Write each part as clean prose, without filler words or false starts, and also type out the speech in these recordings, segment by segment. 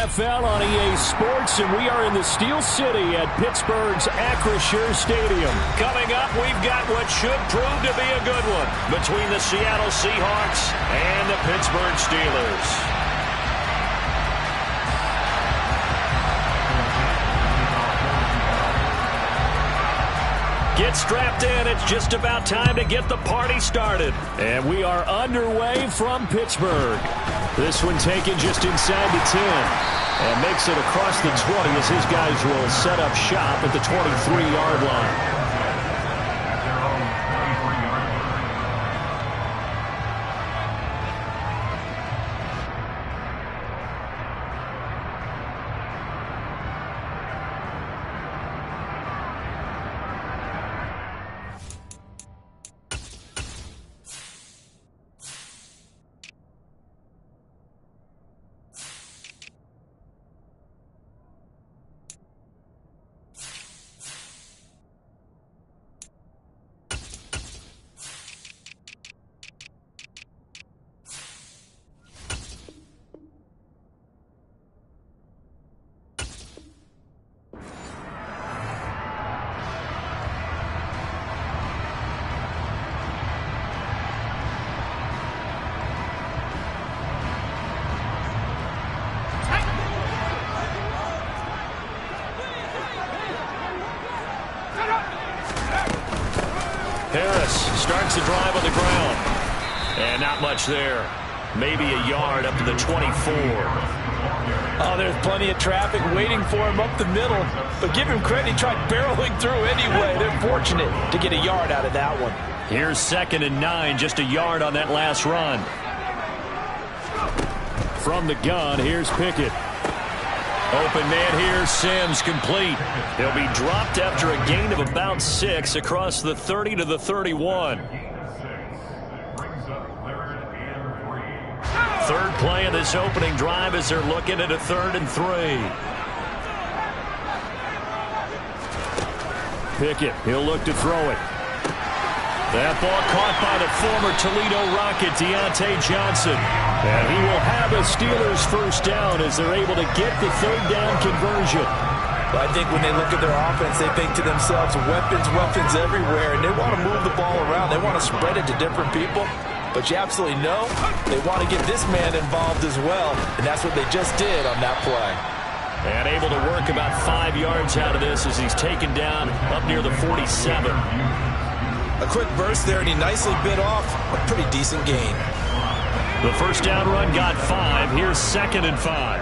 NFL on EA Sports, and we are in the Steel City at Pittsburgh's Acrisure Stadium. Coming up, we've got what should prove to be a good one between the Seattle Seahawks and the Pittsburgh Steelers. Get strapped in. It's just about time to get the party started. And we are underway from Pittsburgh. This one taken just inside the 10. And makes it across the 20 as his guys will set up shop at the 23-yard line. Starts the drive on the ground. And not much there. Maybe a yard up to the 24. Oh, there's plenty of traffic waiting for him up the middle. But give him credit, he tried barreling through anyway. They're fortunate to get a yard out of that one. Here's 2nd and 9, just a yard on that last run. From the gun, here's Pickett. Open man here, Sims complete. He'll be dropped after a gain of about 6 across the 30 to the 31. Third play of this opening drive as they're looking at a 3rd and 3. Pickett, he'll look to throw it. That ball caught by the former Toledo Rocket, Deontay Johnson. And he will have a Steelers first down as they're able to get the 3rd down conversion. Well, I think when they look at their offense, they think to themselves, weapons everywhere, and they want to move the ball around. They want to spread it to different people. But you absolutely know they want to get this man involved as well, and that's what they just did on that play. And able to work about 5 yards out of this as he's taken down up near the 47. A quick burst there, and he nicely bit off a pretty decent gain. The first down run got 5. Here's 2nd and 5.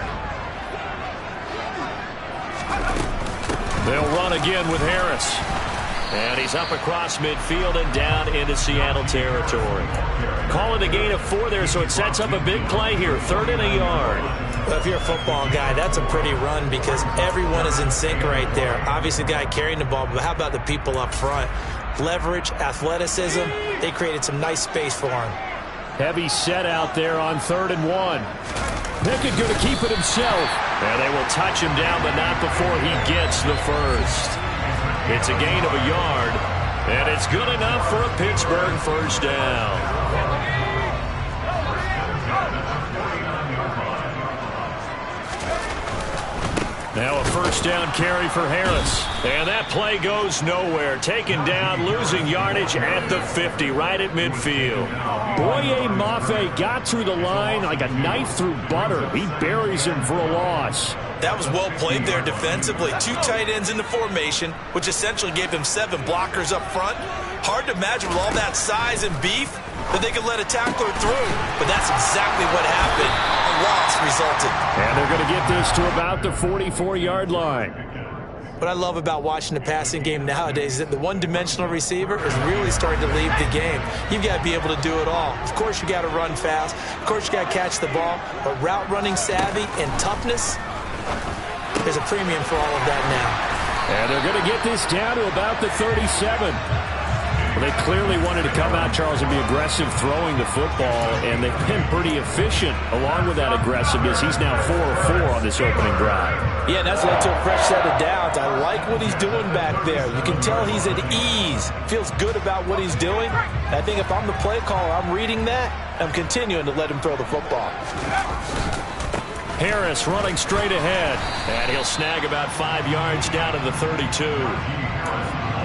They'll run again with Harris. And he's up across midfield and down into Seattle territory. Calling a gain of 4 there, so it sets up a big play here. 3rd and a yard. Well, if you're a football guy, that's a pretty run because everyone is in sync right there. Obviously, the guy carrying the ball, but how about the people up front? Leverage, athleticism, they created some nice space for him. Heavy set out there on 3rd and 1. Pickett going to keep it himself. And they will touch him down, but not before he gets the first. It's a gain of a yard, and it's good enough for a Pittsburgh first down. Now a first down carry for Harris. And that play goes nowhere. Taken down, losing yardage at the 50, right at midfield. Boye Mafe got through the line like a knife through butter. He buries him for a loss. That was well played there defensively. 2 tight ends in the formation, which essentially gave them 7 blockers up front. Hard to imagine with all that size and beef that they could let a tackler through. But that's exactly what happened. A loss resulted. And they're going to get this to about the 44-yard line. What I love about watching the passing game nowadays is that the one-dimensional receiver is really starting to leave the game. You've got to be able to do it all. Of course, you got to run fast. Of course, you got to catch the ball. But route running savvy and toughness, there's a premium for all of that now. And they're going to get this down to about the 37. Well, they clearly wanted to come out, Charles, and be aggressive throwing the football, and they've been pretty efficient along with that aggressiveness. He's now 4 of 4 on this opening drive. Yeah, and that's led to a fresh set of downs. I like what he's doing back there. You can tell he's at ease, feels good about what he's doing. And I think if I'm the play caller, I'm reading that, I'm continuing to let him throw the football. Harris running straight ahead. And he'll snag about 5 yards down to the 32.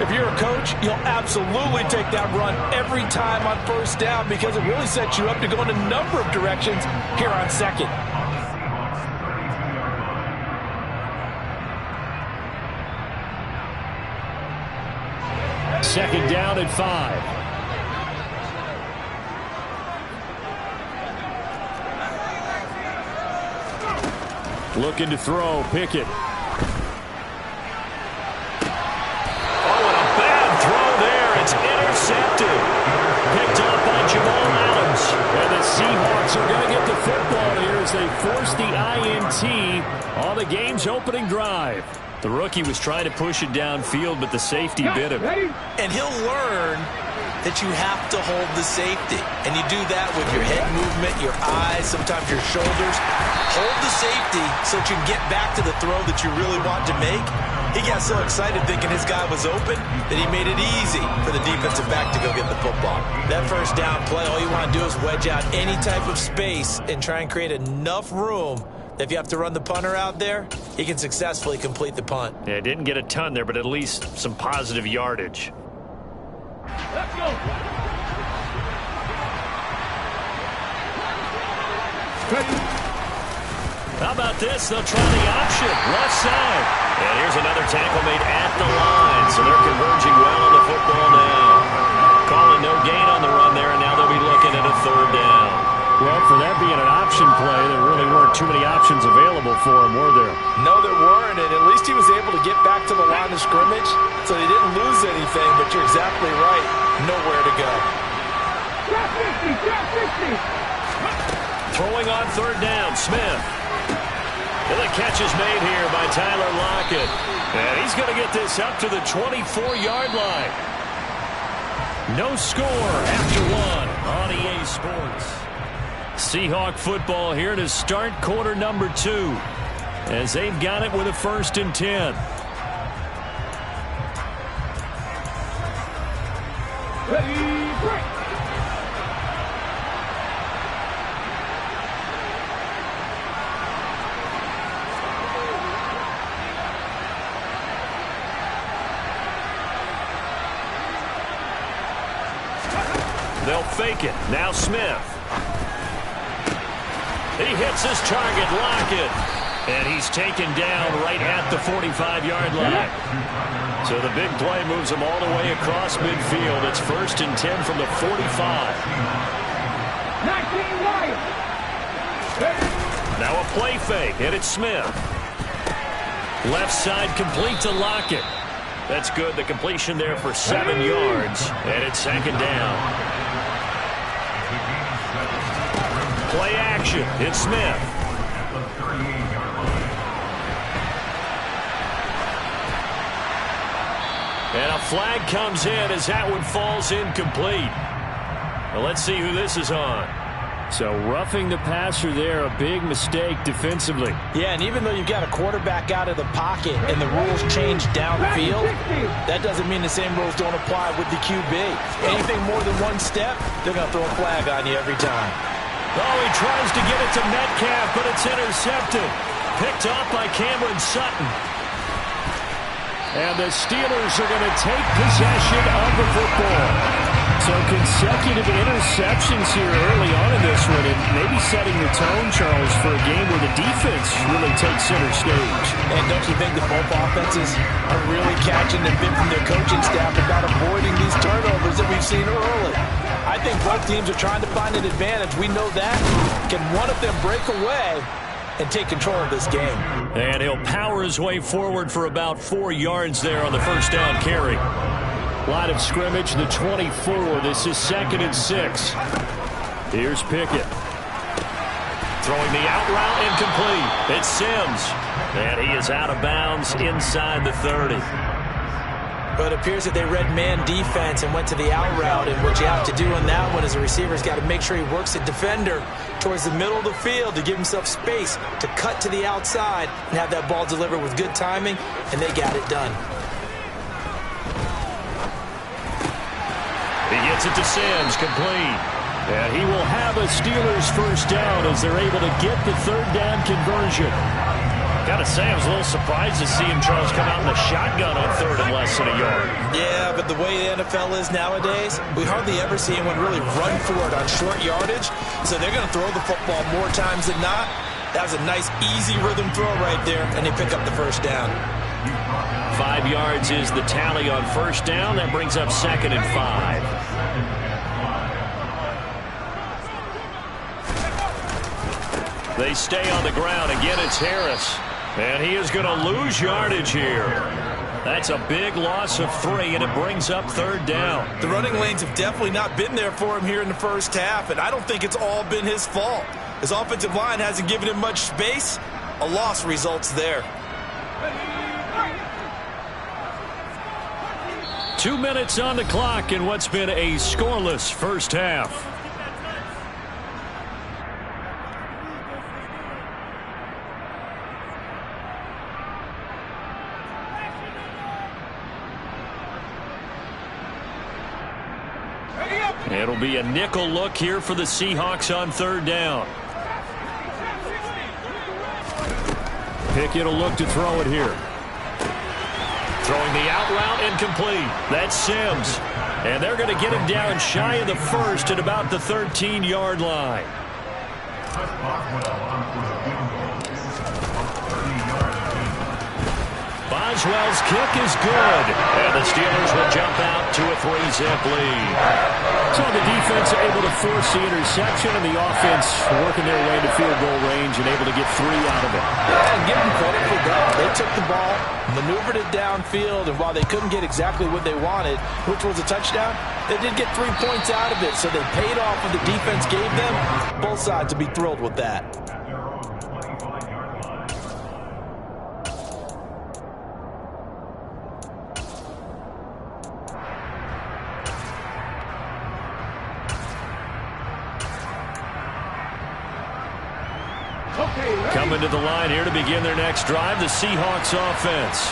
If you're a coach, you'll absolutely take that run every time on first down because it really sets you up to go in a number of directions here on second. Second down at 5. Looking to throw, Pickett. It's intercepted. Picked up by Jamal Adams. And the Seahawks are going to get the football here as they force the INT on the game's opening drive. The rookie was trying to push it downfield, but the safety bit him. And he'll learn that you have to hold the safety. And you do that with your head movement, your eyes, sometimes your shoulders. Hold the safety so that you can get back to the throw that you really want to make. He got so excited thinking his guy was open that he made it easy for the defensive back to go get the football. That first down play, all you want to do is wedge out any type of space and try and create enough room that if you have to run the punter out there, he can successfully complete the punt. Yeah, didn't get a ton there, but at least some positive yardage. Let's go. How about this? They'll try the option. Left side. And here's another tackle made at the line. So they're converging well on the football now. Calling no gain on the run there, and now they'll be looking at a third down. Well, for that being an option play, there really weren't too many options available for him, were there? No, there weren't, and at least he was able to get back to the line of scrimmage, so he didn't lose anything, but you're exactly right. Nowhere to go. Drop 50, drop 50. Throwing on third down, Smith. And the catch is made here by Tyler Lockett. And he's going to get this up to the 24-yard line. No score after one on EA Sports. Seahawk football here to start quarter number 2 as they've got it with a 1st and 10. Ready, break. They'll fake it. Now Smith. He hits his target, Lockett. And he's taken down right at the 45-yard line. So the big play moves him all the way across midfield. It's 1st and 10 from the 45. 19 wide. Now a play fake, and it's Smith. Left side complete to Lockett. That's good. The completion there for 7 yards. And it's 2nd down. Play action. It's Smith. And a flag comes in as that one falls incomplete. Well, let's see who this is on. So roughing the passer there, a big mistake defensively. Yeah, and even though you've got a quarterback out of the pocket and the rules change downfield, that doesn't mean the same rules don't apply with the QB. Anything more than one step, they're going to throw a flag on you every time. Oh, he tries to get it to Metcalf, but it's intercepted. Picked up by Cameron Sutton. And the Steelers are going to take possession of the football. So consecutive interceptions here early on in this one, and maybe setting the tone, Charles, for a game where the defense really takes center stage. And don't you think that both offenses are really catching the bit from their coaching staff about avoiding these turnovers that we've seen early? I think both teams are trying to find an advantage. We know that. Can one of them break away and take control of this game? And he'll power his way forward for about 4 yards there on the first down carry. Line of scrimmage, the 24. This is 2nd and 6. Here's Pickett. Throwing the out route incomplete. It's Sims. And he is out of bounds inside the 30. But it appears that they read man defense and went to the out route. And what you have to do on that one is the receiver's got to make sure he works the defender towards the middle of the field to give himself space to cut to the outside and have that ball delivered with good timing, and they got it done. He gets it to Sims, complete. And he will have a Steelers first down as they're able to get the third down conversion. Gotta say, I was a little surprised to see him, Charles, come out in the shotgun on third and less than a yard. Yeah, but the way the NFL is nowadays, we hardly ever see anyone really run for it on short yardage. So they're going to throw the football more times than not. That was a nice, easy rhythm throw right there, and they pick up the first down. 5 yards is the tally on first down. That brings up 2nd and 5. They stay on the ground. Again, it's Harris. And he is going to lose yardage here. That's a big loss of 3, and it brings up third down. The running lanes have definitely not been there for him here in the first half, and I don't think it's all been his fault. His offensive line hasn't given him much space. A loss results there. 2 minutes on the clock in what's been a scoreless first half. It'll be a nickel look here for the Seahawks on third down. Pickett will look to throw it here. Throwing the out route incomplete. That's Sims. And they're going to get him down shy of the first at about the 13-yard line. Boswell's kick is good. And the Steelers will jump out to a 3-zip lead. So the defense able to force the interception, and the offense working their way to field goal range and able to get 3 out of it. Yeah, and give them credit for that. They took the ball, maneuvered it downfield, and while they couldn't get exactly what they wanted, which was a touchdown, they did get 3 points out of it, so they paid off what the defense gave them. Both sides to be thrilled with that. Coming to the line here to begin their next drive, the Seahawks offense.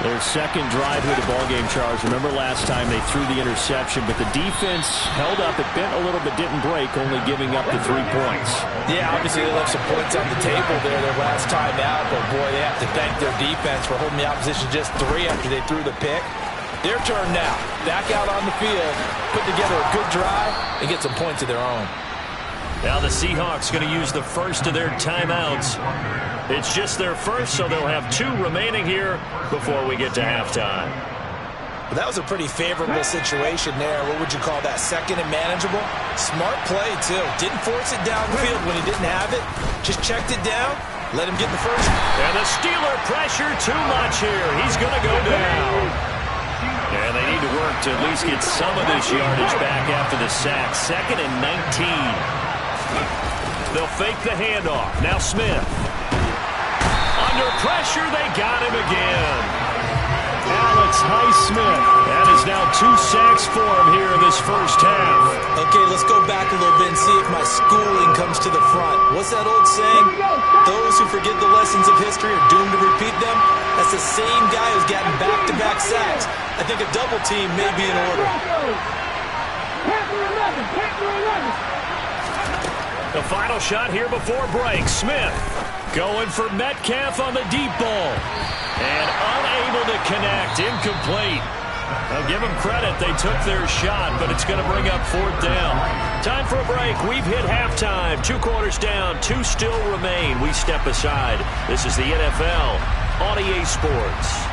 Their second drive here of the ballgame, Charles. Remember last time they threw the interception, but the defense held up. It bent a little but didn't break, only giving up the 3 points. Yeah, obviously they left some points on the table there their last time out, but boy, they have to thank their defense for holding the opposition just 3 after they threw the pick. Their turn now. Back out on the field, put together a good drive, and get some points of their own. Now the Seahawks going to use the first of their timeouts. It's just their first, so they'll have 2 remaining here before we get to halftime. Well, that was a pretty favorable situation there. What would you call that? Second and manageable? Smart play, too. Didn't force it downfield when he didn't have it. Just checked it down, let him get the first. And the Steeler pressure too much here. He's going to go down. And they need to work to at least get some of this yardage back after the sack. 2nd and 19. They'll fake the handoff. Now Smith. Under pressure, they got him again. Alex Highsmith. That is now 2 sacks for him here in this first half. Okay, let's go back a little bit and see if my schooling comes to the front. What's that old saying? Those who forget the lessons of history are doomed to repeat them. That's the same guy who's gotten back-to-back sacks. I think a double team may be in order. The final shot here before break. Smith going for Metcalf on the deep ball. And unable to connect. Incomplete. I'll give them credit. They took their shot, but it's going to bring up 4th down. Time for a break. We've hit halftime. 2 quarters down. 2 still remain. We step aside. This is the NFL on EA Sports.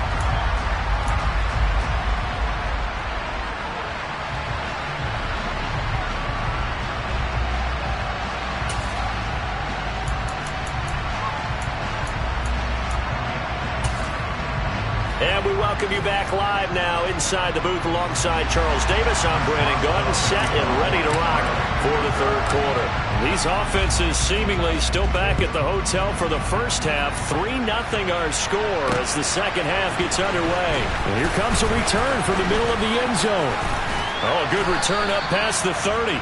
And we welcome you back live now inside the booth alongside Charles Davis. I'm Brandon Gunn, set and ready to rock for the 3rd quarter. These offenses seemingly still back at the hotel for the first half. 3-0 our score as the second half gets underway. And here comes a return from the middle of the end zone. Oh, a good return up past the 30. The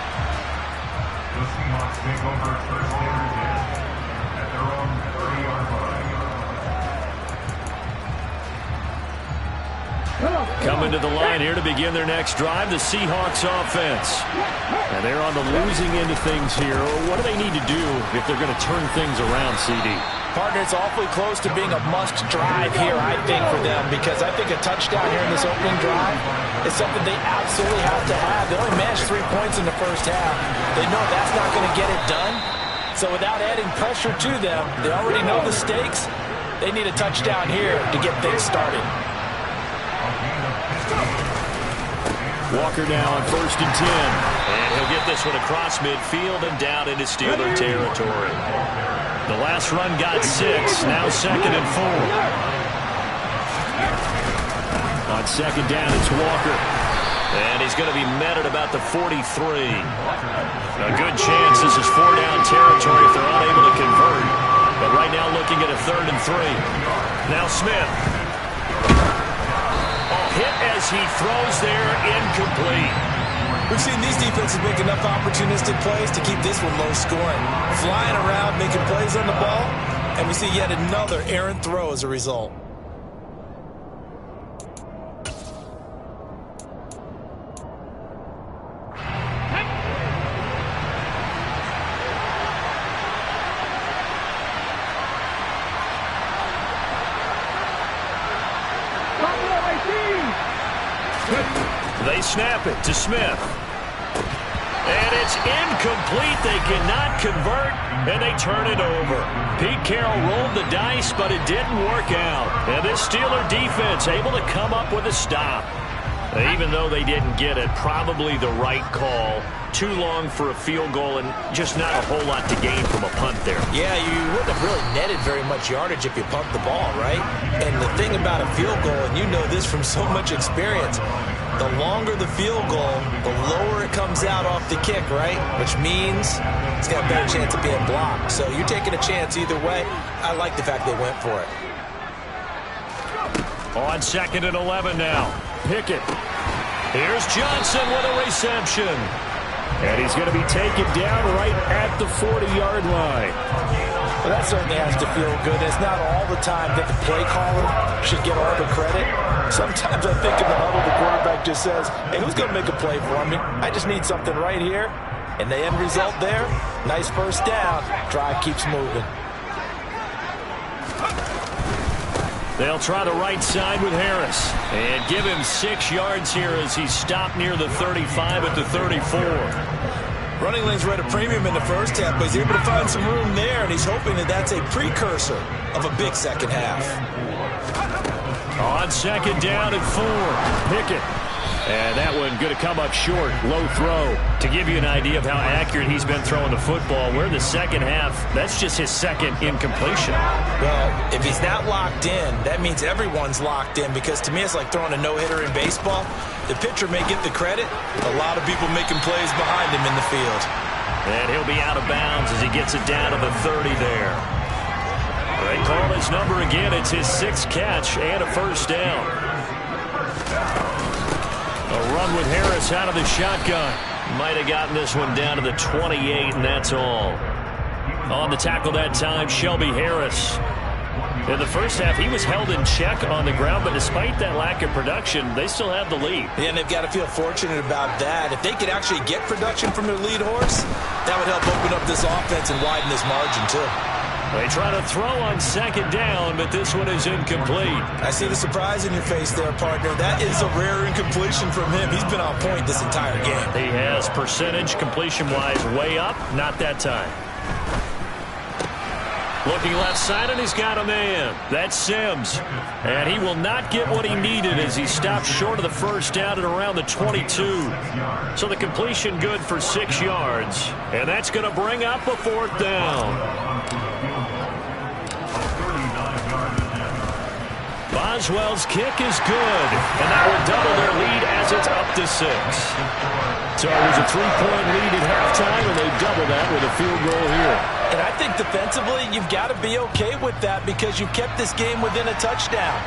Seahawks take over first and 10 at their own 30-yard line. Coming to the line here to begin their next drive, the Seahawks offense. And they're on the losing end of things here. What do they need to do if they're going to turn things around, CD? Partner, it's awfully close to being a must-drive here, I think, for them, because I think a touchdown here in this opening drive is something they absolutely have to have. They only managed 3 points in the first half. They know that's not going to get it done. So without adding pressure to them, they already know the stakes. They need a touchdown here to get things started. Walker now on 1st and 10. And he'll get this one across midfield and down into Steeler territory. The last run got 6, now 2nd and 4. On 2nd down, it's Walker. And he's going to be met at about the 43. A good chance this is 4-down territory if they're unable to convert. But right now looking at a 3rd and 3. Now Smith. Hit as he throws there, incomplete. We've seen these defenses make enough opportunistic plays to keep this one low scoring. Flying around, making plays on the ball, and we see yet another errant throw as a result. They snap it to Smith. And it's incomplete. They cannot convert, and they turn it over. Pete Carroll rolled the dice, but it didn't work out. And this Steeler defense able to come up with a stop. Even though they didn't get it, probably the right call. Too long for a field goal and just not a whole lot to gain from a punt there. Yeah, you wouldn't have really netted very much yardage if you pumped the ball, right? And the thing about a field goal, and you know this from so much experience, the longer the field goal, the lower it comes out off the kick, right? Which means it's got a better chance of being blocked. So you're taking a chance either way. I like the fact they went for it. On 2nd and 11 now. Pickett. Here's Johnson with a reception. And he's going to be taken down right at the 40-yard line. Well, that certainly has to feel good. It's not all the time that the play caller should get all the credit. Sometimes I think in the huddle, the quarterback just says, hey, who's going to make a play for me? I just need something right here. And the end result there, nice first down. Drive keeps moving. They'll try the right side with Harris. And give him 6 yards here as he stopped near the 35 at the 34. Running lanes were at a premium in the first half, but he's able to find some room there, and he's hoping that that's a precursor of a big second half. On 2nd down and 4. Pickett. And that one going to come up short. Low throw. To give you an idea of how accurate he's been throwing the football, we're in the second half. That's just his 2nd incompletion. Well, if he's not locked in, that means everyone's locked in, because to me it's like throwing a no-hitter in baseball. The pitcher may get the credit. A lot of people making plays behind him in the field. And he'll be out of bounds as he gets it down to the 30 there. They call his number again. It's his 6th catch and a first down. A run with Harris out of the shotgun. Might have gotten this one down to the 28, and that's all. On the tackle that time, Shelby Harris. In the first half, he was held in check on the ground, but despite that lack of production, they still have the lead. Yeah, and they've got to feel fortunate about that. If they could actually get production from their lead horse, that would help open up this offense and widen this margin, too. They try to throw on 2nd down, but this one is incomplete. I see the surprise in your face there, partner. That is a rare incompletion from him. He's been on point this entire game. He has percentage, completion-wise, way up. Not that time. Looking left side, and he's got a man. That's Sims. And he will not get what he needed as he stopped short of the first down at around the 22. So the completion good for 6 yards. And that's going to bring up a 4th down. Boswell's kick is good, and that will double their lead as it's up to 6. So it was a 3-point lead at halftime, and they double that with a field goal here. And I think defensively, you've got to be okay with that because you've kept this game within a touchdown.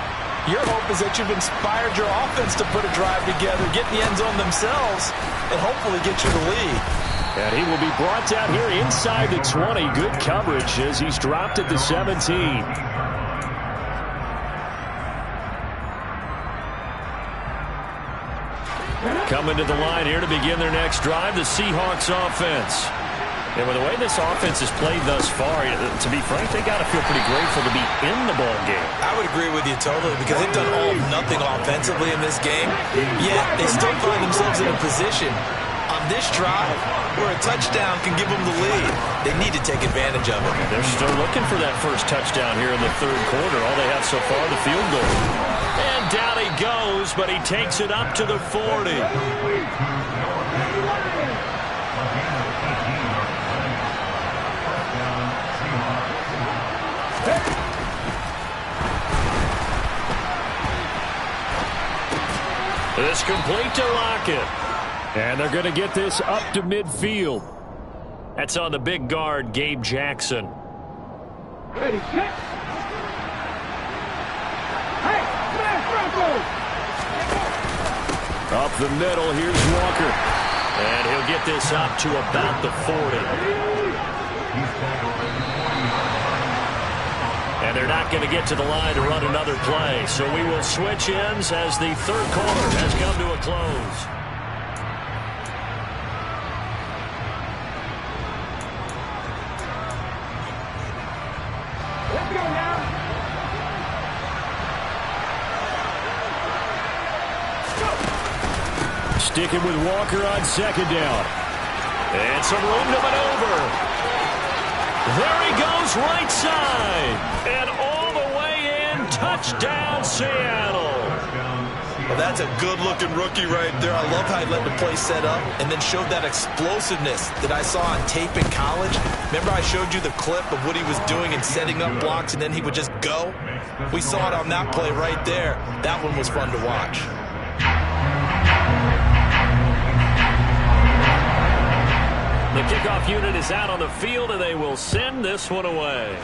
Your hope is that you've inspired your offense to put a drive together, get in the end zone themselves, and hopefully get you the lead. And he will be brought down here inside the 20. Good coverage as he's dropped at the 17. Coming to the line here to begin their next drive, the Seahawks offense. And with the way this offense has played thus far, to be frank, they got to feel pretty grateful to be in the ball game. I would agree with you totally because they've done all nothing offensively in this game, yet they still find themselves in a position on this drive where a touchdown can give them the lead. They need to take advantage of it. They're still looking for that first touchdown here in the third quarter. All they have so far, the field goal. And down he goes, but he takes it up to the 40. This complete to Lockett. And they're going to get this up to midfield. That's on the big guard, Gabe Jackson. Ready, set. Hey, smash Bronco! Up the middle, here's Walker. And he'll get this up to about the 40. And they're not going to get to the line to run another play. So we will switch ends as the third quarter has come to a close. Let's go now. Sticking with Walker on second down. And some room to maneuver. There he goes, right side. And all the way in, touchdown Seattle. Well, that's a good-looking rookie right there. I love how he let the play set up and then showed that explosiveness that I saw on tape in college. Remember I showed you the clip of what he was doing and setting up blocks, and then he would just go? We saw it on that play right there. That one was fun to watch. The kickoff unit is out on the field, and they will send this one away.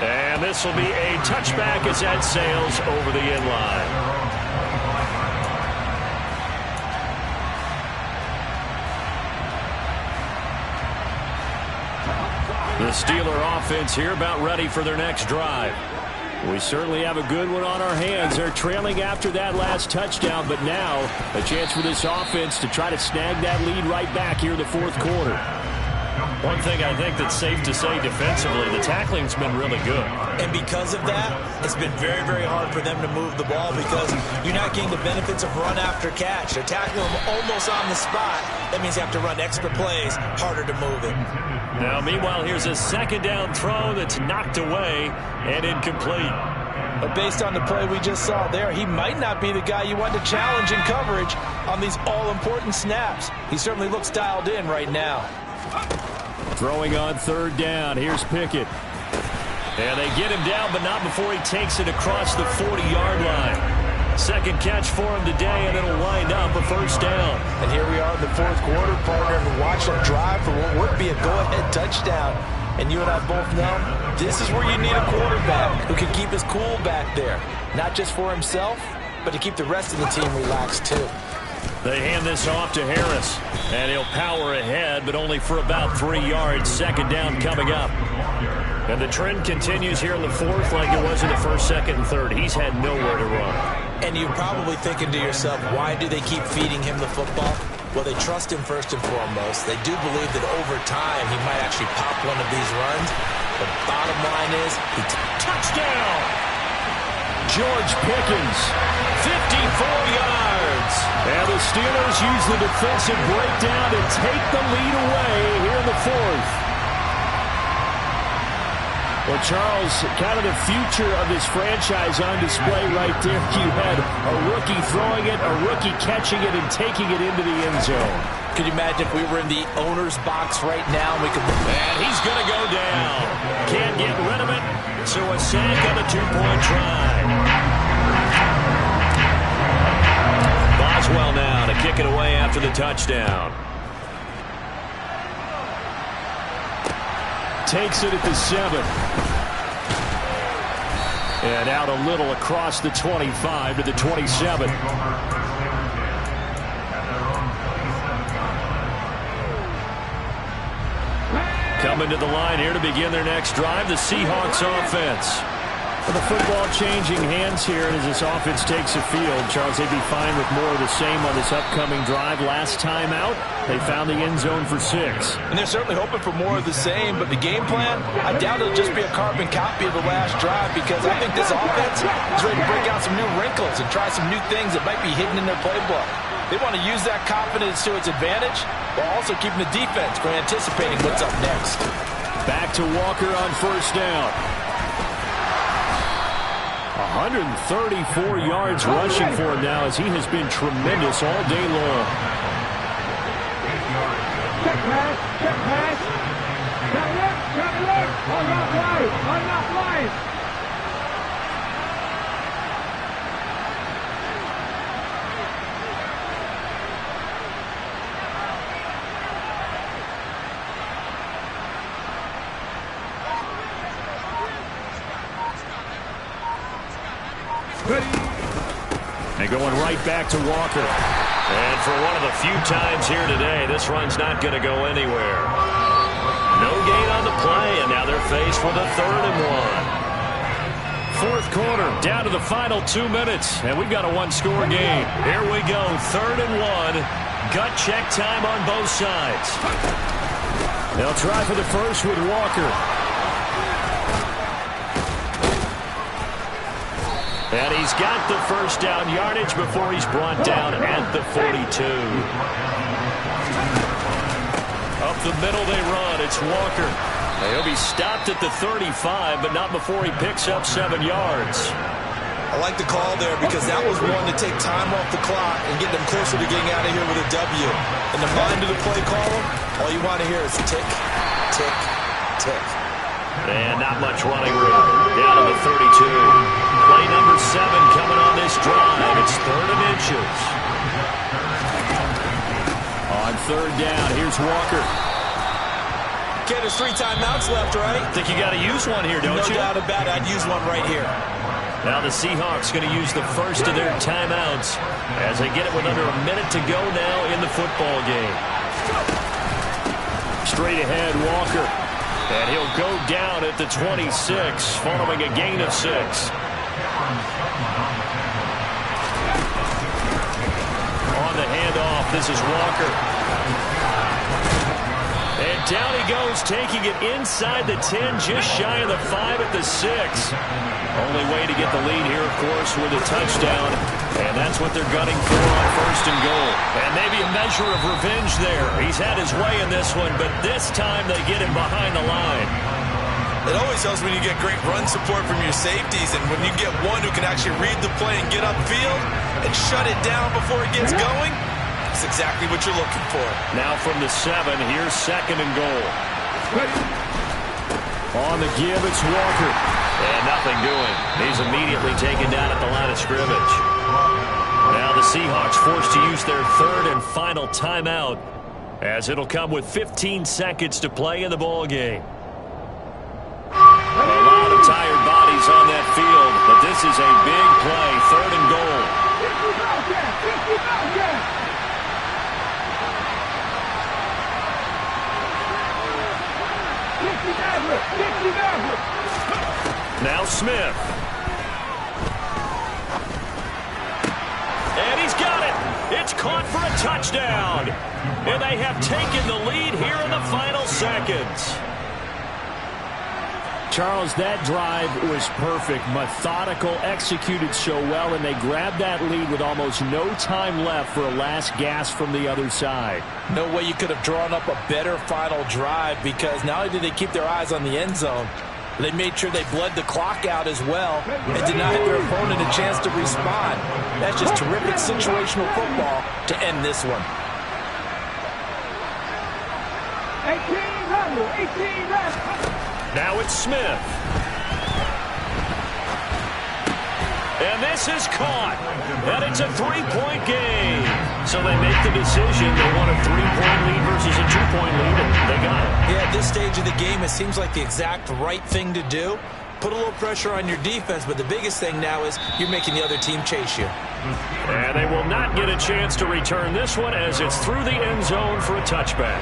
And this will be a touchback as that sails over the end line. The Steeler offense here about ready for their next drive. We certainly have a good one on our hands. They're trailing after that last touchdown, but now a chance for this offense to try to snag that lead right back here in the fourth quarter. One thing I think that's safe to say defensively, the tackling's been really good. And because of that, it's been very, very hard for them to move the ball because you're not getting the benefits of run after catch. They're tackling them almost on the spot. That means you have to run extra plays, harder to move it. Now, meanwhile, here's a second down throw that's knocked away and incomplete. But based on the play we just saw there, he might not be the guy you want to challenge in coverage on these all-important snaps. He certainly looks dialed in right now. Throwing on third down. Here's Pickett. And they get him down, but not before he takes it across the 40-yard line. Second catch for him today, and it'll wind up a first down. And here we are in the fourth quarter, partner, and watch them drive for what would be a go-ahead touchdown. And you and I both know this is where you need a quarterback who can keep his cool back there. Not just for himself, but to keep the rest of the team relaxed, too. They hand this off to Harris, and he'll power ahead, but only for about 3 yards. Second down coming up. And the trend continues here in the fourth like it was in the first, second, and third. He's had nowhere to run. And you're probably thinking to yourself, why do they keep feeding him the football? Well, they trust him first and foremost. They do believe that over time he might actually pop one of these runs. The bottom line is, touchdown! George Pickens, 54 yards. And the Steelers use the defensive breakdown to take the lead away here in the fourth. Well, Charles, kind of the future of this franchise on display right there. You had a rookie throwing it, a rookie catching it, and taking it into the end zone. Could you imagine if we were in the owner's box right now? And we could. And he's going to go down. Can't get rid of it. So a sack on a two-point try. Boswell now to kick it away after the touchdown. Takes it at the 7. And out a little across the 25 to the 27. Coming to the line here to begin their next drive, the Seahawks offense. Well, the football changing hands here as this offense takes the field. Charles, they'd be fine with more of the same on this upcoming drive. Last time out, they found the end zone for 6. And they're certainly hoping for more of the same, but the game plan, I doubt it'll just be a carbon copy of the last drive, because I think this offense is ready to break out some new wrinkles and try some new things that might be hidden in their playbook. They want to use that confidence to its advantage while also keeping the defense from anticipating what's up next. Back to Walker on first down. 134 yards rushing for him now as he has been tremendous all day long. Check pass, check pass. Check left. On that line. And going right back to Walker. And for one of the few times here today, this run's not going to go anywhere. No gain on the play, and now they're faced with a 3rd and 1. Fourth quarter, down to the final 2 minutes, and we've got a one-score game. Here we go, 3rd and 1. Gut check time on both sides. They'll try for the first with Walker. And he's got the first down yardage before he's brought down at the 42. Up the middle they run. It's Walker. He'll be stopped at the 35, but not before he picks up 7 yards. I like the call there because that was one to take time off the clock and get them closer to getting out of here with a W. In the mind of the play caller, all you want to hear is tick, tick, tick. And not much running room. Down to the 32. Play number 7 coming on this drive. It's 3rd and inches. On 3rd down, here's Walker. Okay, there's 3 timeouts left, right? Think you got to use one here, don't you? No doubt about it. I'd use one right here. Now the Seahawks going to use the first of their timeouts as they get it with under a minute to go now in the football game. Straight ahead, Walker. And he'll go down at the 26 following a gain of 6. On the handoff, this is Walker. And down he goes, taking it inside the 10, just shy of the 5 at the 6. Only way to get the lead here, of course, with a touchdown. And that's what they're gunning for on 1st and goal. And maybe a measure of revenge there. He's had his way in this one, but this time they get him behind the line. It always helps when you get great run support from your safeties, and when you get one who can actually read the play and get upfield and shut it down before it gets going, that's exactly what you're looking for. Now from the 7, here's 2nd and goal. On the give, it's Walker. And nothing doing. He's immediately taken down at the line of scrimmage. Now the Seahawks forced to use their 3rd and final timeout as it'll come with 15 seconds to play in the ball game. A lot of tired bodies on that field, but this is a big play, 3rd and goal. Now Smith. And he's got it. It's caught for a touchdown. And they have taken the lead here in the final seconds. Charles, that drive was perfect, methodical, executed so well, and they grabbed that lead with almost no time left for a last gasp from the other side. No way you could have drawn up a better final drive, because not only did they keep their eyes on the end zone, they made sure they bled the clock out as well and denied their opponent a chance to respond. That's just terrific situational football to end this one. 18 left. Now it's Smith. And this is caught. And it's a 3-point game. So they make the decision. They want a 3-point lead versus a 2-point lead, and they got it. Yeah, at this stage of the game, it seems like the exact right thing to do. Put a little pressure on your defense, but the biggest thing now is you're making the other team chase you. And they will not get a chance to return this one as it's through the end zone for a touchback.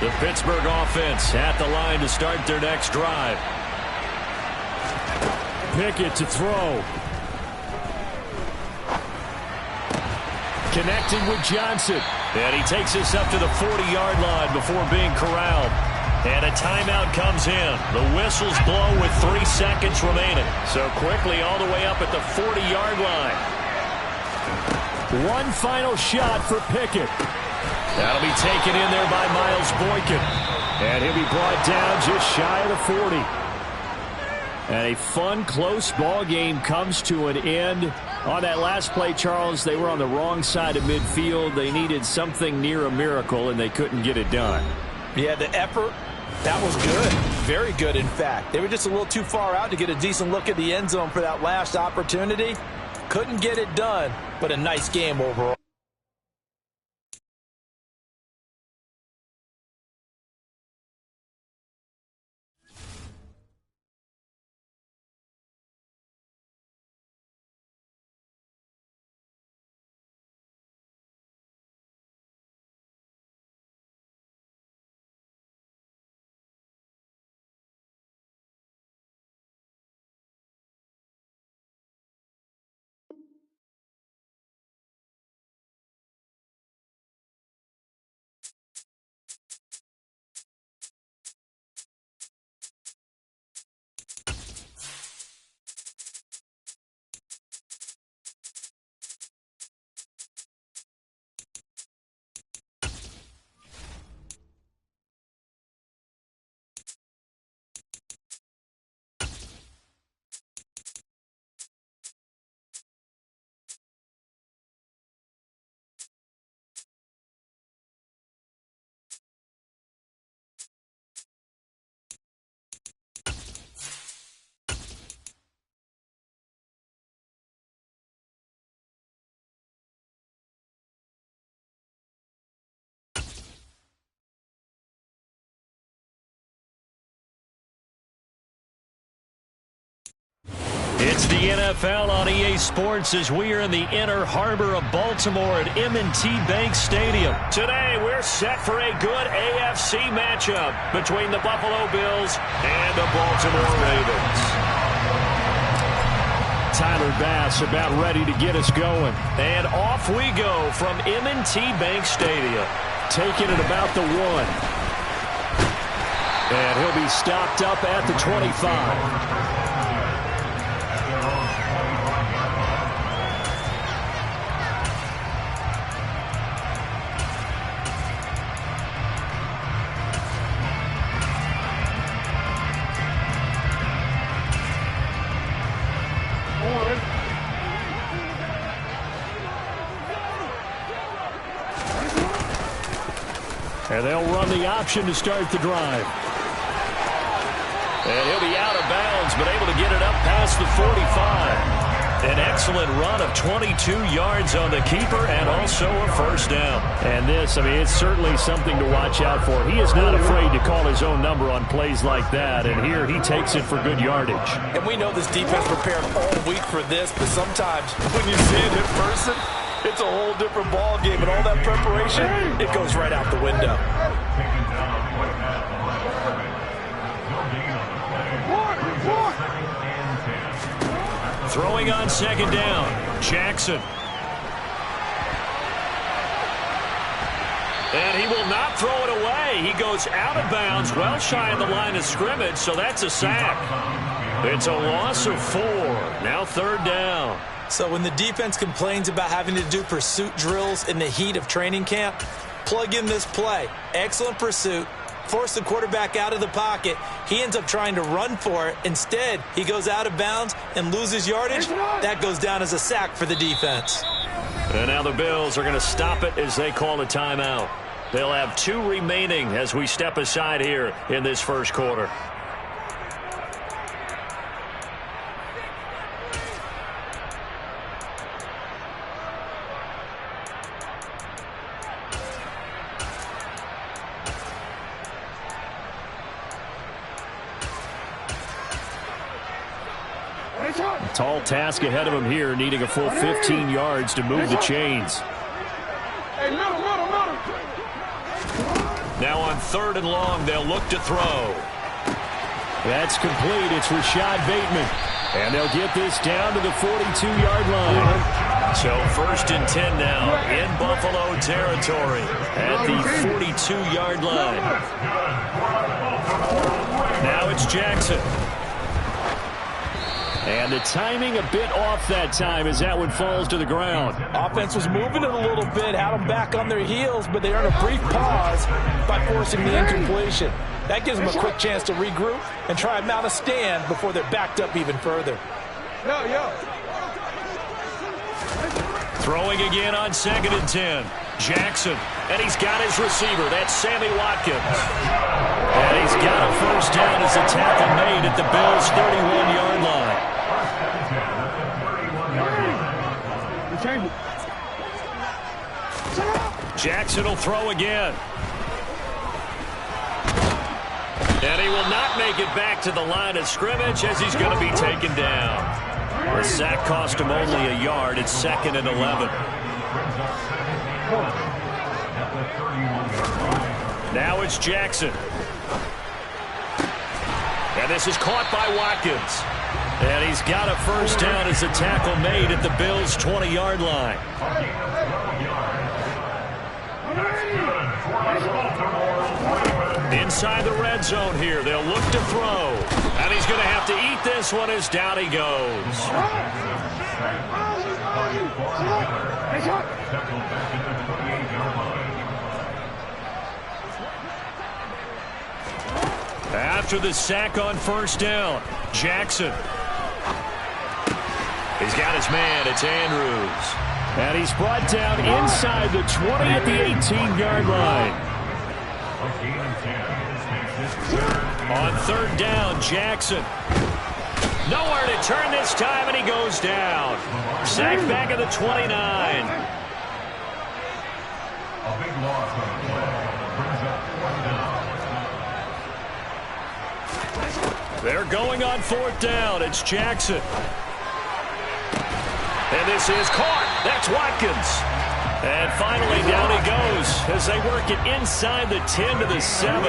The Pittsburgh offense at the line to start their next drive. Pickett to throw. Connecting with Johnson. And he takes us up to the 40-yard line before being corralled. And a timeout comes in. The whistles blow with 3 seconds remaining. So quickly all the way up at the 40-yard line. One final shot for Pickett. That'll be taken in there by Miles Boykin. And he'll be brought down just shy of the 40. And a fun, close ball game comes to an end. On that last play, Charles, they were on the wrong side of midfield. They needed something near a miracle, and they couldn't get it done. Yeah, the effort, that was good. Very good, in fact. They were just a little too far out to get a decent look at the end zone for that last opportunity. Couldn't get it done, but a nice game overall. It's the NFL on EA Sports as we are in the inner harbor of Baltimore at M&T Bank Stadium. Today, we're set for a good AFC matchup between the Buffalo Bills and the Baltimore Ravens. Tyler Bass about ready to get us going. And off we go from M&T Bank Stadium. Taking it about the 1. And he'll be stopped up at the 25. And they'll run the option to start the drive. And he'll be out of bounds, but able to get it up past the 45. An excellent run of 22 yards on the keeper and also a first down. And this, I mean, it's certainly something to watch out for. He is not afraid to call his own number on plays like that. And here he takes it for good yardage. And we know this defense prepared all week for this, but sometimes when you see it in person, it's a whole different ball game, and all that preparation, it goes right out the window. Throwing on second down, Jackson. And he will not throw it away. He goes out of bounds, well shy of the line of scrimmage, so that's a sack. It's a loss of 4. Now third down. So when the defense complains about having to do pursuit drills in the heat of training camp, plug in this play. Excellent pursuit. Force the quarterback out of the pocket. He ends up trying to run for it. Instead, he goes out of bounds and loses yardage. That goes down as a sack for the defense. And now the Bills are going to stop it as they call a timeout. They'll have 2 remaining as we step aside here in this first quarter. Tall task ahead of him here, needing a full 15 yards to move the chains. Now on 3rd and long, they'll look to throw. That's complete. It's Rashad Bateman. And they'll get this down to the 42-yard line. So 1st and 10 now in Buffalo territory at the 42-yard line. Now it's Jackson. And the timing a bit off that time as that one falls to the ground. Offense was moving it a little bit, had them back on their heels, but they earned a brief pause by forcing the incompletion. That gives them a quick chance to regroup and try and mount a stand before they're backed up even further. Throwing again on 2nd and 10. Jackson, and he's got his receiver. That's Sammy Watkins. And he's got a 1st down as a tackle made at the Bills' 31-yard line. Jackson will throw again. And he will not make it back to the line of scrimmage as he's going to be taken down. The sack cost him only a yard. It's 2nd and 11. Now it's Jackson. And this is caught by Watkins. And he's got a 1st down as a tackle made at the Bills' 20-yard line. Inside the red zone here. They'll look to throw. And he's going to have to eat this one as down he goes. After the sack on 1st down, Jackson. He's got his man. It's Andrews. And he's brought down inside the 20 at the 18-yard line. On 3rd down, Jackson. Nowhere to turn this time, and he goes down. Sacked back at the 29. A big loss on the play. Brings up 4th down. They're going on 4th down. It's Jackson. And this is caught. That's Watkins. And finally down he goes as they work it inside the 10 to the 7.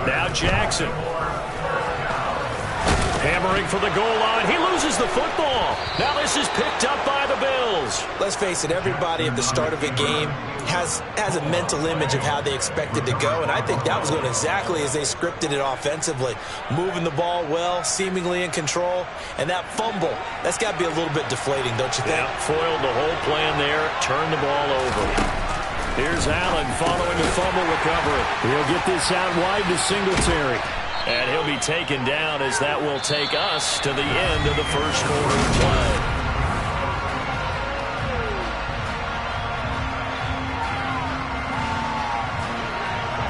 Now Jackson. Hammering for the goal line. He loses the football. Now this is picked up by the Bills. Let's face it, everybody at the start of a game has a mental image of how they expect it to go, and I think that was going exactly as they scripted it offensively. Moving the ball well, seemingly in control, and that fumble, that's got to be a little bit deflating, don't you think? Yeah, foiled the whole plan there, turned the ball over. Here's Allen following the fumble recovery. He'll get this out wide to Singletary. And he'll be taken down as that will take us to the end of the 1st quarter of play.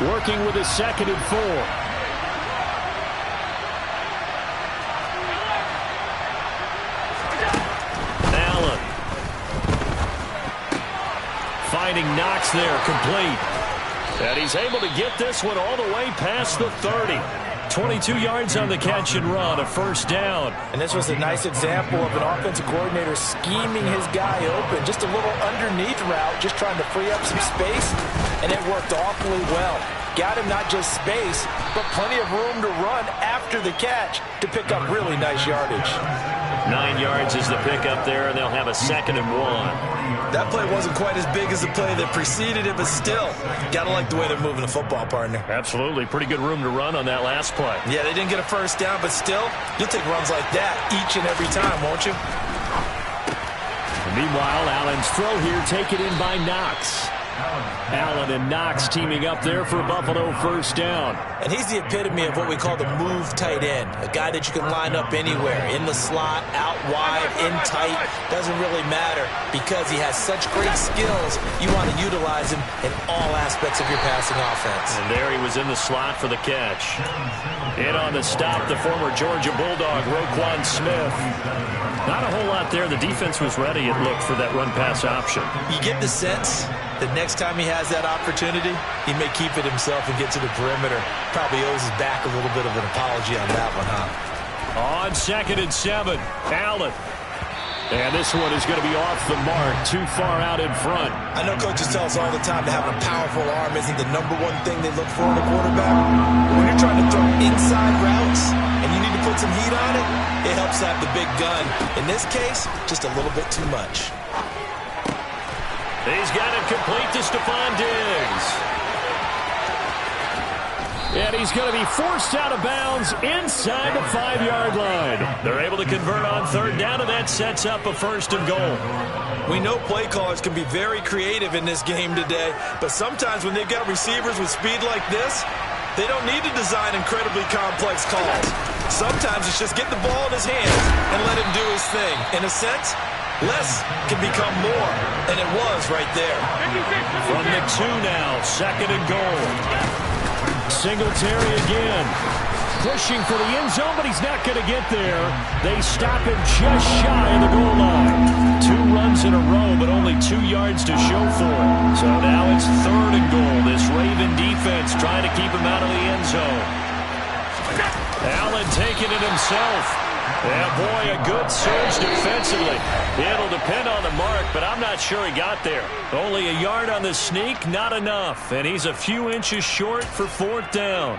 Working with a 2nd and 4. Allen. Finding Knox there, complete. And he's able to get this one all the way past the 30. 22 yards on the catch and run, a 1st down. And this was a nice example of an offensive coordinator scheming his guy open. Just a little underneath route, just trying to free up some space, and it worked awfully well. Got him not just space, but plenty of room to run after the catch to pick up really nice yardage. 9 yards is the pickup there, and they'll have a 2nd and 1. That play wasn't quite as big as the play that preceded it, but still, got to like the way they're moving the football, partner. Absolutely. Pretty good room to run on that last play. Yeah, they didn't get a 1st down, but still, you'll take runs like that each and every time, won't you? Meanwhile, Allen's throw here taken in by Knox. Allen and Knox teaming up there for Buffalo 1st down. And he's the epitome of what we call the move tight end. A guy that you can line up anywhere. In the slot, out wide, in tight. Doesn't really matter because he has such great skills. You want to utilize him in all aspects of your passing offense. And there he was in the slot for the catch. In on the stop, the former Georgia Bulldog, Roquan Smith. Not a whole lot there. The defense was ready, it looked, for that run-pass option. You get the sense that next time he has that opportunity, he may keep it himself and get to the perimeter. Probably owes his back a little bit of an apology on that one, huh? On 2nd and 7, Allen. And this one is going to be off the mark, too far out in front. I know coaches tell us all the time that having a powerful arm isn't the #1 thing they look for in a quarterback. But when you're trying to throw inside routes and you need to put some heat on it, it helps to have the big gun. In this case, just a little bit too much. He's got it complete to Stephon Diggs. And he's going to be forced out of bounds inside the 5-yard line. They're able to convert on 3rd down, and that sets up a 1st and goal. We know play callers can be very creative in this game today, but sometimes when they've got receivers with speed like this, they don't need to design incredibly complex calls. Sometimes it's just get the ball in his hands and let him do his thing. In a sense, less can become more, and it was right there. From the 2 now, 2nd and goal. Singletary again. Pushing for the end zone, but he's not going to get there. They stop him just shy of the goal line. 2 runs in a row, but only 2 yards to show for it. So now it's 3rd and goal. This Raven defense trying to keep him out of the end zone. Allen taking it himself. Yeah, boy, a good surge defensively. It'll depend on the mark, but I'm not sure he got there. Only a yard on the sneak, not enough. And he's a few inches short for 4th down.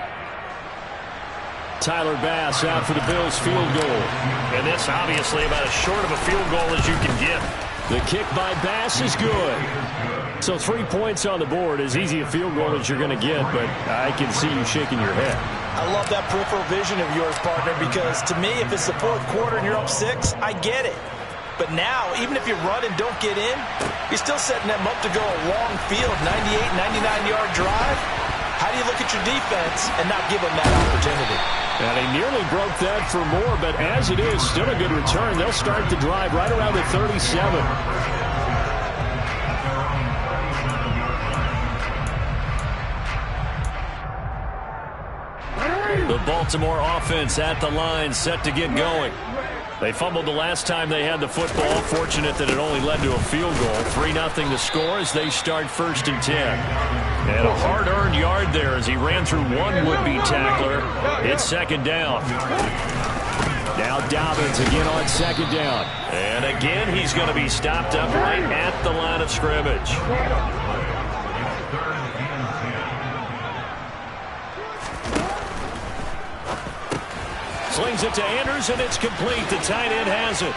Tyler Bass out for the Bills field goal. And this obviously about as short of a field goal as you can get. The kick by Bass is good. So 3 points on the board, as easy a field goal as you're going to get, but I can see you shaking your head. I love that peripheral vision of yours, partner, because to me, if it's the 4th quarter and you're up 6, I get it. But now, even if you run and don't get in, you're still setting them up to go a long field, 98, 99-yard drive. How do you look at your defense and not give them that opportunity? And he nearly broke that for more, but as it is, still a good return. They'll start the drive right around the 37. The Baltimore offense at the line, set to get going. They fumbled the last time they had the football. Fortunate that it only led to a field goal. 3-0 the score as they start 1st and 10. And a hard-earned yard there as he ran through one would-be tackler. It's 2nd down. Now Dobbins again on 2nd down. And again he's going to be stopped up right at the line of scrimmage. Slings it to Andrews, and it's complete. The tight end has it.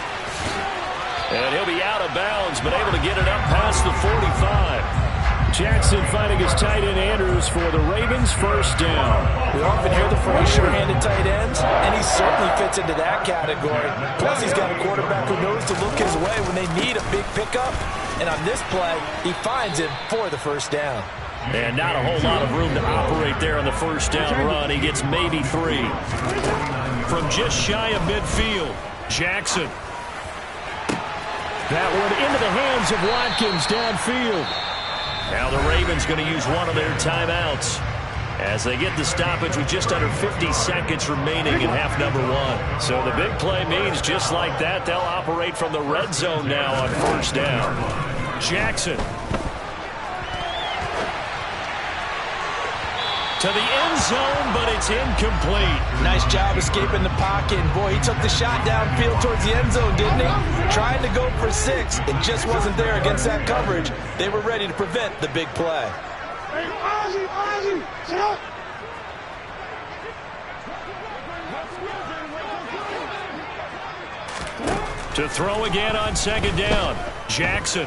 And he'll be out of bounds, but able to get it up past the 45. Jackson finding his tight end Andrews for the Ravens' 1st down. We often hear the phrase sure-handed tight ends, and he certainly fits into that category. Plus, he's got a quarterback who knows to look his way when they need a big pickup. And on this play, he finds him for the 1st down. And not a whole lot of room to operate there on the 1st down run. He gets maybe 3. From just shy of midfield, Jackson. That one into the hands of Watkins downfield. Now the Ravens going to use one of their timeouts as they get the stoppage with just under 50 seconds remaining in half number 1. So the big play means just like that, they'll operate from the red zone now on 1st down. Jackson. To the end zone, but it's incomplete. Nice job escaping the pocket. And boy, he took the shot downfield towards the end zone, didn't he? Trying to go for 6. It just wasn't there against that coverage. They were ready to prevent the big play. Hey, Ozzie, sit up. To throw again on 2nd down, Jackson.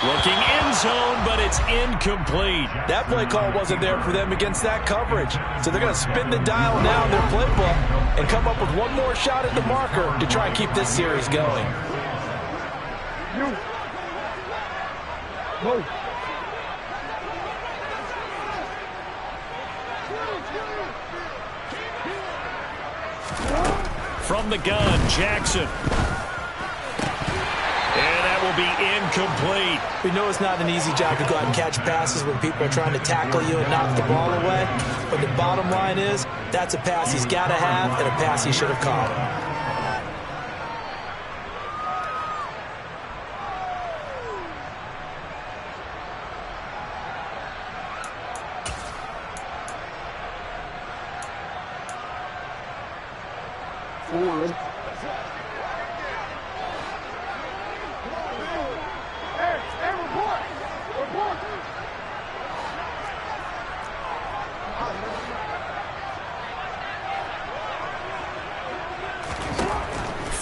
Looking end zone, but it's incomplete. That play call wasn't there for them against that coverage. So they're going to spin the dial now in their playbook and come up with one more shot at the marker to try and keep this series going. From the gun, Jackson. Will be incomplete. We know it's not an easy job to go out and catch passes when people are trying to tackle you and knock the ball away. But the bottom line is, that's a pass he's got to have and a pass he should have caught.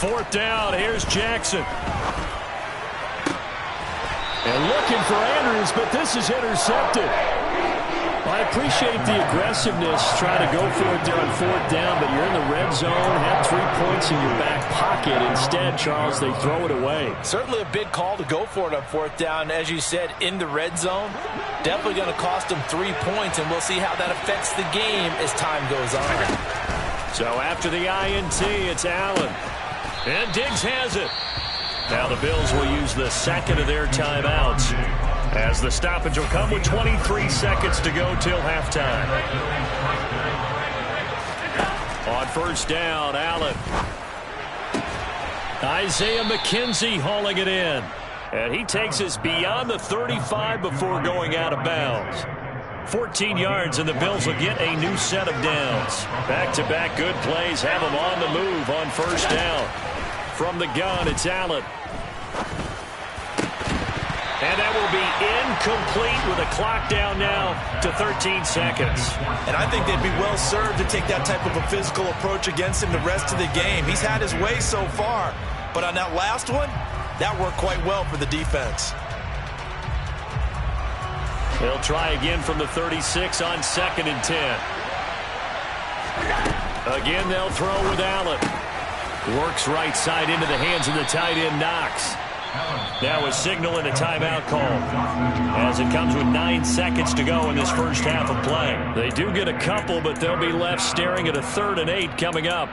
Fourth down, here's Jackson. And looking for Andrews, but this is intercepted. I appreciate the aggressiveness, trying to go for it there on fourth down, but you're in the red zone, have 3 points in your back pocket. Instead, Charles, they throw it away. Certainly a big call to go for it on fourth down. As you said, in the red zone, definitely going to cost them 3 points, and we'll see how that affects the game as time goes on. So after the INT, it's Allen. And Diggs has it. Now the Bills will use the second of their timeouts, as the stoppage will come with 23 seconds to go till halftime. On first down, Allen. Isaiah McKenzie hauling it in. And he takes us beyond the 35 before going out of bounds. 14 yards, and the Bills will get a new set of downs. Back-to-back good plays have them on the move on first down. From the gun, it's Allen. And that will be incomplete with a clock down now to 13 seconds. And I think they'd be well served to take that type of a physical approach against him the rest of the game. He's had his way so far, but on that last one, that worked quite well for the defense. They'll try again from the 36 on 2nd and 10. Again, they'll throw with Allen. Works right side into the hands of the tight end, Knox. Now a signal and a timeout call, as it comes with 9 seconds to go in this first half of play. They do get a couple, but they'll be left staring at a 3rd and 8 coming up.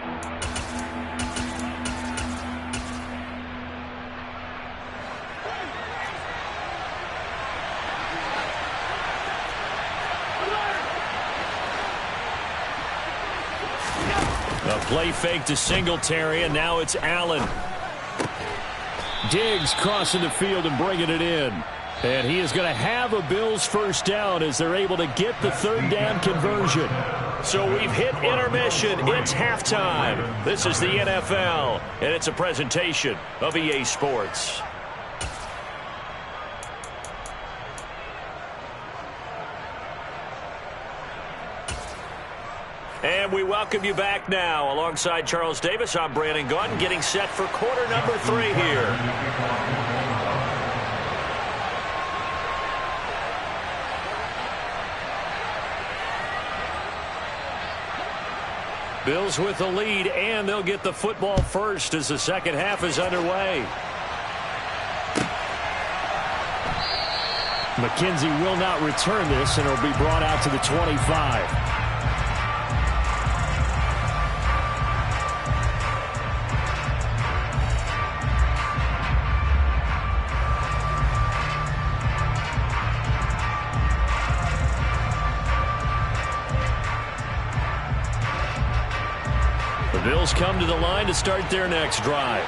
A play fake to Singletary, and now it's Allen. Diggs crossing the field and bringing it in. And he is going to have a Bills first down as they're able to get the 3rd down conversion. So we've hit intermission. It's halftime. This is the NFL, and it's a presentation of EA Sports. And we welcome you back now. Alongside Charles Davis, I'm Brandon Gunn, getting set for quarter number 3 here. Bills with the lead, and they'll get the football first as the second half is underway. McKenzie will not return this, and it'll be brought out to the 25. The Bills come to the line to start their next drive.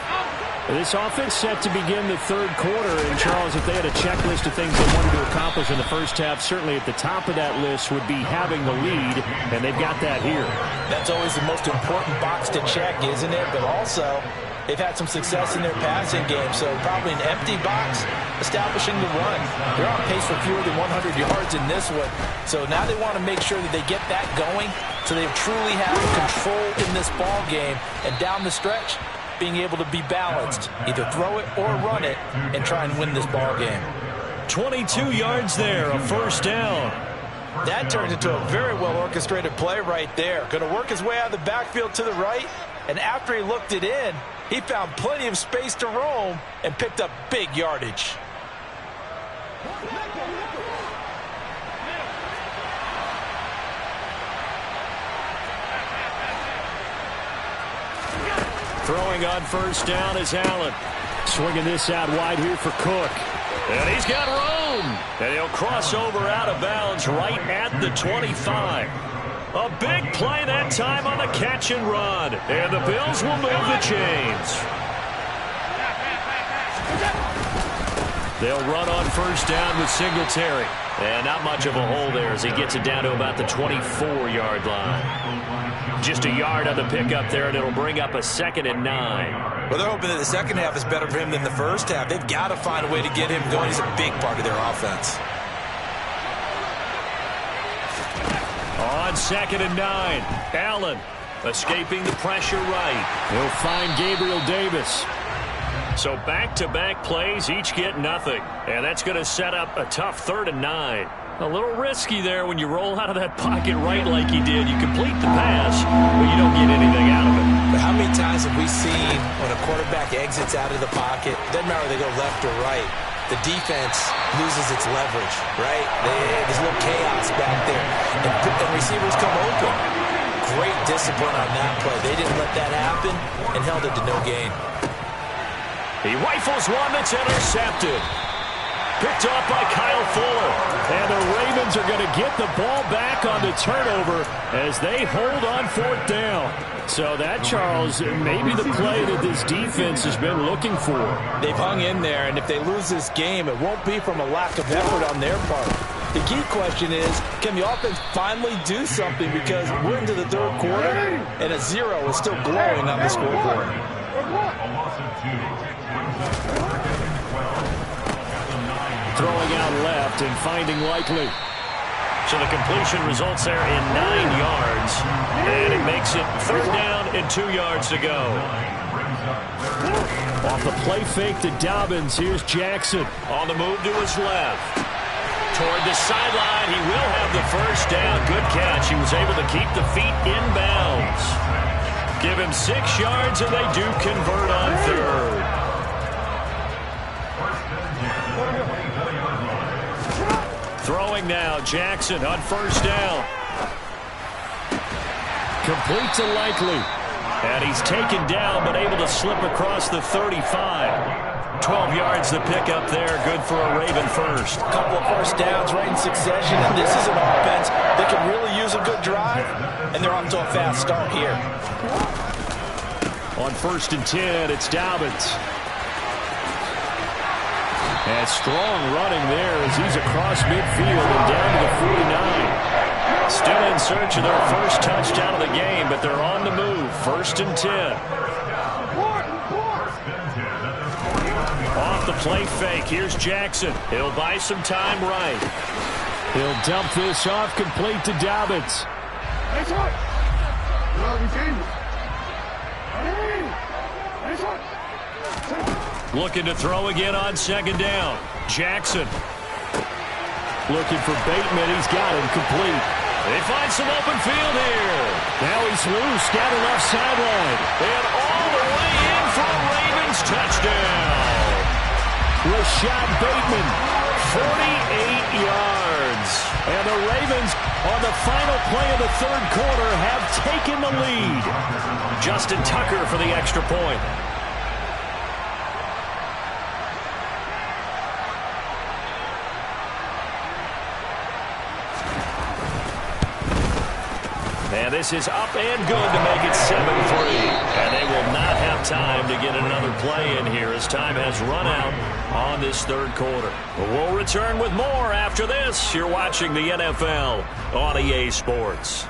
This offense set to begin the 3rd quarter, and Charles, if they had a checklist of things they wanted to accomplish in the first half, certainly at the top of that list would be having the lead, and they've got that here. That's always the most important box to check, isn't it? But also, they've had some success in their passing game, so probably an empty box establishing the run. They're on pace for fewer than 100 yards in this one, so now they want to make sure that they get that going, so they truly have control in this ball game, and down the stretch, being able to be balanced, either throw it or run it, and try and win this ball game. 22 yards there, a first down. That turns into a very well-orchestrated play right there. Going to work his way out of the backfield to the right, and after he looked it in, he found plenty of space to roam and picked up big yardage. Throwing on first down is Allen. Swinging this out wide here for Cook. And he's got room. And he'll cross over out of bounds right at the 25. A big play that time on the catch and run. And the Bills will move the chains. They'll run on first down with Singletary. And not much of a hole there as he gets it down to about the 24-yard line. Just a yard on the pickup there, and it'll bring up a 2nd and 9. Well, they're hoping that the second half is better for him than the first half. They've got to find a way to get him going. He's a big part of their offense. On 2nd and 9, Allen escaping the pressure right. He'll find Gabriel Davis. So back-to-back plays, each get nothing. And that's going to set up a tough 3rd and 9. A little risky there when you roll out of that pocket right like he did. You complete the pass, but you don't get anything out of it. But how many times have we seen when a quarterback exits out of the pocket, doesn't matter whether they go left or right, the defense loses its leverage, right? There's a little chaos back there. And receivers come open. Great discipline on that play. They didn't let that happen and held it to no gain. He rifles one that's intercepted. Picked off by Kyle Fuller. And the Ravens are going to get the ball back on the turnover as they hold on 4th down. So that, Charles, may be the play that this defense has been looking for. They've hung in there, and if they lose this game, it won't be from a lack of effort on their part. The key question is, can the offense finally do something? Because we're into the 3rd quarter, and a 0 is still glowing on the scoreboard. Throwing out left and finding Likely. So the completion results there in 9 yards. And it makes it 3rd down and 2 yards to go. Off the play fake to Dobbins, here's Jackson. On the move to his left. Toward the sideline, he will have the first down. Good catch. He was able to keep the feet in bounds. Give him 6 yards, and they do convert on 3rd. Throwing now, Jackson on first down. Complete to Likely. And he's taken down, but able to slip across the 35. 12 yards the pickup there. Good for a Raven first. A couple of first downs right in succession, and this is an offense that can really use a good drive, and they're off to a fast start here. On 1st and 10, it's Dobbins. And strong running there as he's across midfield and down to the 49. Still in search of their first touchdown of the game, but they're on the move. 1st and 10. Off the play fake, here's Jackson. He'll buy some time right. He'll dump this off complete to Dobbins. Looking to throw again on 2nd down. Jackson. Looking for Bateman. He's got him complete. They find some open field here. Now he's loose. Got it left sideline. And all the way in for a Ravens touchdown. Rashad Bateman, 48 yards. And the Ravens, on the final play of the 3rd quarter, have taken the lead. Justin Tucker for the extra point. And this is up and good to make it 7-3. And they will not have time to get another play in here as time has run out on this 3rd quarter. But we'll return with more after this. You're watching the NFL on EA Sports.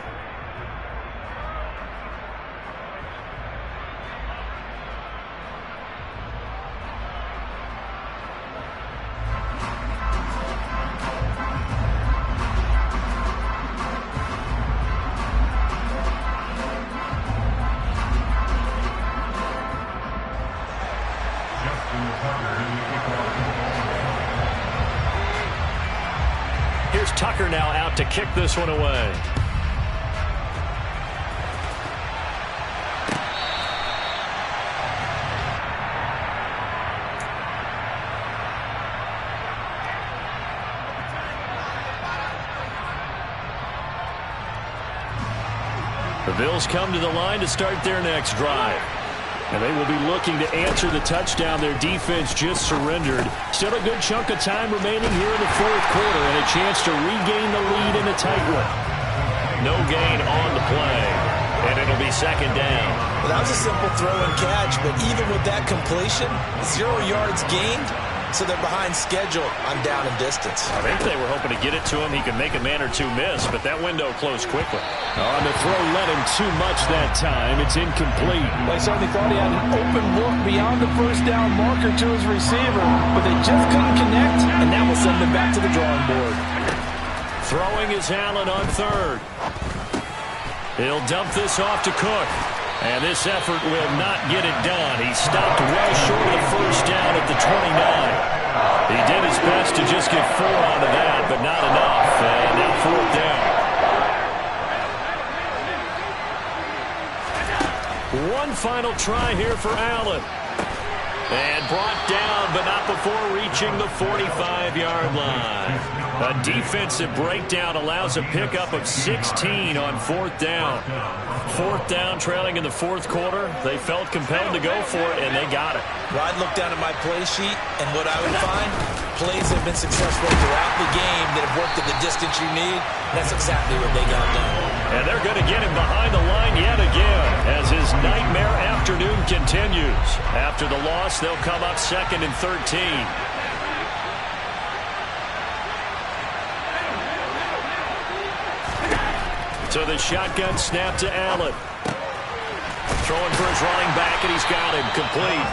Here's Tucker now out to kick this one away. The Bills come to the line to start their next drive. And they will be looking to answer the touchdown their defense just surrendered. Still a good chunk of time remaining here in the 4th quarter and a chance to regain the lead in a tight one. No gain on the play, and it'll be 2nd down. Well, that was a simple throw and catch, but even with that completion, 0 yards gained, so they're behind schedule on down and distance. I think they were hoping to get it to him. He could make a man or two miss, but that window closed quickly. On the throw, led him too much that time. It's incomplete. They certainly thought he had an open look beyond the first down marker to his receiver, but they just couldn't connect, and that will send them back to the drawing board. Throwing is Allen on third. He'll dump this off to Cook. And this effort will not get it done. He stopped well short of the first down at the 29. He did his best to just get 4 out of that, but not enough. And now fourth down. One final try here for Allen. And brought down, but not before reaching the 45-yard line. A defensive breakdown allows a pickup of 16 on fourth down. Fourth down, trailing in the fourth quarter. They felt compelled to go for it, and they got it. Well, I'd look down at my play sheet, and what I would find, plays have been successful throughout the game that have worked at the distance you need. That's exactly what they got done. And they're going to get him behind the line yet again as his nightmare afternoon continues. After the loss, they'll come up 2nd and 13. So the shotgun snap to Allen. Throwing for his running back, and he's got him complete.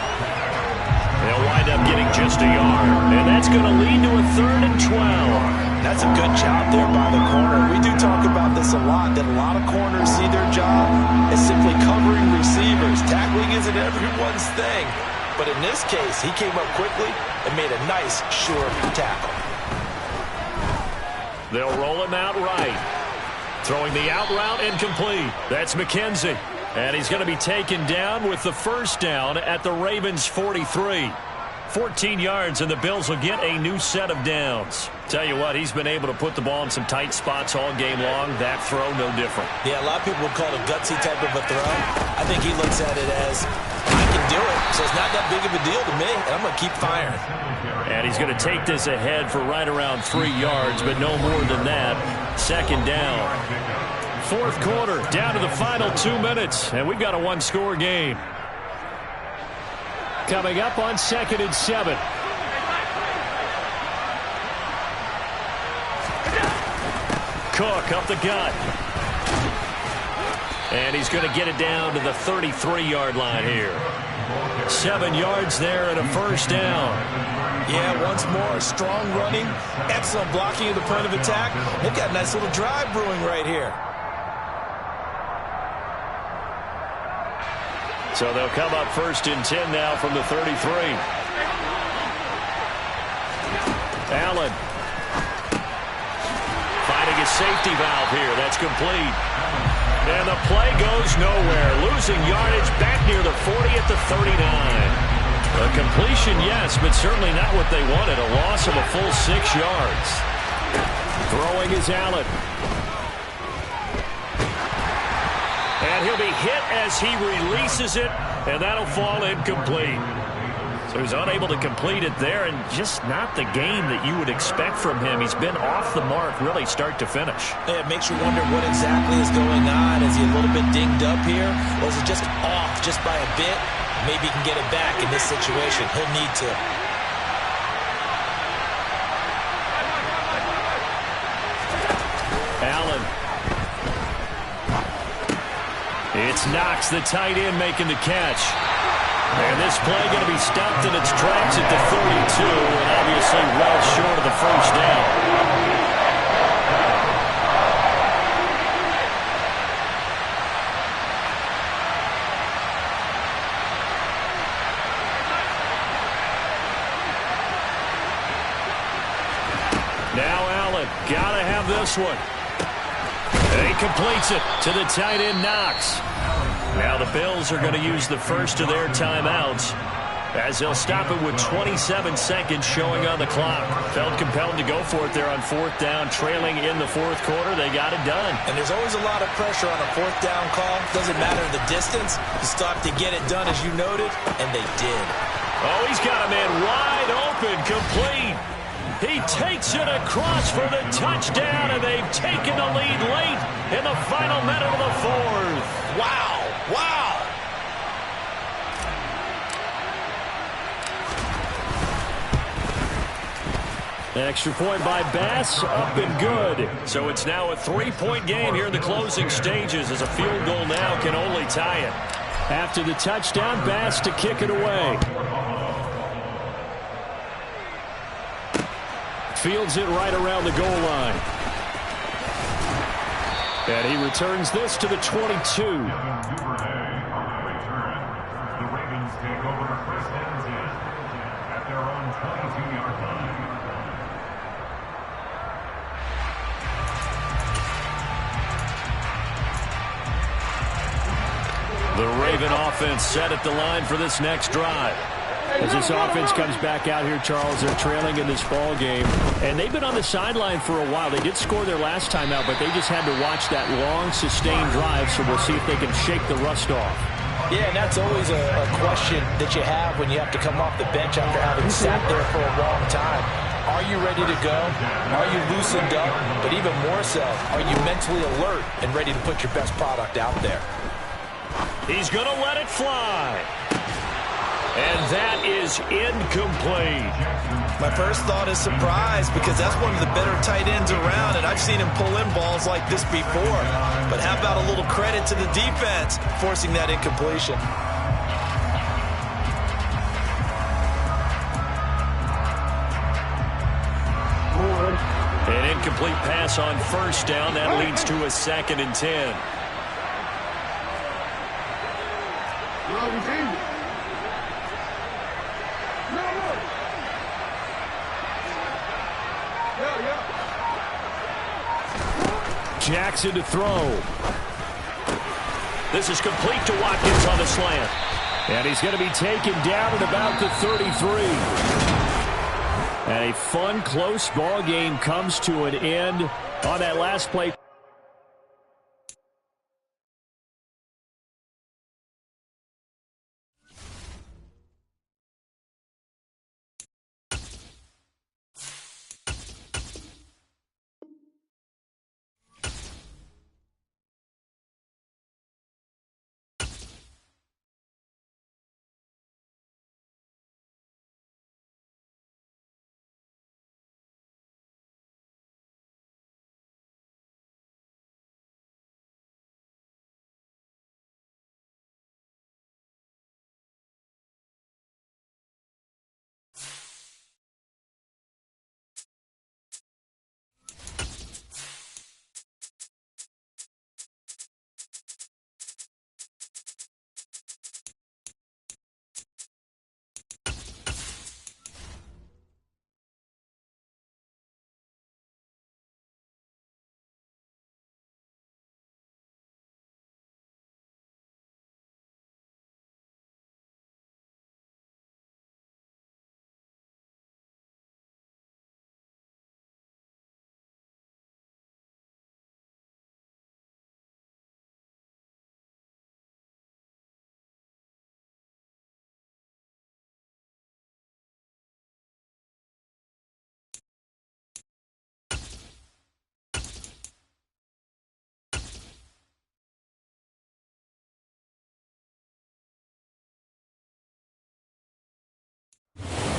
They'll wind up getting just a yard. And that's going to lead to a 3rd and 12. That's a good job there by the corner. We do talk about this a lot, that a lot of corners see their job as simply covering receivers. Tackling isn't everyone's thing. But in this case, he came up quickly and made a nice, sure tackle. They'll roll him out right. Throwing the out route incomplete. That's McKenzie. And he's going to be taken down with the first down at the Ravens' 43. 14 yards, and the Bills will get a new set of downs. Tell you what, he's been able to put the ball in some tight spots all game long. That throw, no different. Yeah, a lot of people would call it a gutsy type of a throw. I think he looks at it as, I can do it, so it's not that big of a deal to me, and I'm going to keep firing. And he's going to take this ahead for right around 3 yards, but no more than that. Second down. Fourth quarter, down to the final 2 minutes, and we've got a one-score game. Coming up on 2nd and 7. Cook up the gut. And he's going to get it down to the 33-yard line here. 7 yards there and a first down. Yeah, once more, strong running, excellent blocking at the point of attack. They've got a nice little drive brewing right here. So they'll come up 1st and 10 now from the 33. Allen. Finding a safety valve here. That's complete. And the play goes nowhere. Losing yardage back near the 40 at the 39. A completion, yes, but certainly not what they wanted. A loss of a full 6 yards. Throwing is Allen. And he'll be hit as he releases it, and that'll fall incomplete. So he's unable to complete it there, and just not the game that you would expect from him. He's been off the mark, really, start to finish. Yeah, it makes you wonder what exactly is going on. Is he a little bit dinged up here, or is it just off just by a bit? Maybe he can get it back in this situation. He'll need to. Allen. It's Knox, the tight end, making the catch. And this play going to be stopped in its tracks at the 32, and obviously well short of the first down. Now Allen, gotta have this one. And he completes it to the tight end, Knox. Now the Bills are going to use the first of their timeouts as they'll stop it with 27 seconds showing on the clock. Felt compelled to go for it there on fourth down, trailing in the fourth quarter. They got it done. And there's always a lot of pressure on a fourth down call. Doesn't matter the distance. You still have to get it done, as you noted, and they did. Oh, he's got a man wide open, complete. He takes it across for the touchdown, and they've taken the lead late in the final minute of the fourth. Wow. Wow. Extra point by Bass, up and good. So it's now a 3-point game here in the closing stages, as a field goal now can only tie it. After the touchdown, Bass to kick it away. Fields it right around the goal line. And he returns this to the 22. The Raven offense set at the line for this next drive. As this offense comes back out here, Charles, they're trailing in this ball game. And they've been on the sideline for a while. They did score their last time out, but they just had to watch that long, sustained drive, so we'll see if they can shake the rust off. Yeah, and that's always a question that you have when you have to come off the bench after having sat there for a long time. Are you ready to go? Are you loosened up? But even more so, are you mentally alert and ready to put your best product out there? He's going to let it fly. And that is incomplete. My first thought is surprise, because that's one of the better tight ends around, and I've seen him pull in balls like this before. But how about a little credit to the defense forcing that incompletion? An incomplete pass on first down. That leads to a 2nd and 10. Jackson to throw. This is complete to Watkins on the slant. And he's going to be taken down at about the 33. And a fun, close ball game comes to an end on that last play.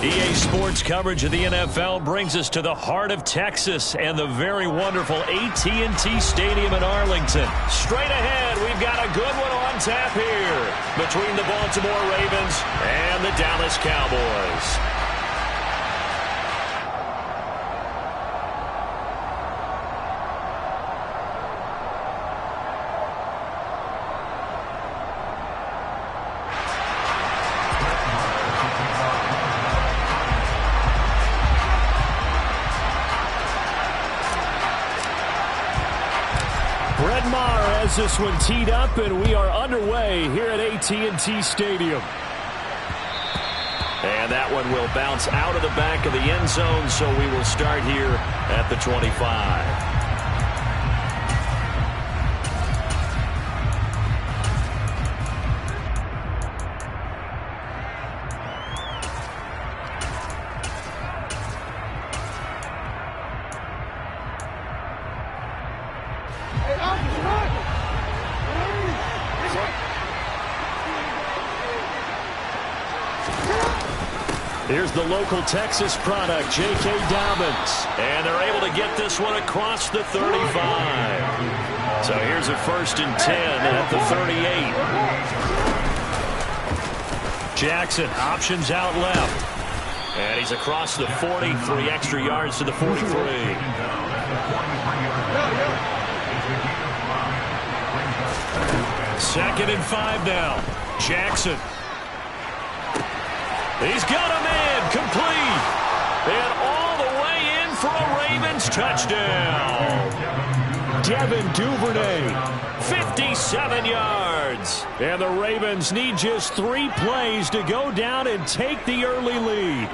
EA Sports coverage of the NFL brings us to the heart of Texas and the very wonderful AT&T Stadium in Arlington. Straight ahead, we've got a good one on tap here between the Baltimore Ravens and the Dallas Cowboys. This one teed up, and we are underway here at AT&T Stadium. And that one will bounce out of the back of the end zone, so we will start here at the 25. Here's the local Texas product, J.K. Dobbins. And they're able to get this one across the 35. So here's a 1st and 10 at the 38. Jackson options out left. And he's across the 40, 3 extra yards to the 43. 2nd and 5 now. Jackson. He's got a man complete. And all the way in for a Ravens touchdown. Devin Duvernay, 57 yards. And the Ravens need just 3 plays to go down and take the early lead.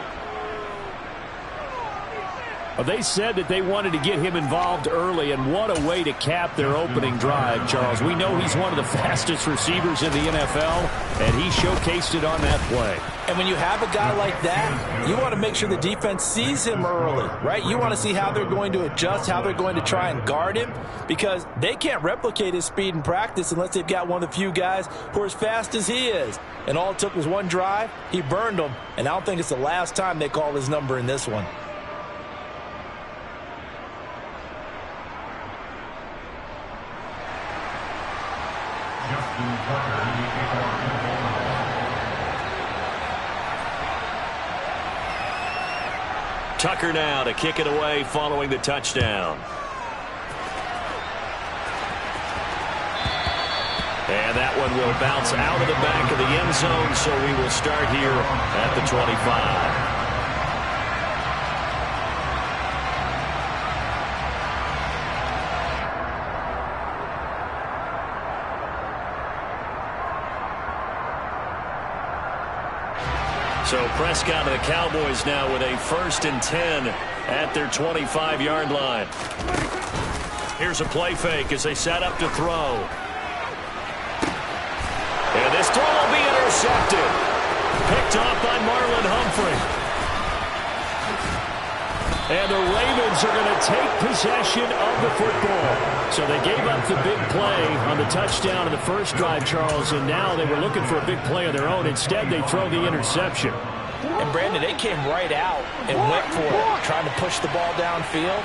They said that they wanted to get him involved early, and what a way to cap their opening drive, Charles. We know he's one of the fastest receivers in the NFL, and he showcased it on that play. And when you have a guy like that, you want to make sure the defense sees him early, right? You want to see how they're going to adjust, how they're going to try and guard him, because they can't replicate his speed in practice unless they've got one of the few guys who are as fast as he is. And all it took was one drive. He burned them, and I don't think it's the last time they call his number in this one. Tucker now to kick it away following the touchdown. And that one will bounce out of the back of the end zone, so we will start here at the 25. So Prescott and the Cowboys now with a 1st and 10 at their 25-yard line. Here's a play fake as they set up to throw. And this throw will be intercepted. Picked off by Marlon Humphrey. And the Ravens are going to take possession of the football. So they gave up the big play on the touchdown in the first drive, Charles, and now they were looking for a big play of their own. Instead, they throw the interception. And, Brandon, they came right out and went for it, trying to push the ball downfield.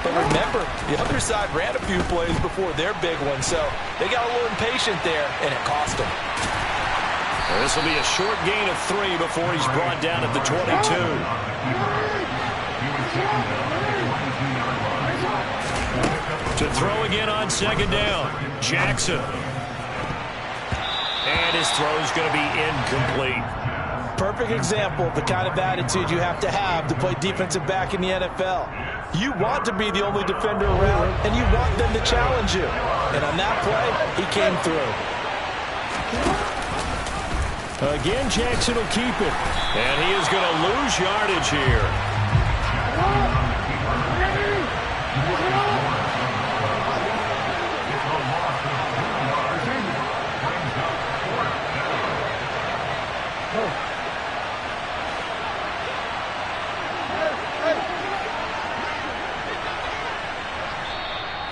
But remember, the other side ran a few plays before their big one, so they got a little impatient there, and it cost them. Well, this will be a short gain of 3 before he's brought down at the 22. To throw again on 2nd down, Jackson. And his throw is going to be incomplete. Perfect example of the kind of attitude you have to play defensive back in the NFL. You want to be the only defender around, and you want them to challenge you. And on that play, he came through. Again, Jackson will keep it. And he is going to lose yardage here.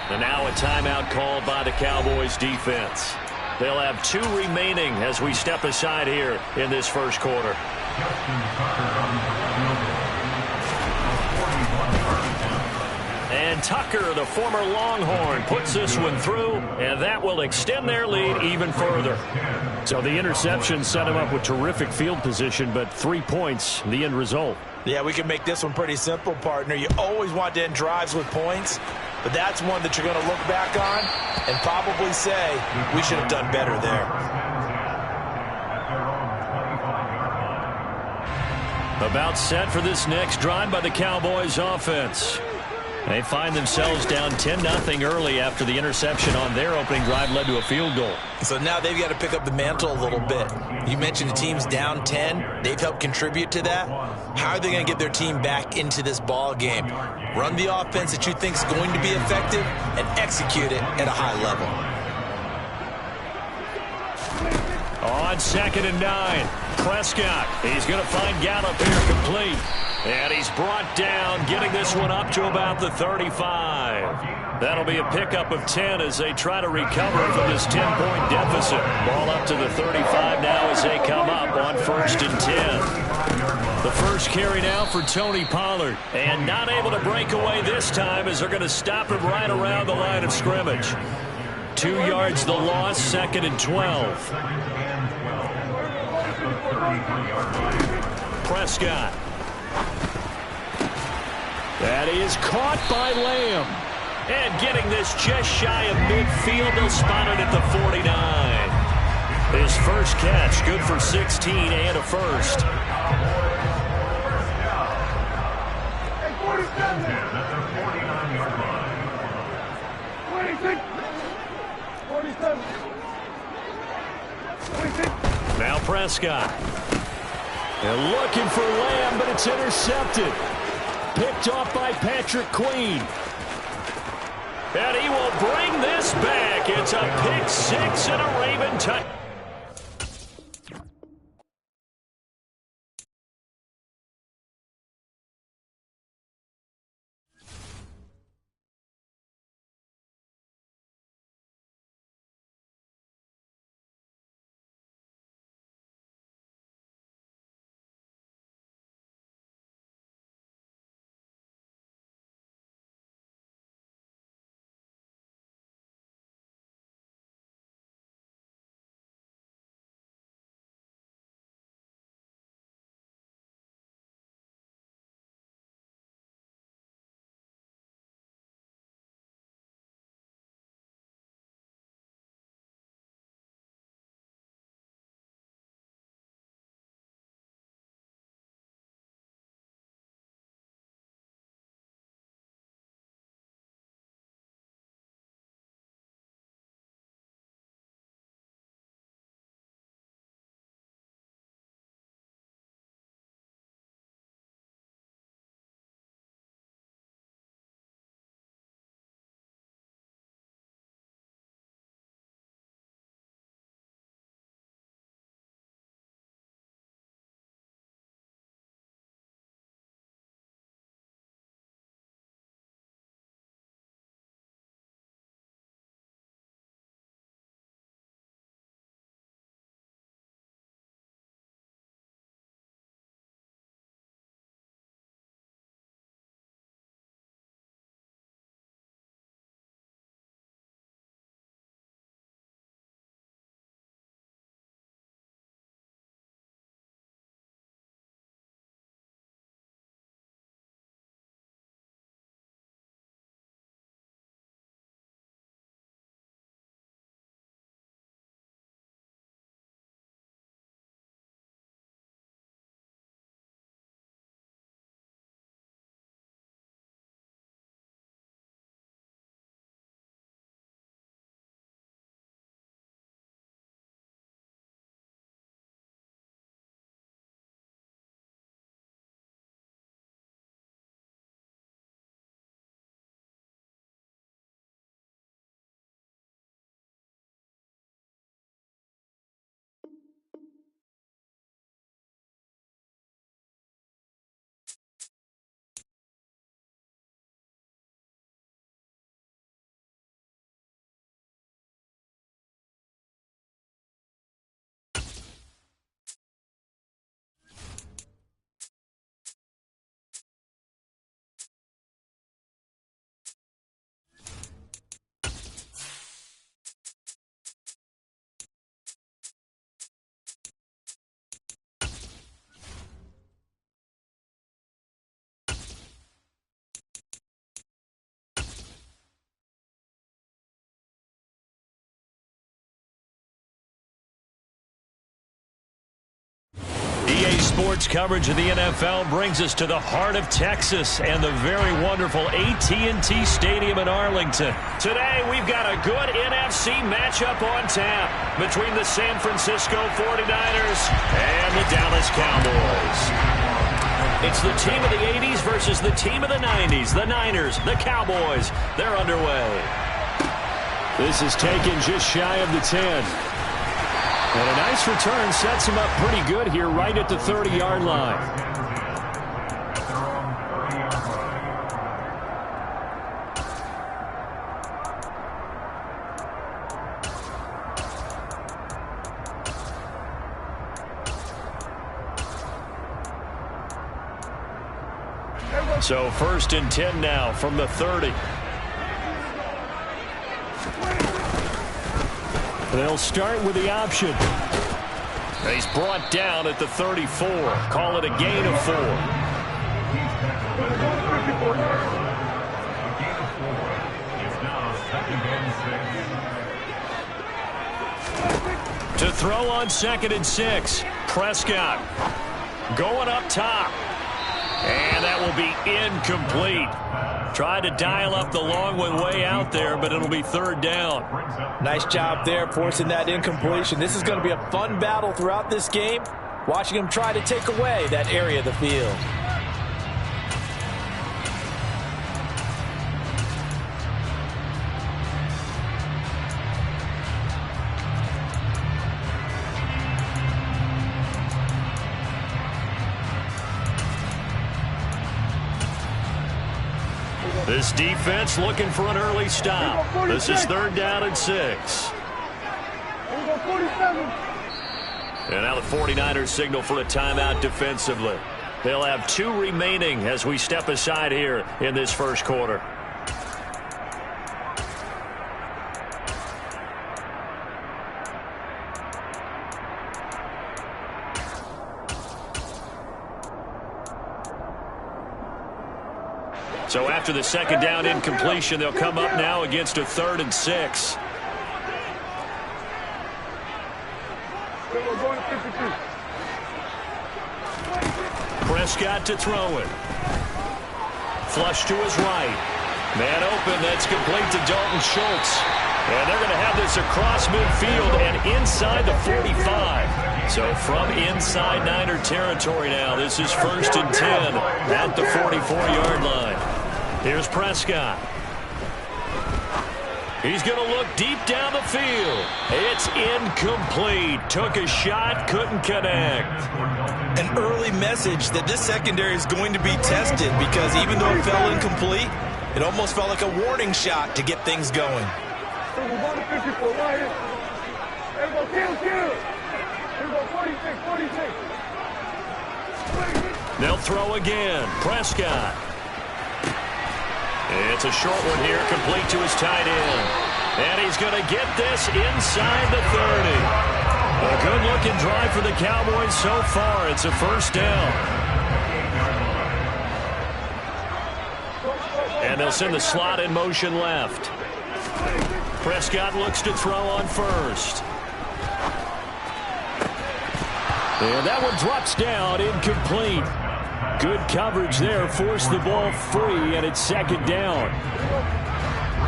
And now a timeout called by the Cowboys defense. They'll have 2 remaining as we step aside here in this first quarter. And Tucker, the former Longhorn, puts this one through, and that will extend their lead even further. So the interception set them up with terrific field position, but 3 points, the end result. Yeah, we can make this one pretty simple, partner. You always want to end drives with points, but that's one that you're going to look back on and probably say, we should have done better there. About set for this next drive by the Cowboys offense. They find themselves down 10-0 early after the interception on their opening drive led to a field goal. So now they've got to pick up the mantle a little bit. You mentioned the team's down 10. They've helped contribute to that. How are they going to get their team back into this ball game? Run the offense that you think is going to be effective and execute it at a high level. On 2nd and 9, Prescott. He's going to find Gallup here complete. And he's brought down, getting this one up to about the 35. That'll be a pickup of 10 as they try to recover from this 10-point deficit. Ball up to the 35 now as they come up on 1st and 10. The first carry now for Tony Pollard. And not able to break away this time as they're going to stop him right around the line of scrimmage. 2 yards the loss, 2nd and 12. Prescott. That is caught by Lamb. And getting this just shy of midfield, they'll spot it at the 49. His first catch, good for 16 and a first. Now Prescott. They're looking for Lamb, but it's intercepted. Picked off by Patrick Queen. And he will bring this back. It's a pick six and a Raven touchdown. EA Sports coverage of the NFL brings us to the heart of Texas and the very wonderful AT&T Stadium in Arlington. Today, we've got a good NFC matchup on tap between the San Francisco 49ers and the Dallas Cowboys. It's the team of the 80s versus the team of the 90s. The Niners, the Cowboys, they're underway. This is taken just shy of the 10. And a nice return sets him up pretty good here right at the 30-yard line. So 1st and 10 now from the 30. They'll start with the option. He's brought down at the 34. Call it a gain of 4. To throw on 2nd and 6. Prescott going up top. And that will be incomplete. Tried to dial up the long one way out there, but it'll be 3rd down. Nice job there forcing that incompletion. This is going to be a fun battle throughout this game, watching them try to take away that area of the field. This defense looking for an early stop. This is 3rd down and 6. And now the 49ers signal for a timeout defensively. They'll have 2 remaining as we step aside here in this first quarter. So after the 2nd down incompletion, they'll come up now against a 3rd and 6. Prescott to throw it. Flush to his right. Man open, that's complete to Dalton Schultz. And they're going to have this across midfield and inside the 45. So from inside Niner territory now, this is 1st and 10 at the 44-yard line. Here's Prescott. He's going to look deep down the field. It's incomplete. Took a shot, couldn't connect. An early message that this secondary is going to be tested because even though it fell incomplete, it almost felt like a warning shot to get things going. They'll throw again. Prescott. It's a short one here, complete to his tight end. And he's going to get this inside the 30. A good-looking drive for the Cowboys so far. It's a 1st down. And they'll send the slot in motion left. Prescott looks to throw on 1st. And that one drops down, incomplete. Good coverage there, forced the ball free, and it's 2nd down.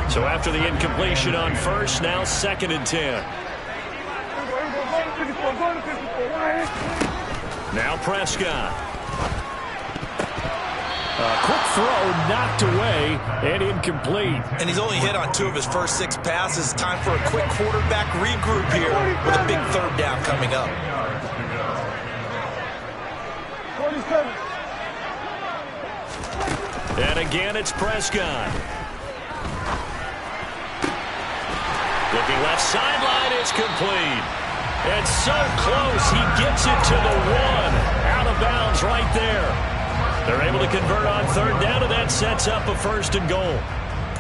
So after the incompletion on 1st, now 2nd and 10. Now Prescott. A quick throw knocked away and incomplete. And he's only hit on 2 of his first 6 passes. Time for a quick quarterback regroup here with a big 3rd down coming up. And again, it's Prescott. Looking left sideline, it's complete. And so close, he gets it to the 1. Out of bounds right there. They're able to convert on 3rd down, and that sets up a 1st and goal.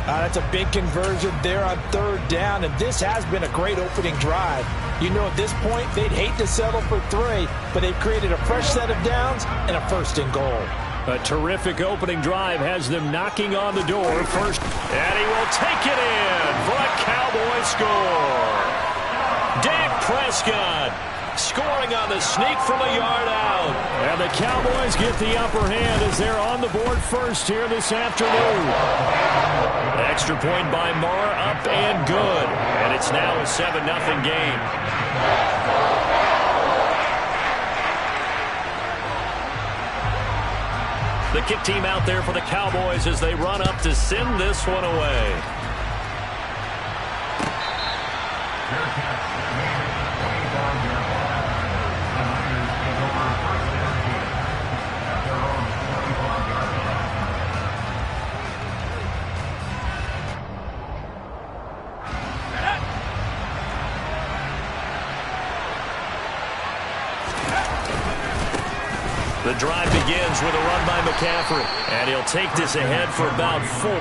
That's a big conversion there on 3rd down, and this has been a great opening drive. You know, at this point, they'd hate to settle for 3, but they've created a fresh set of downs and a 1st and goal. A terrific opening drive has them knocking on the door first. And he will take it in for a Cowboy score. Dak Prescott scoring on the sneak from a yard out. And the Cowboys get the upper hand as they're on the board first here this afternoon. Extra point by Moore, up and good. And it's now a 7-0 game. The kick team out there for the Cowboys as they run up to send this one away. The drive begins with a run by McCaffrey. And he'll take this ahead for about 4.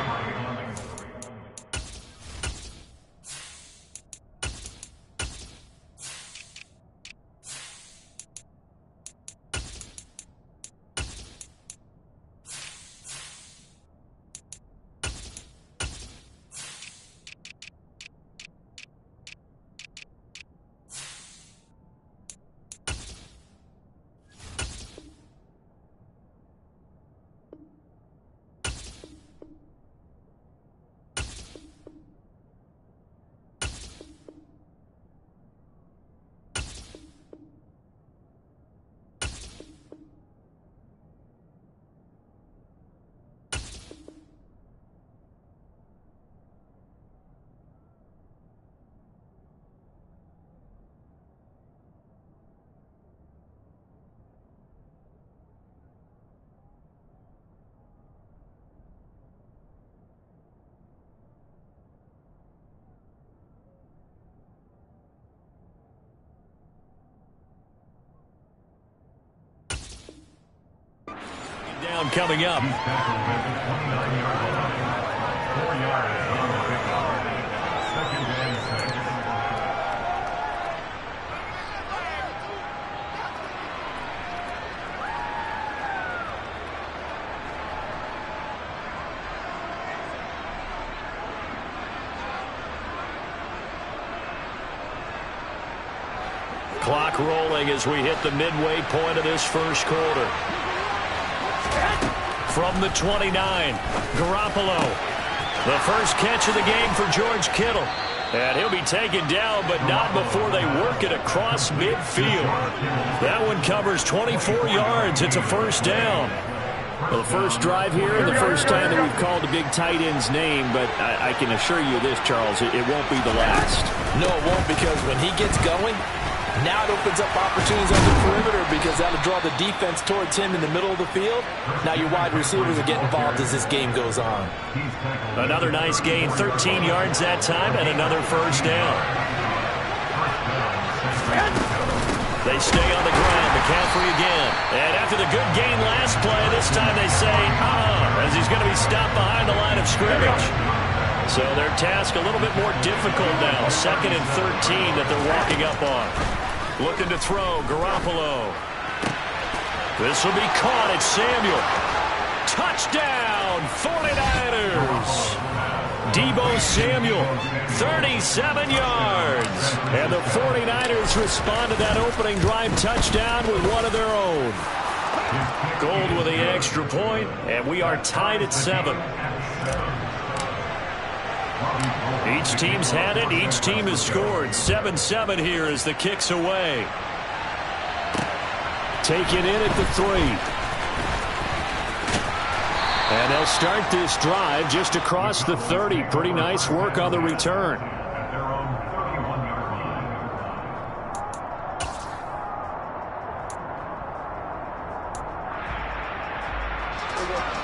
Down coming up. Clock rolling as we hit the midway point of this first quarter. From the 29, Garoppolo. The first catch of the game for George Kittle. And he'll be taken down, but not before they work it across midfield. That one covers 24 yards. It's a first down. Well, the first drive here and the first time that we've called a big tight end's name, but I can assure you this, Charles, it won't be the last. No, it won't, because when he gets going, now it opens up opportunities on the perimeter, because that'll draw the defense towards him in the middle of the field. Now your wide receivers will get involved as this game goes on. Another nice gain, 13 yards that time, and another first down. They stay on the ground. McCaffrey again. And after the good gain last play, this time they say, as he's going to be stopped behind the line of scrimmage. So their task a little bit more difficult now. 2nd and 13 that they're walking up on. Looking to throw, Garoppolo. This will be caught. It's Samuel. Touchdown, 49ers. Deebo Samuel, 37 yards. And the 49ers respond to that opening drive touchdown with one of their own. Gold with the extra point, and we are tied at 7. Each team's had it. Each team has scored. 7-7 here as the kick's away. Take it in at the 3. And they'll start this drive just across the 30. Pretty nice work on the return.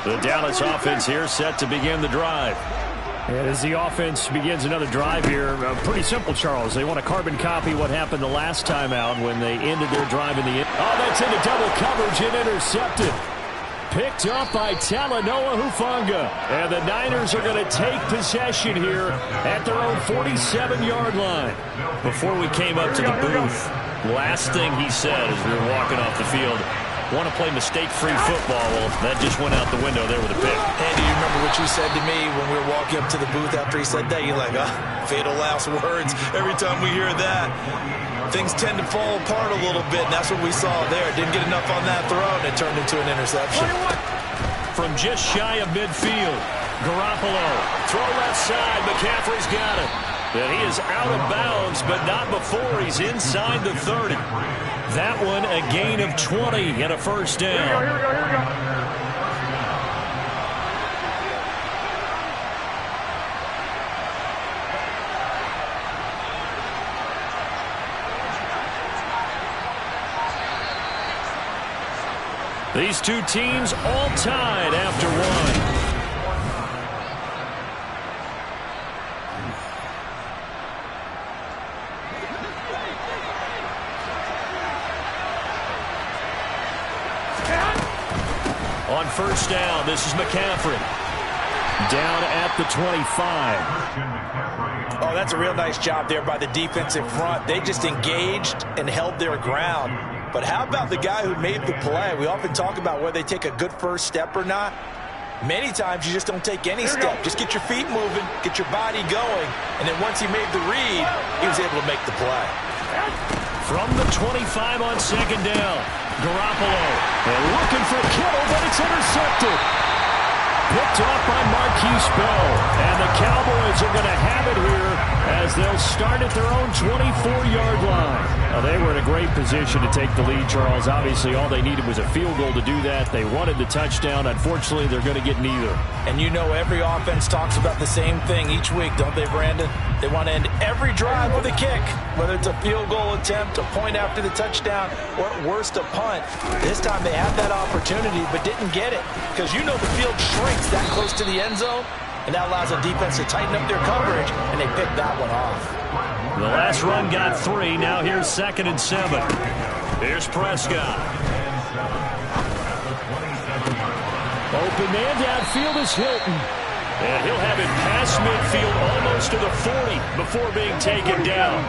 The Dallas offense here set to begin the drive. And as the offense begins another drive here, pretty simple, Charles. They want to carbon copy what happened the last time out when they ended their drive in the end. Oh, that's into double coverage and intercepted. Picked up by Talanoa Hufanga. And the Niners are going to take possession here at their own 47-yard line. Before we came up to the booth, last thing he said as we were walking off the field, want to play mistake-free football. Well, that just went out the window there with a pick. Andy, you remember what you said to me when we were walking up to the booth after he said that? You're like, fatal last words. Every time we hear that, things tend to fall apart a little bit, and that's what we saw there. Didn't get enough on that throw, and it turned into an interception. From just shy of midfield, Garoppolo. Throw left side. McCaffrey's got it. And he is out of bounds, but not before he's inside the 30. That one a gain of 20 and a first down. Here we go. These two teams all tied after one. On first down, this is McCaffrey. Down at the 25. Oh, that's a real nice job there by the defensive front. They just engaged and held their ground. But how about the guy who made the play? We often talk about whether they take a good first step or not. Many times you just don't take any step. Just get your feet moving, get your body going, and then once he made the read, he was able to make the play. From the 25 on second down, Garoppolo. They're looking for Kittle, but it's intercepted. Picked off by Marquise Bell. And the Cowboys are going to have it here as they'll start at their own 24-yard line. Well, they were in a great position to take the lead, Charles. Obviously, all they needed was a field goal to do that. They wanted the touchdown. Unfortunately, they're going to get neither. And you know every offense talks about the same thing each week, don't they, Brandon? They want to end every drive with a kick, whether it's a field goal attempt, a point after the touchdown, or at worst, a punt. This time they had that opportunity but didn't get it because you know the field shrinks that close to the end zone, and that allows the defense to tighten up their coverage, and they picked that one off. The last run got 3. Now here's 2nd and 7. Here's Prescott. Open man downfield is Hilton. And he'll have it past midfield almost to the 40 before being taken down.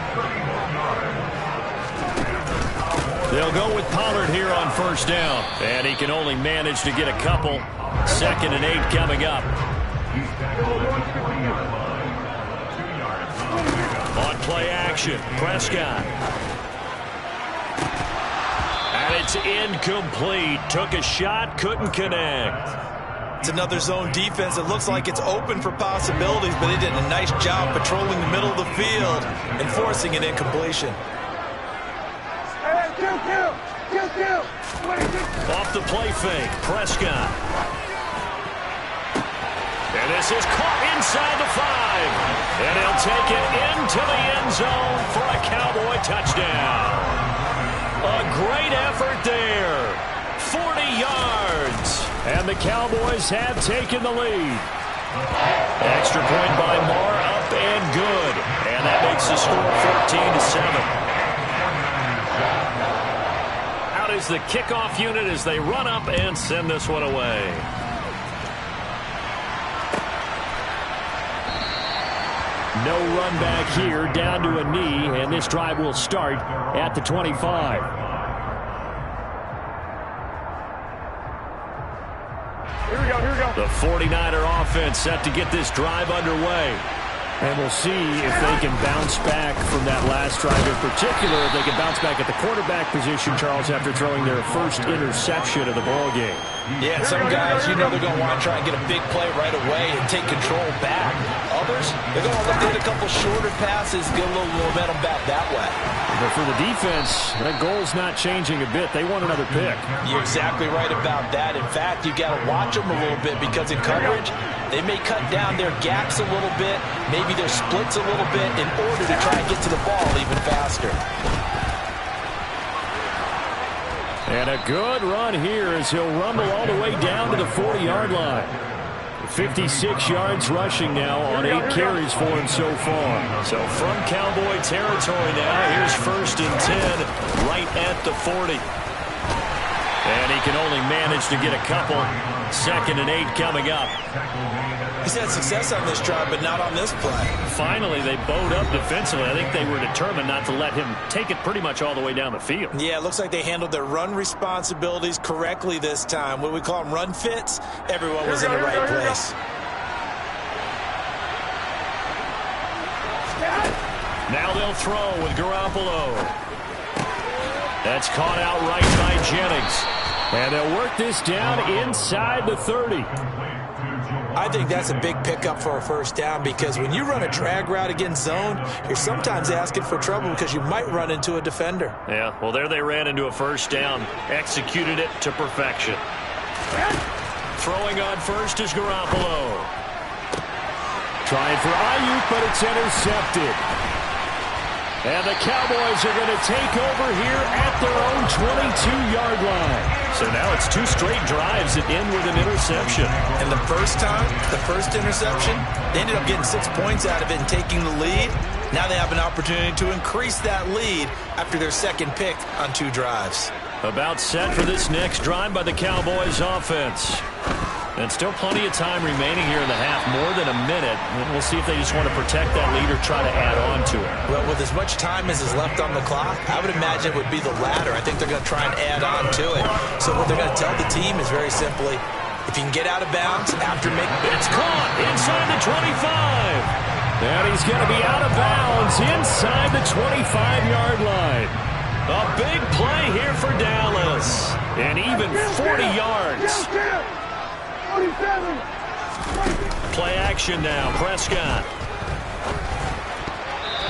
They'll go with Pollard here on first down. And he can only manage to get a couple. 2nd and 8 coming up. On play action, Prescott. And it's incomplete. Took a shot, couldn't connect. It's another zone defense. It looks like it's open for possibilities, but they did a nice job patrolling the middle of the field and forcing an incompletion. Off the play fake, Prescott. And this is caught inside the 5. And he'll take it into the end zone for a Cowboy touchdown. A great effort there. 40 yards. And the Cowboys have taken the lead. Extra point by Moore, up and good. And that makes the score 14-7. Out is the kickoff unit as they run up and send this one away. No run back here, down to a knee, and this drive will start at the 25. Here we go. The 49er offense set to get this drive underway. And we'll see if they can bounce back from that last drive in particular, if they can bounce back at the quarterback position, Charles, after throwing their first interception of the ballgame. Yeah, some guys, you know they're going to want to try and get a big play right away and take control back. Others, they're going to look to hit a couple shorter passes, get a little momentum back that way. But for the defense, that goal's not changing a bit. They want another pick. You're exactly right about that. In fact, you got to watch them a little bit because in coverage, they may cut down their gaps a little bit, maybe their splits a little bit in order to try and get to the ball even faster. And a good run here as he'll rumble all the way down to the 40-yard line. 56 yards rushing now on 8 carries for him so far. So from Cowboy territory now, here's 1st and 10 right at the 40. And he can only manage to get a couple. 2nd and 8 coming up. He's had success on this drive, but not on this play. Finally, they bowed up defensively. I think they were determined not to let him take it pretty much all the way down the field. Yeah, it looks like they handled their run responsibilities correctly this time. What we call them run fits, everyone was in the right place. Now they'll throw with Garoppolo. That's caught out right by Jennings. And they'll work this down inside the 30. I think that's a big pickup for a first down because when you run a drag route against zone, you're sometimes asking for trouble because you might run into a defender. Yeah, well, there they ran into a first down. Executed it to perfection. Throwing on first is Garoppolo. Trying for Ayuk, but it's intercepted. And the Cowboys are going to take over here at their own 22-yard line. So now it's 2 straight drives that end with an interception. And the first time, the first interception, they ended up getting 6 points out of it and taking the lead. Now they have an opportunity to increase that lead after their second pick on 2 drives. About set for this next drive by the Cowboys offense. And still plenty of time remaining here in the half, more than a minute. And we'll see if they just want to protect that lead or try to add on to it. Well, with as much time as is left on the clock, I would imagine it would be the latter. I think they're going to try and add on to it. So what they're going to tell the team is very simply, if you can get out of bounds after making... It's caught inside the 25. And he's going to be out of bounds inside the 25-yard line. A big play here for Dallas. And even 40 yards. Play action now. Prescott.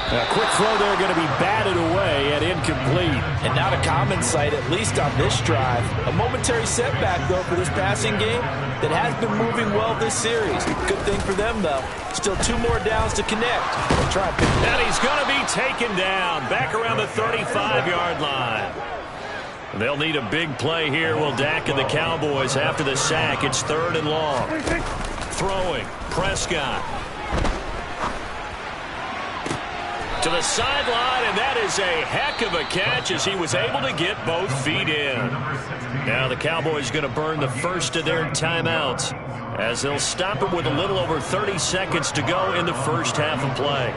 A quick throw there going to be batted away and incomplete. And not a common sight, at least on this drive. A momentary setback, though, for this passing game that has been moving well this series. Good thing for them, though. Still 2 more downs to connect. They'll try and pick it up. And he's going to be taken down back around the 35-yard line. They'll need a big play here, will Dak and the Cowboys after the sack. It's 3rd and long. Throwing. Prescott. To the sideline, and that is a heck of a catch as he was able to get both feet in. Now the Cowboys going to burn the first of their timeouts as they'll stop it with a little over 30 seconds to go in the first half of play.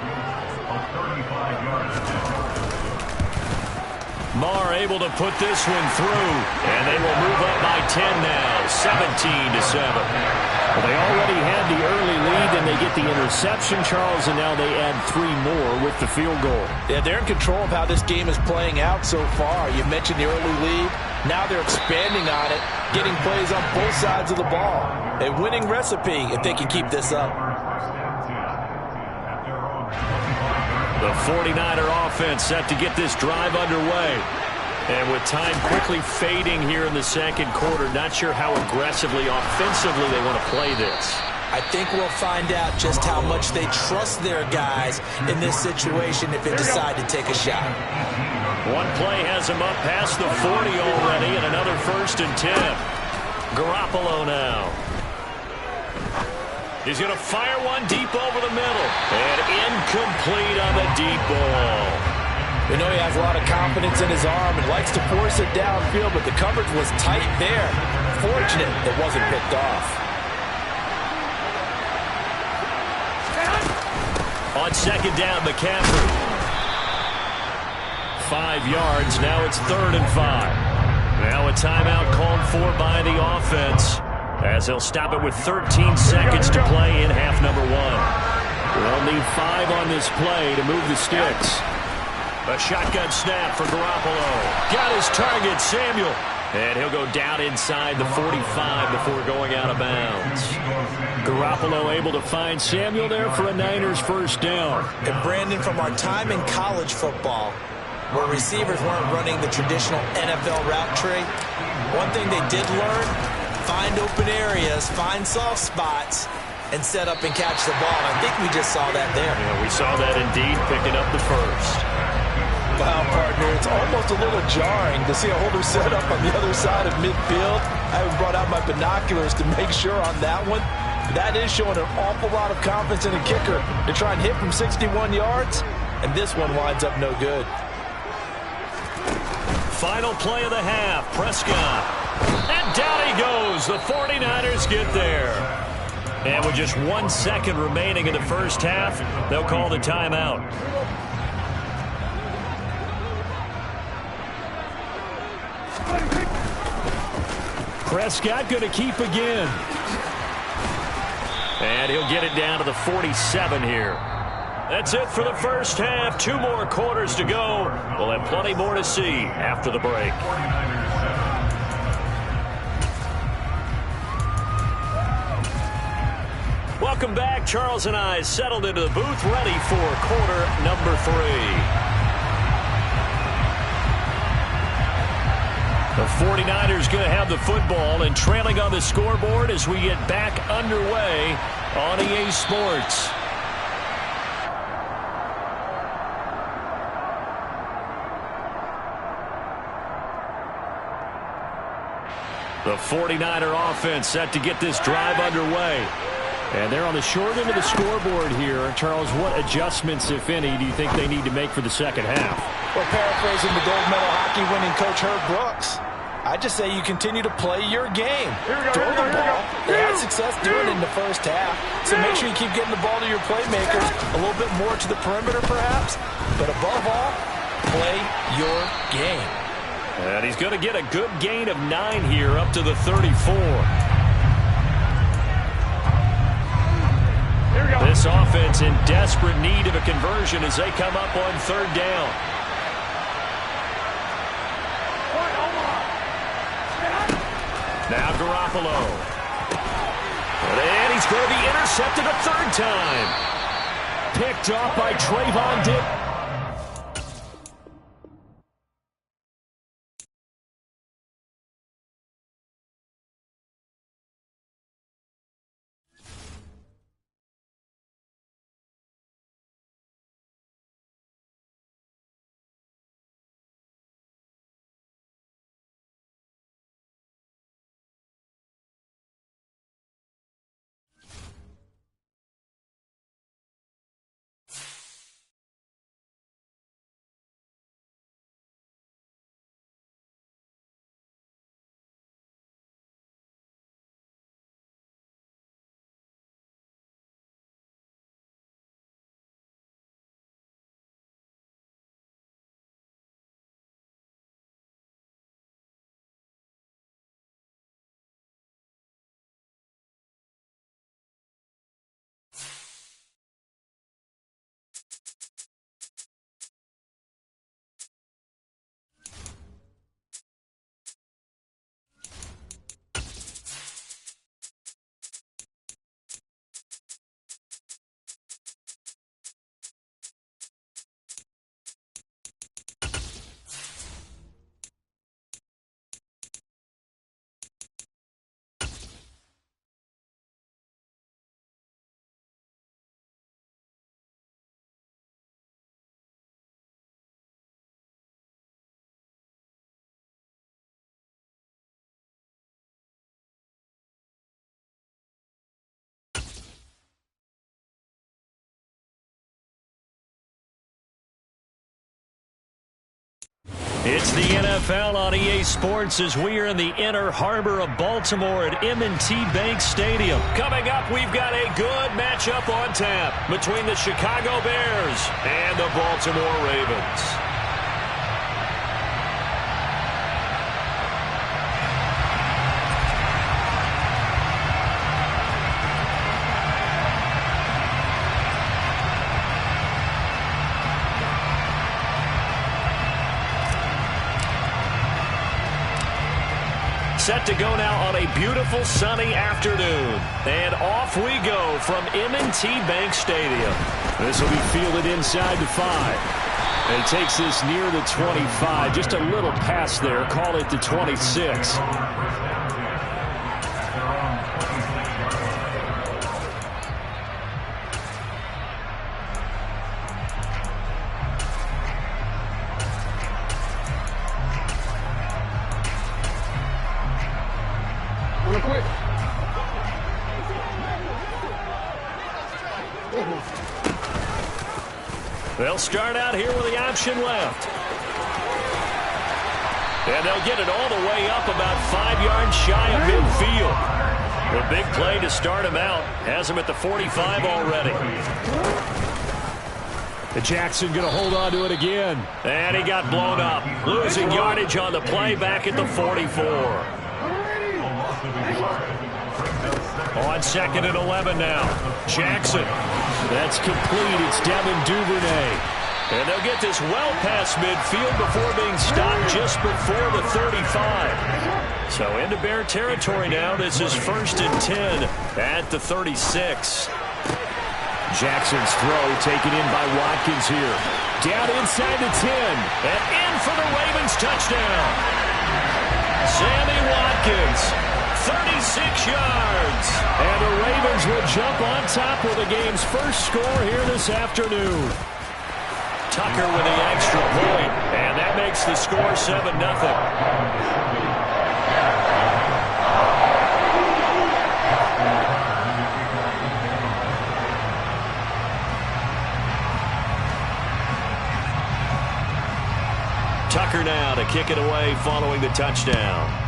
Marr able to put this one through, and they will move up by 10 now, 17-7. Well, they already had the early lead, and they get the interception, Charles, and now they add 3 more with the field goal. Yeah, they're in control of how this game is playing out so far. You mentioned the early lead. Now they're expanding on it, getting plays on both sides of the ball. A winning recipe if they can keep this up. The 49er offense set to get this drive underway. And with time quickly fading here in the second quarter, not sure how aggressively, offensively they want to play this. I think we'll find out just how much they trust their guys in this situation if they decide to take a shot. One play has him up past the 40 already, and another 1st and 10. Garoppolo now. He's going to fire one deep over the middle. And incomplete on the deep ball. We know he has a lot of confidence in his arm and likes to force it downfield, but the coverage was tight there. Fortunate it wasn't picked off. On second down, McCaffrey. 5 yards. Now it's 3rd and 5. Now a timeout called for by the offense as they'll stop it with 13 seconds to play in half number 1. They'll need 5 on this play to move the sticks. A shotgun snap for Garoppolo. Got his target, Samuel. And he'll go down inside the 45 before going out of bounds. Garoppolo able to find Samuel there for a Niners first down. And Brandon, from our time in college football, where receivers weren't running the traditional NFL route tree, one thing they did learn, find open areas, find soft spots, and set up and catch the ball. And I think we just saw that there. Yeah, we saw that indeed, picking up the first. Wow, partner, it's almost a little jarring to see a holder set up on the other side of midfield. I haven't brought out my binoculars to make sure on that one. That is showing an awful lot of confidence in a kicker to try and hit from 61 yards, and this one winds up no good. Final play of the half, Prescott. And down he goes. The 49ers get there. And with just 1 second remaining in the first half, they'll call the timeout. Prescott going to keep again. And he'll get it down to the 47 here. That's it for the first half. 2 more quarters to go. We'll have plenty more to see after the break. Welcome back. Charles and I settled into the booth, ready for quarter number 3. The 49ers going to have the football and trailing on the scoreboard as we get back underway on EA Sports. The 49er offense set to get this drive underway. And they're on the short end of the scoreboard here. Charles, what adjustments, if any, do you think they need to make for the second half? Well, paraphrasing the gold medal hockey winning coach Herb Brooks, I just say you continue to play your game. Throw the ball. They had success doing it in the first half, so make sure you keep getting the ball to your playmakers, a little bit more to the perimeter perhaps, but above all, play your game. And he's going to get a good gain of 9 here up to the 34. This offense in desperate need of a conversion as they come up on 3rd down. Now Garoppolo. And he's going to be intercepted a 3rd time. Picked off by Trayvon Diggs. It's the NFL on EA Sports as we are in the inner harbor of Baltimore at M&T Bank Stadium. Coming up, we've got a good matchup on tap between the Chicago Bears and the Baltimore Ravens. Set to go now on a beautiful sunny afternoon. And off we go from M&T Bank Stadium. This will be fielded inside the 5. And he takes this near the 25. Just a little pass there. Call it the 26. They'll start out here with the option left. And they'll get it all the way up about 5 yards shy of midfield. A big play to start him out. Has him at the 45 already. Jackson going to hold on to it again. And he got blown up. Losing yardage on the play back at the 44. On 2nd and 11 now. Jackson. That's complete. It's Devin Duvernay. And they'll get this well past midfield before being stopped just before the 35. So into Bear territory now. This is 1st and 10 at the 36. Jackson's throw taken in by Watkins here. Down inside the 10. And in for the Ravens touchdown. Sammy Watkins. 36 yards. And the Ravens will jump on top with the game's first score here this afternoon. Tucker with the extra point. And that makes the score 7-0. Tucker now to kick it away following the touchdown.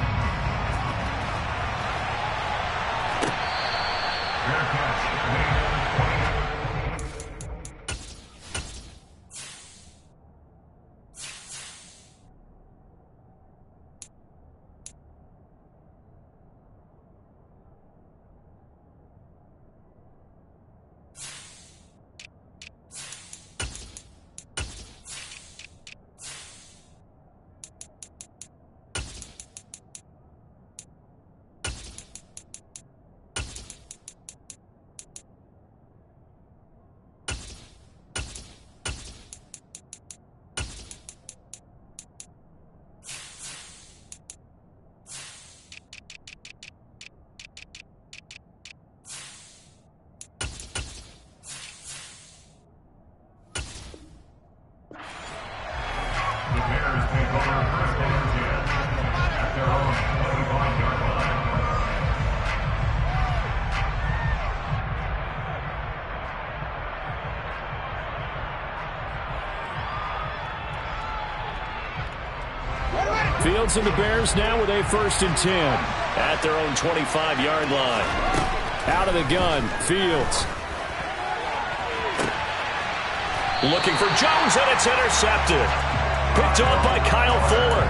Fields and the Bears now with a 1st and 10. At their own 25-yard line. Out of the gun, Fields. Looking for Jones, and it's intercepted. Picked off by Kyle Fuller.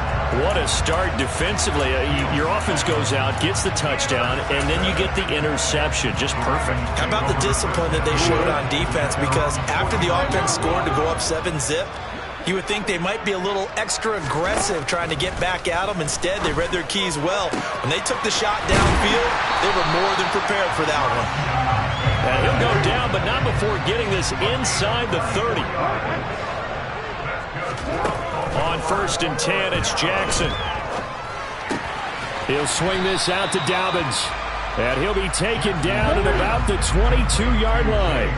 What a start defensively. Your offense goes out, gets the touchdown, and then you get the interception. Just perfect. How about the discipline that they showed on defense? Because after the offense scored to go up 7-zip, you would think they might be a little extra aggressive trying to get back at them. Instead, they read their keys well. When they took the shot downfield, they were more than prepared for that one. And he'll go down, but not before getting this inside the 30. On 1st and 10, it's Jackson. He'll swing this out to Dobbins. And he'll be taken down at about the 22-yard line.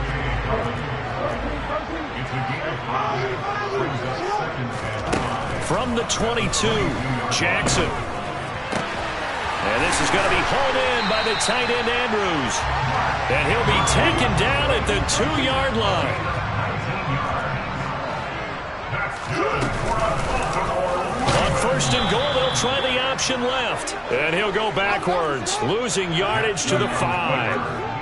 From the 22, Jackson. And this is going to be hauled in by the tight end, Andrews. And he'll be taken down at the 2-yard line. On 1st and goal, they'll try the option left. And he'll go backwards, losing yardage to the 5.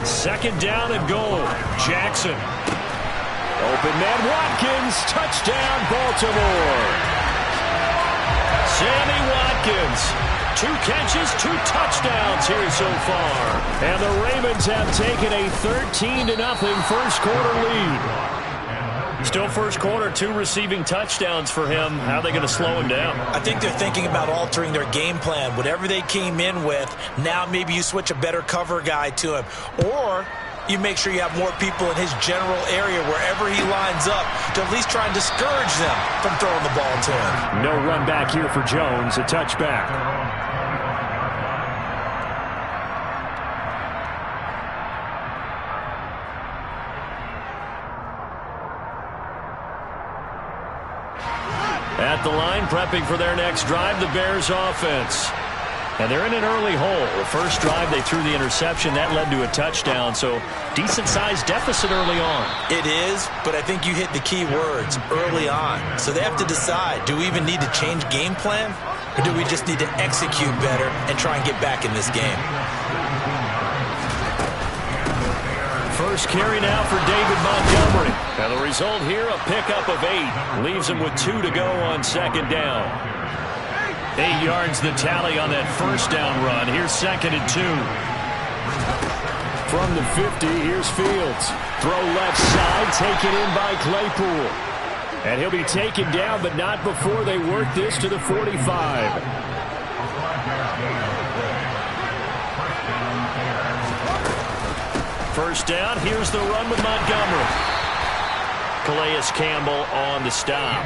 Second down and goal. Jackson. Open man Watkins. Touchdown Baltimore. Sammy Watkins. 2 catches, 2 touchdowns here so far. And the Ravens have taken a 13-0 first quarter lead. Still first quarter, 2 receiving touchdowns for him. How are they going to slow him down? I think they're thinking about altering their game plan. Whatever they came in with, now maybe you switch a better cover guy to him. Or you make sure you have more people in his general area wherever he lines up to at least try and discourage them from throwing the ball to him. No run back here for Jones. A touchback. At the line, prepping for their next drive, the Bears offense. And they're in an early hole. The first drive, they threw the interception. That led to a touchdown, so decent-sized deficit early on. It is, but I think you hit the key words, early on. So they have to decide, do we even need to change game plan? Or do we just need to execute better and try and get back in this game? First carry now for David Montgomery. And the result here, a pickup of 8. Leaves him with 2 to go on second down. 8 yards the tally on that first down run. Here's 2nd and 2. From the 50, here's Fields. Throw left side, taken in by Claypool. And he'll be taken down, but not before they work this to the 45. First down, here's the run with Montgomery. Calais Campbell on the stop.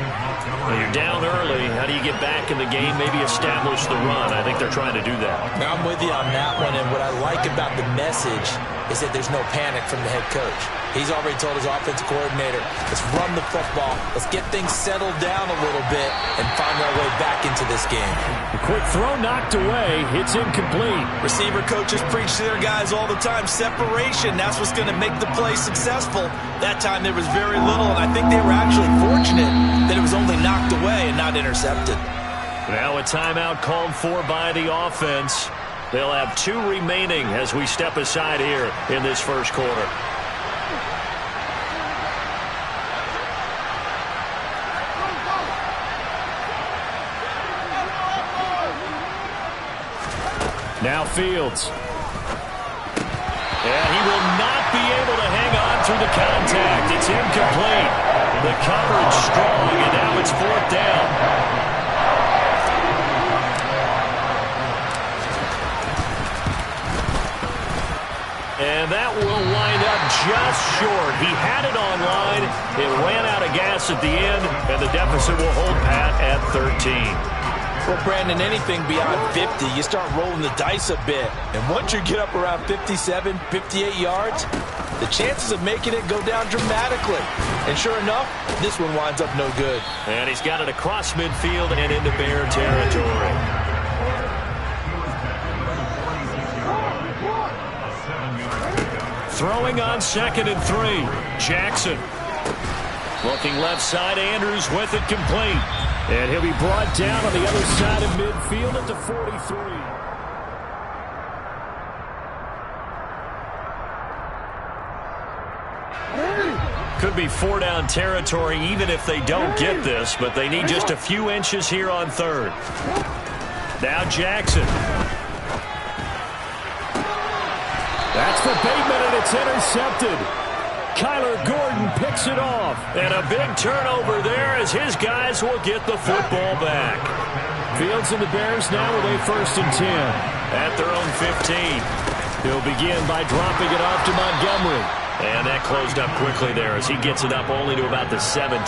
Well, you're down early. How do you get back in the game? Maybe establish the run. I think they're trying to do that. I'm with you on that one, and what I like about the message is that there's no panic from the head coach. He's already told his offensive coordinator, let's run the football, let's get things settled down a little bit and find our way back into this game. The quick throw knocked away. It's incomplete. Receiver coaches preach to their guys all the time, separation. That's what's going to make the play successful. That time there was very little, and I think they were actually fortunate that it was only knocked away and not intercepted. Now a timeout called for by the offense. They'll have 2 remaining as we step aside here in this first quarter. Now Fields. And he will not be able to hang on through the contact. It's incomplete. The coverage strong, and now it's 4th down. And that will wind up just short. He had it online. It ran out of gas at the end, and the deficit will hold pat at 13. Well, Brandon, anything beyond 50, you start rolling the dice a bit. And once you get up around 57, 58 yards, the chances of making it go down dramatically. And sure enough, this one winds up no good. And he's got it across midfield and into Bear territory. Throwing on 2nd and 3. Jackson. Looking left side, Andrews with it complete. And he'll be brought down on the other side of midfield at the 43. Could be 4-down territory even if they don't get this, but they need just a few inches here on 3rd. Now Jackson. That's for Bateman, and it's intercepted. Kyler Gordon picks it off. And a big turnover there as his guys will get the football back. Fields and the Bears now with a 1st and 10. At their own 15. He'll begin by dropping it off to Montgomery. And that closed up quickly there as he gets it up only to about the 17.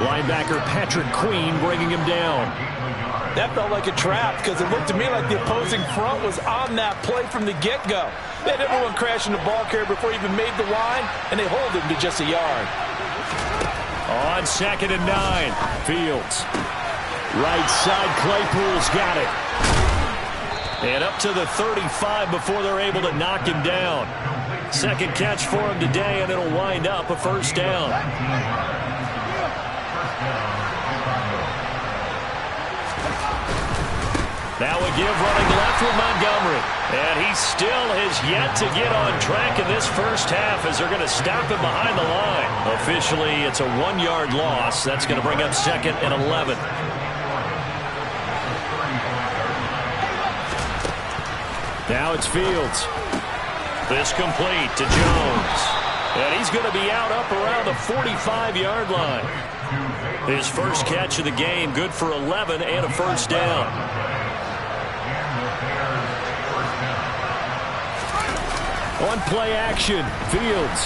Linebacker Patrick Queen bringing him down. That felt like a trap because it looked to me like the opposing front was on that play from the get-go. They had everyone crashing the ball carrier before he even made the line, and they hold him to just a yard. On 2nd and 9, Fields. Right side, Claypool's got it. And up to the 35 before they're able to knock him down. 2nd catch for him today, and it'll wind up a 1st down. Now a give running left with Montgomery. And he still has yet to get on track in this first half as they're going to stop him behind the line. Officially, it's a 1-yard loss. That's going to bring up 2nd and 11. Now it's Fields. This complete to Jones. And he's going to be out up around the 45-yard line. His first catch of the game, good for 11 and a 1st down. On play action, Fields.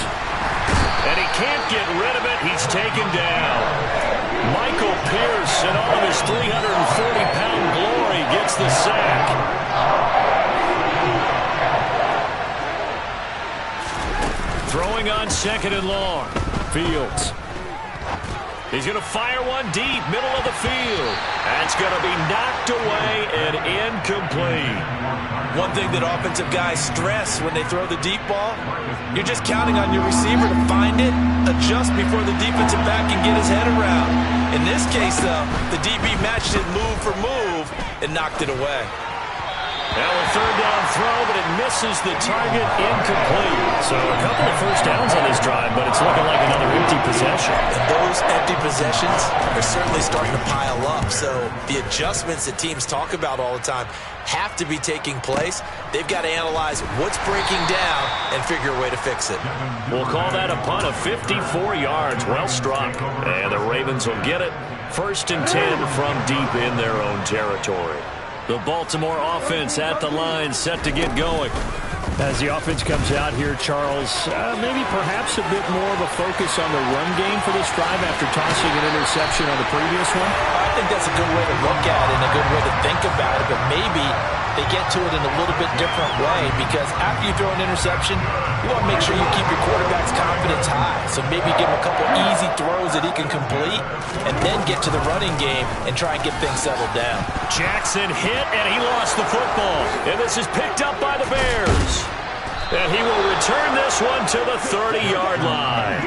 And he can't get rid of it. He's taken down. Michael Pierce, in all of his 340-pound glory, gets the sack. Throwing on 2nd and long. Fields. He's going to fire one deep, middle of the field. That's going to be knocked away and incomplete. One thing that offensive guys stress when they throw the deep ball, you're just counting on your receiver to find it, adjust before the defensive back can get his head around. In this case, though, the DB matched it move for move and knocked it away. Now a 3rd down throw, but it misses the target, incomplete. So a couple of 1st downs on this drive, but it's looking like another empty possession. And those empty possessions are certainly starting to pile up. So the adjustments that teams talk about all the time have to be taking place. They've got to analyze what's breaking down and figure a way to fix it. We'll call that a punt of 54 yards. Well struck. And the Ravens will get it. 1st and 10 from deep in their own territory. The Baltimore offense at the line, set to get going. As the offense comes out here, Charles, maybe perhaps a bit more of a focus on the run game for this drive after tossing an interception on the previous one? I think that's a good way to look at it and a good way to think about it, but maybe they get to it in a little bit different way, because after you throw an interception, you want to make sure you keep your quarterback's confidence high. So maybe give him a couple easy throws that he can complete and then get to the running game and try and get things settled down. Jackson hit, and he lost the football. And this is picked up by the Bears. And he will return this one to the 30-yard line.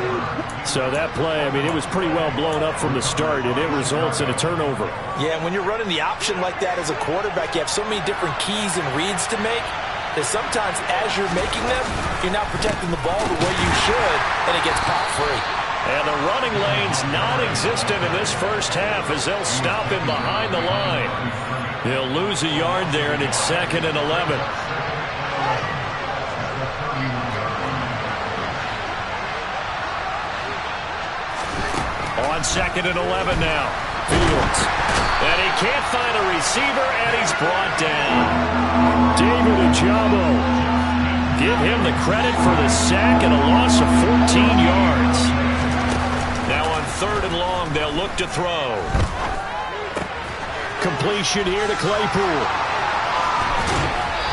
So that play, I mean, it was pretty well blown up from the start, and it results in a turnover. Yeah, and when you're running the option like that as a quarterback, you have so many different keys and reads to make that sometimes as you're making them, you're not protecting the ball the way you should, and it gets popped free. And the running lane's non-existent in this first half as they'll stop him behind the line. He'll lose a yard there, and it's 2nd and 11. On 2nd and 11 now. Fields. And he can't find a receiver, and he's brought down. David Ojabo. Give him the credit for the sack and a loss of 14 yards. Now on 3rd and long, they'll look to throw. Completion here to Claypool.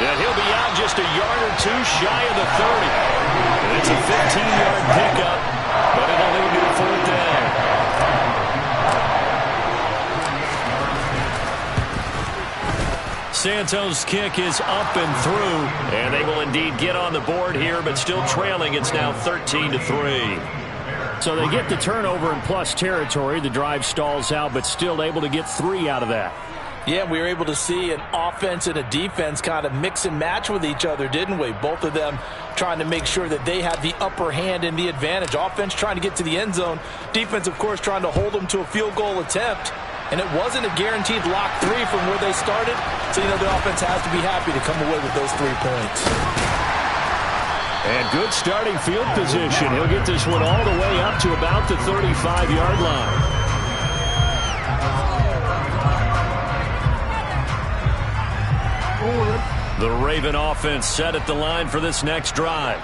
And he'll be out just a yard or two shy of the 30. And it's a 15-yard pickup, but it'll lead to a 4th down. Santos' kick is up and through, and they will indeed get on the board here, but still trailing. It's now 13-3. So they get the turnover in plus territory. The drive stalls out, but still able to get 3 out of that. Yeah, we were able to see an offense and a defense kind of mix and match with each other, didn't we? Both of them trying to make sure that they had the upper hand and the advantage. Offense trying to get to the end zone. Defense, of course, trying to hold them to a field goal attempt. And it wasn't a guaranteed lock 3 from where they started. So, the offense has to be happy to come away with those 3 points. And good starting field position. He'll get this one all the way up to about the 35-yard line. The Raven offense set at the line for this next drive.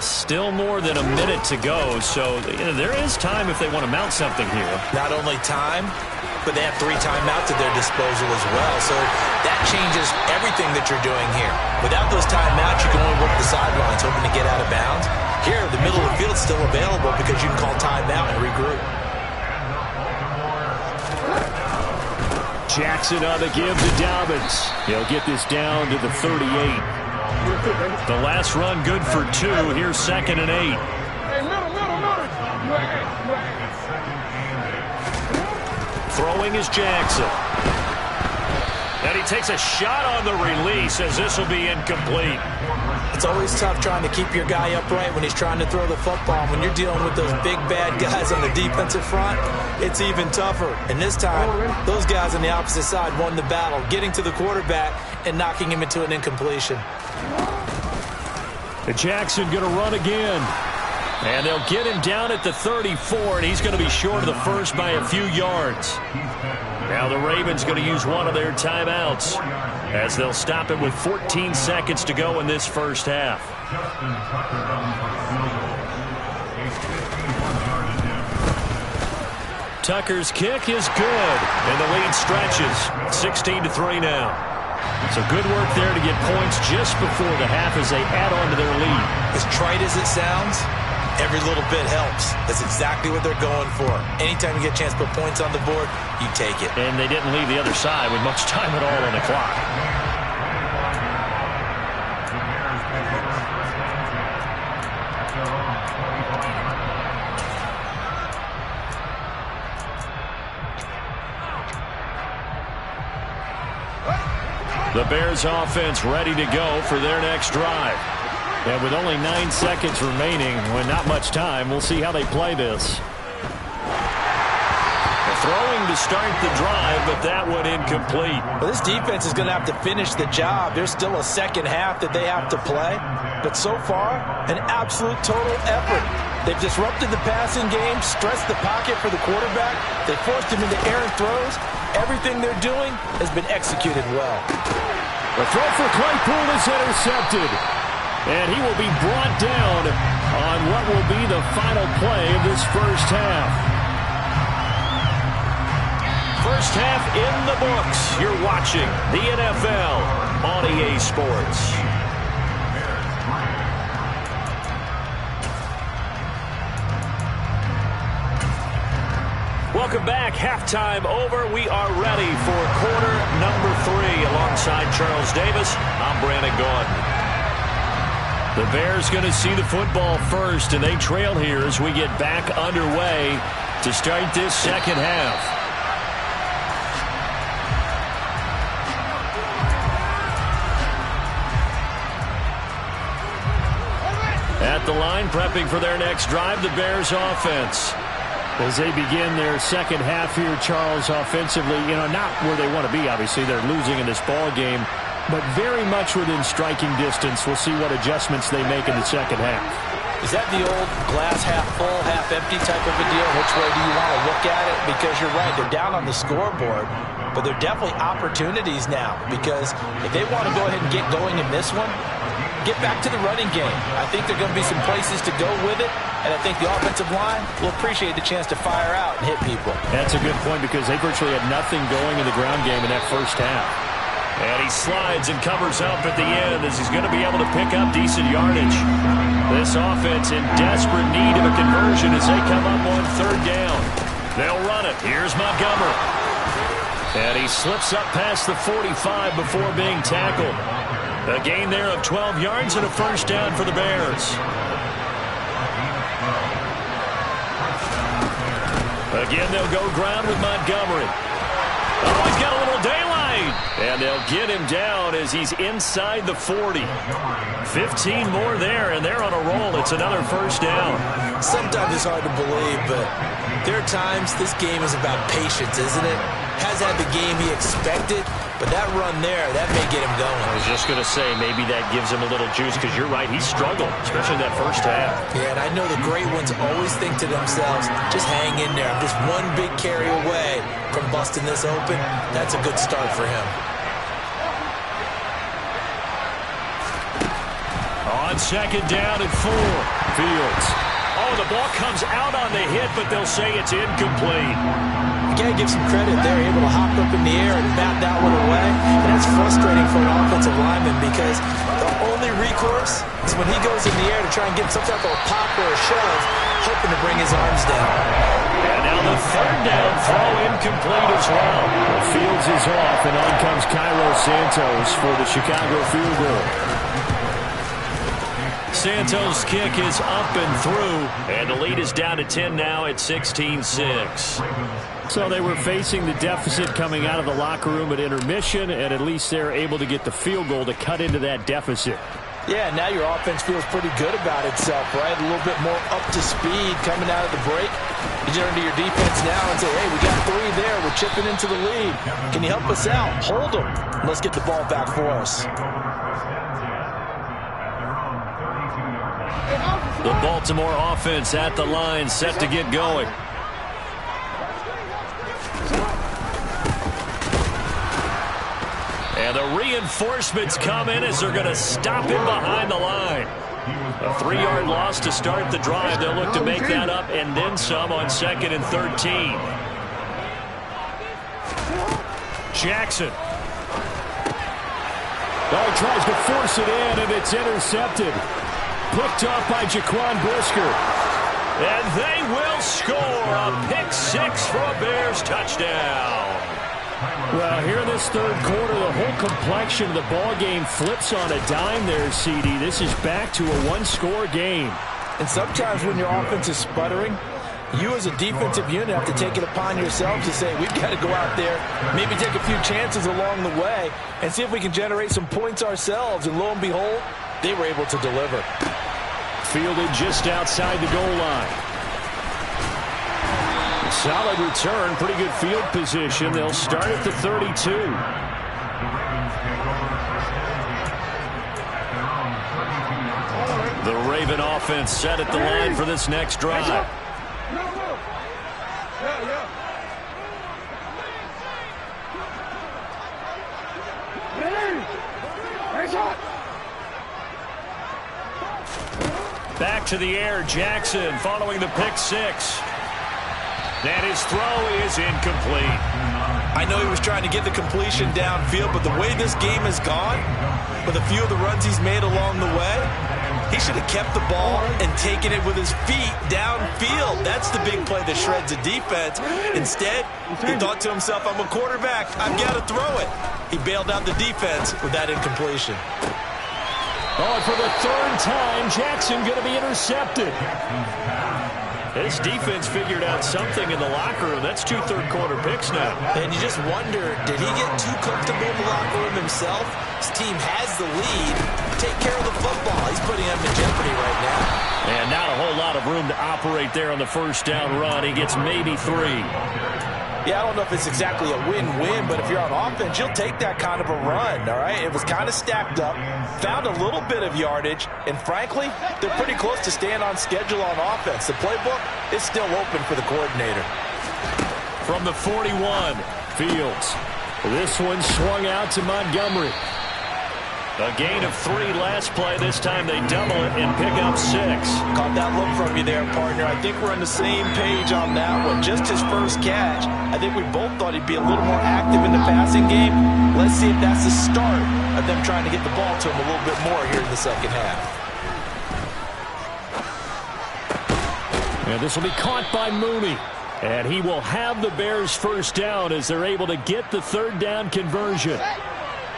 Still more than a minute to go, so there is time if they want to mount something here. Not only time, but they have 3 timeouts at their disposal as well. So that changes everything that you're doing here. Without those timeouts, you can only work the sidelines, hoping to get out of bounds. Here, the middle of the field is still available because you can call timeout and regroup. Jackson on the give to Dobbins. He'll get this down to the 38. The last run good for 2. Here's 2nd and 8. Throwing is Jackson. And he takes a shot on the release as this will be incomplete. It's always tough trying to keep your guy upright when he's trying to throw the football. When you're dealing with those big, bad guys on the defensive front, it's even tougher. And this time, those guys on the opposite side won the battle, getting to the quarterback and knocking him into an incompletion. And Jackson going to run again. And they'll get him down at the 34, and he's going to be short of the first by a few yards. Now the Ravens going to use one of their timeouts as they'll stop it with 14 seconds to go in this first half. Tucker's kick is good, and the lead stretches. 16-3 now. So good work there to get points just before the half as they add on to their lead. As trite as it sounds, every little bit helps. That's exactly what they're going for. Anytime you get a chance to put points on the board, you take it. And they didn't leave the other side with much time at all on the clock. The Bears offense ready to go for their next drive. And with only 9 seconds remaining, with not much time, we'll see how they play this. Throwing to start the drive, but that one incomplete. Well, this defense is going to have to finish the job. There's still a second half that they have to play. But so far, an absolute total effort. They've disrupted the passing game, stressed the pocket for the quarterback. They forced him into errant throws. Everything they're doing has been executed well. The throw for Claypool is intercepted. And he will be brought down on what will be the final play of this first half. First half in the books. You're watching the NFL on EA Sports. Welcome back. Halftime over. We are ready for quarter number 3. Alongside Charles Davis, I'm Brandon Gaudin. The Bears going to see the football first, and they trail here as we get back underway to start this second half. At the line, prepping for their next drive, the Bears offense. As they begin their second half here, Charles, offensively, not where they want to be, obviously. They're losing in this ball game, but very much within striking distance. We'll see what adjustments they make in the second half. Is that the old glass half full, half empty type of a deal? Which way do you want to look at it? Because you're right, they're down on the scoreboard, but they're definitely opportunities now, because if they want to go ahead and get going in this one, get back to the running game. I think there are going to be some places to go with it, and I think the offensive line will appreciate the chance to fire out and hit people. That's a good point, because they virtually had nothing going in the ground game in that first half. And he slides and covers up at the end as he's going to be able to pick up decent yardage. This offense in desperate need of a conversion as they come up on third down. They'll run it. Here's Montgomery. And he slips up past the 45 before being tackled. A gain there of 12 yards and a first down for the Bears. Again, they'll go ground with Montgomery. Oh, he's got a little daylight. And they'll get him down as he's inside the 40. 15 more there, and they're on a roll. It's another first down. Sometimes it's hard to believe, but there are times this game is about patience, isn't it? Has had the game he expected, but that run there, that may get him going. I was just going to say, maybe that gives him a little juice, because you're right, he struggled, especially that first half. Yeah, and I know the great ones always think to themselves, just hang in there. I'm just one big carry away from busting this open. That's a good start for him. On second down and 4, Fields. Oh, the ball comes out on the hit, but they'll say it's incomplete. You got to give some credit. They're able to hop up in the air and bat that one away. And that's frustrating for an offensive lineman, because the only recourse is when he goes in the air to try and get some type of a pop or a shove, hoping to bring his arms down. And now the third down throw incomplete as well. Well, Fields is off, and on comes Cairo Santos for the Chicago field goal. Santos' kick is up and through, and the lead is down to 10 now at 16-6. So they were facing the deficit coming out of the locker room at intermission, and at least they're able to get the field goal to cut into that deficit. Yeah, now your offense feels pretty good about itself, right? A little bit more up to speed coming out of the break. You turn to your defense now and say, hey, we got 3 there. We're chipping into the lead. Can you help us out? Hold them. Let's get the ball back for us. The Baltimore offense at the line, set to get going. And the reinforcements come in as they're going to stop him behind the line. A 3-yard loss to start the drive. They'll look to make that up and then some on 2nd and 13. Jackson. Oh, he tries to force it in, and it's intercepted. Picked off by Jaquan Brisker. And they will score a pick 6 for a Bears touchdown. Well, here in this third quarter, the whole complexion of the ball game flips on a dime there, CD. This is back to a one-score game. And sometimes when your offense is sputtering, you as a defensive unit have to take it upon yourselves to say, we've got to go out there, maybe take a few chances along the way, and see if we can generate some points ourselves. And lo and behold, they were able to deliver. Fielded just outside the goal line. Solid return, pretty good field position. They'll start at the 32. The Raven offense set at the line for this next drive. Back to the air, Jackson following the pick six. And his throw is incomplete. I know he was trying to get the completion downfield, but the way this game has gone, with a few of the runs he's made along the way, he should have kept the ball and taken it with his feet downfield. That's the big play that shreds a defense. Instead, he thought to himself, I'm a quarterback, I've got to throw it. He bailed out the defense with that incompletion. Oh, and for the third time, Jackson going to be intercepted. This defense figured out something in the locker room. That's 2 third-quarter picks now. And you just wonder, did he get too comfortable in the locker room himself? His team has the lead. Take care of the football. He's putting them in jeopardy right now. And not a whole lot of room to operate there on the first down run. He gets maybe 3. Yeah, I don't know if it's exactly a win-win, but if you're on offense, you'll take that kind of a run, all right? It was kind of stacked up, found a little bit of yardage, and frankly, they're pretty close to staying on schedule on offense. The playbook is still open for the coordinator. From the 41, Fields. This one swung out to Montgomery. A gain of 3 last play. This time they double it and pick up 6. Caught that look from you there, partner. I think we're on the same page on that one. Just his first catch. I think we both thought he'd be a little more active in the passing game. Let's see if that's the start of them trying to get the ball to him a little bit more here in the second half. And this will be caught by Mooney. And he will have the Bears first down as they're able to get the third down conversion.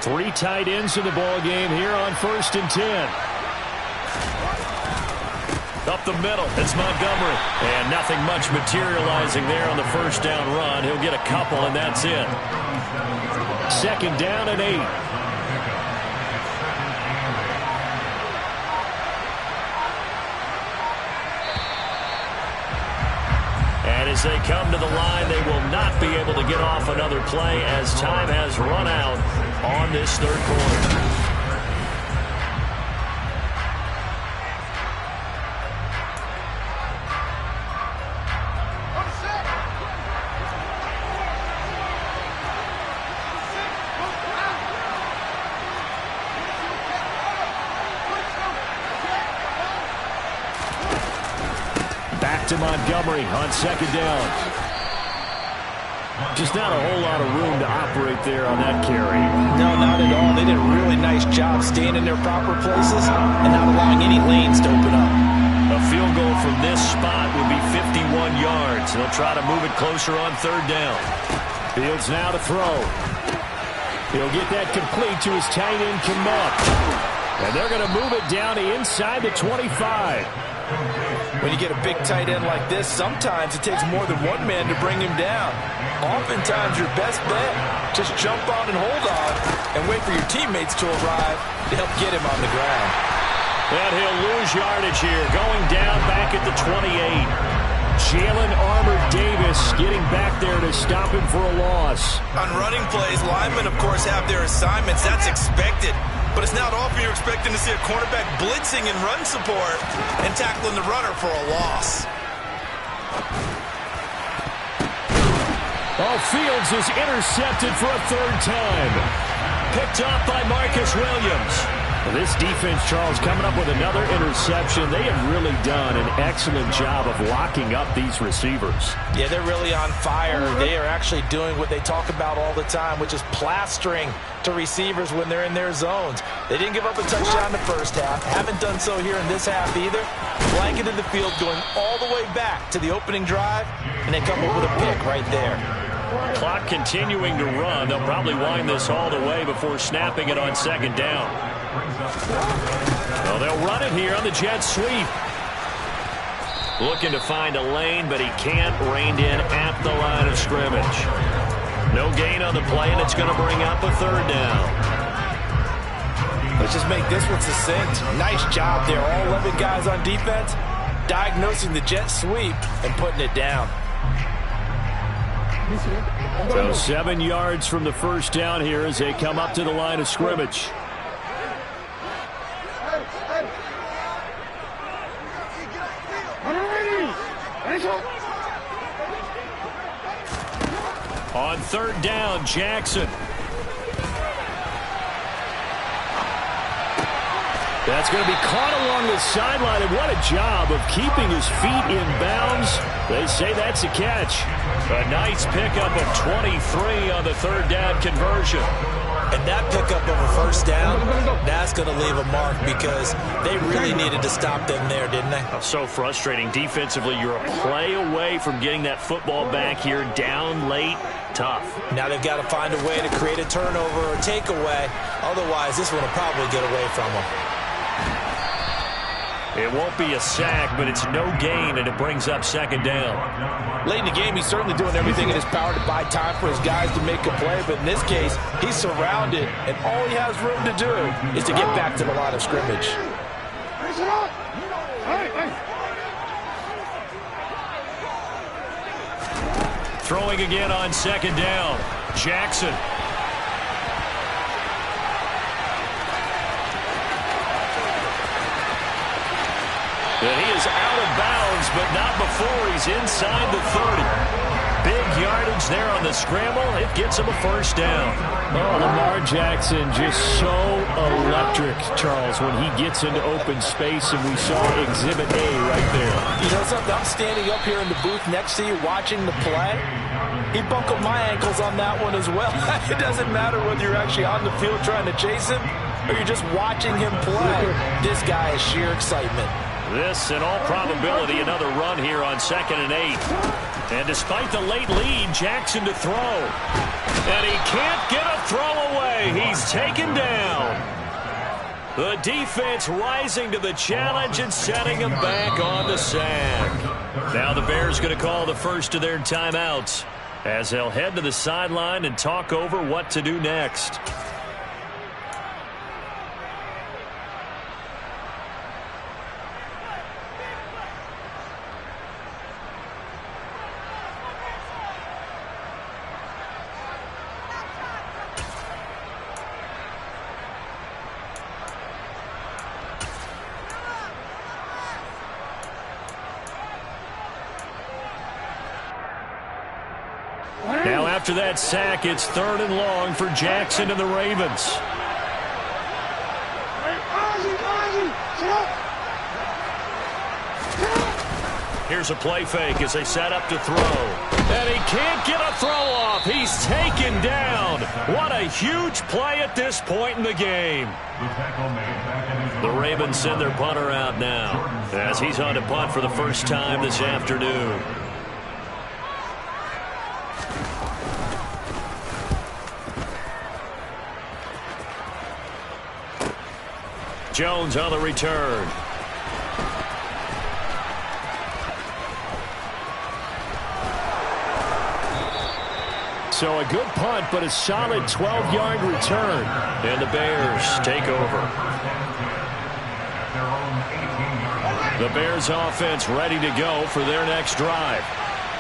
3 tight ends in the ball game here on 1st and 10. Up the middle, it's Montgomery. And nothing much materializing there on the first down run. He'll get a couple, and that's it. 2nd down and 8. And as they come to the line, they will not be able to get off another play as time has run out on this third quarter. Back to Montgomery on 2nd down. Just not a whole lot of room to operate there on that carry. No, not at all. They did a really nice job staying in their proper places and not allowing any lanes to open up. A field goal from this spot would be 51 yards. They'll try to move it closer on 3rd down. Fields now to throw. He'll get that complete to his tight end, Kmet. And they're going to move it down to inside the 25. When you get a big tight end like this, sometimes it takes more than one man to bring him down. Oftentimes, your best bet, just jump on and hold on and wait for your teammates to arrive to help get him on the ground. And he'll lose yardage here, going down back at the 28. Jalen Armour-Davis getting back there to stop him for a loss. On running plays, linemen, of course, have their assignments. That's expected. But it's not often you're expecting to see a cornerback blitzing in run support and tackling the runner for a loss. Oh, Fields is intercepted for a 3rd time. Picked off by Marcus Williams. This defense, Charles, coming up with another interception. They have really done an excellent job of locking up these receivers. Yeah, they're really on fire. They are actually doing what they talk about all the time, which is plastering to receivers when they're in their zones. They didn't give up a touchdown in the first half. Haven't done so here in this half either. Blanketed the field going all the way back to the opening drive, and they come up with a pick right there. Clock continuing to run. They'll probably wind this all the way before snapping it on 2nd down. Well, they'll run it here on the jet sweep. Looking to find a lane, but he can't. Reined in at the line of scrimmage. No gain on the play, and it's going to bring up a 3rd down. Let's just make this one succinct. Nice job there. All 11 guys on defense diagnosing the jet sweep and putting it down. So 7 yards from the first down here as they come up to the line of scrimmage. On 3rd down, Jackson. That's going to be caught along the sideline, and what a job of keeping his feet in bounds. They say that's a catch. A nice pickup of 23 on the third down conversion. And that pickup of a first down, that's going to leave a mark because they really needed to stop them there, didn't they? Oh, so frustrating. Defensively, you're a play away from getting that football back here down late. Tough. Now they've got to find a way to create a turnover or takeaway. Otherwise, this one will probably get away from them. It won't be a sack, but it's no gain, and it brings up second down. Late in the game, he's certainly doing everything in his power to buy time for his guys to make a play, but in this case, he's surrounded, and all he has room to do is to get back to the line of scrimmage. Throwing again on second down. Jackson. And he is out of bounds, but not before he's inside the 30. Big yardage there on the scramble. It gets him a first down. Oh, Lamar Jackson just so electric, Charles, when he gets into open space, and we saw Exhibit A right there. You know something? I'm standing up here in the booth next to you watching the play. He buckled my ankles on that one as well. It doesn't matter whether you're actually on the field trying to chase him or you're just watching him play. This guy is sheer excitement. This, in all probability, another run here on 2nd and 8. And despite the late lead, Jackson to throw. And he can't get a throw away. He's taken down. The defense rising to the challenge and setting him back on the sack. Now the Bears going to call the first of their timeouts as they'll head to the sideline and talk over what to do next. Now after that sack, it's 3rd and long for Jackson and the Ravens. Here's a play fake as they set up to throw. And he can't get a throw off. He's taken down. What a huge play at this point in the game. The Ravens send their punter out now as he's on to punt for the first time this afternoon. Jones on the return. So a good punt, but a solid 12-yard return. And the Bears take over. The Bears offense ready to go for their next drive.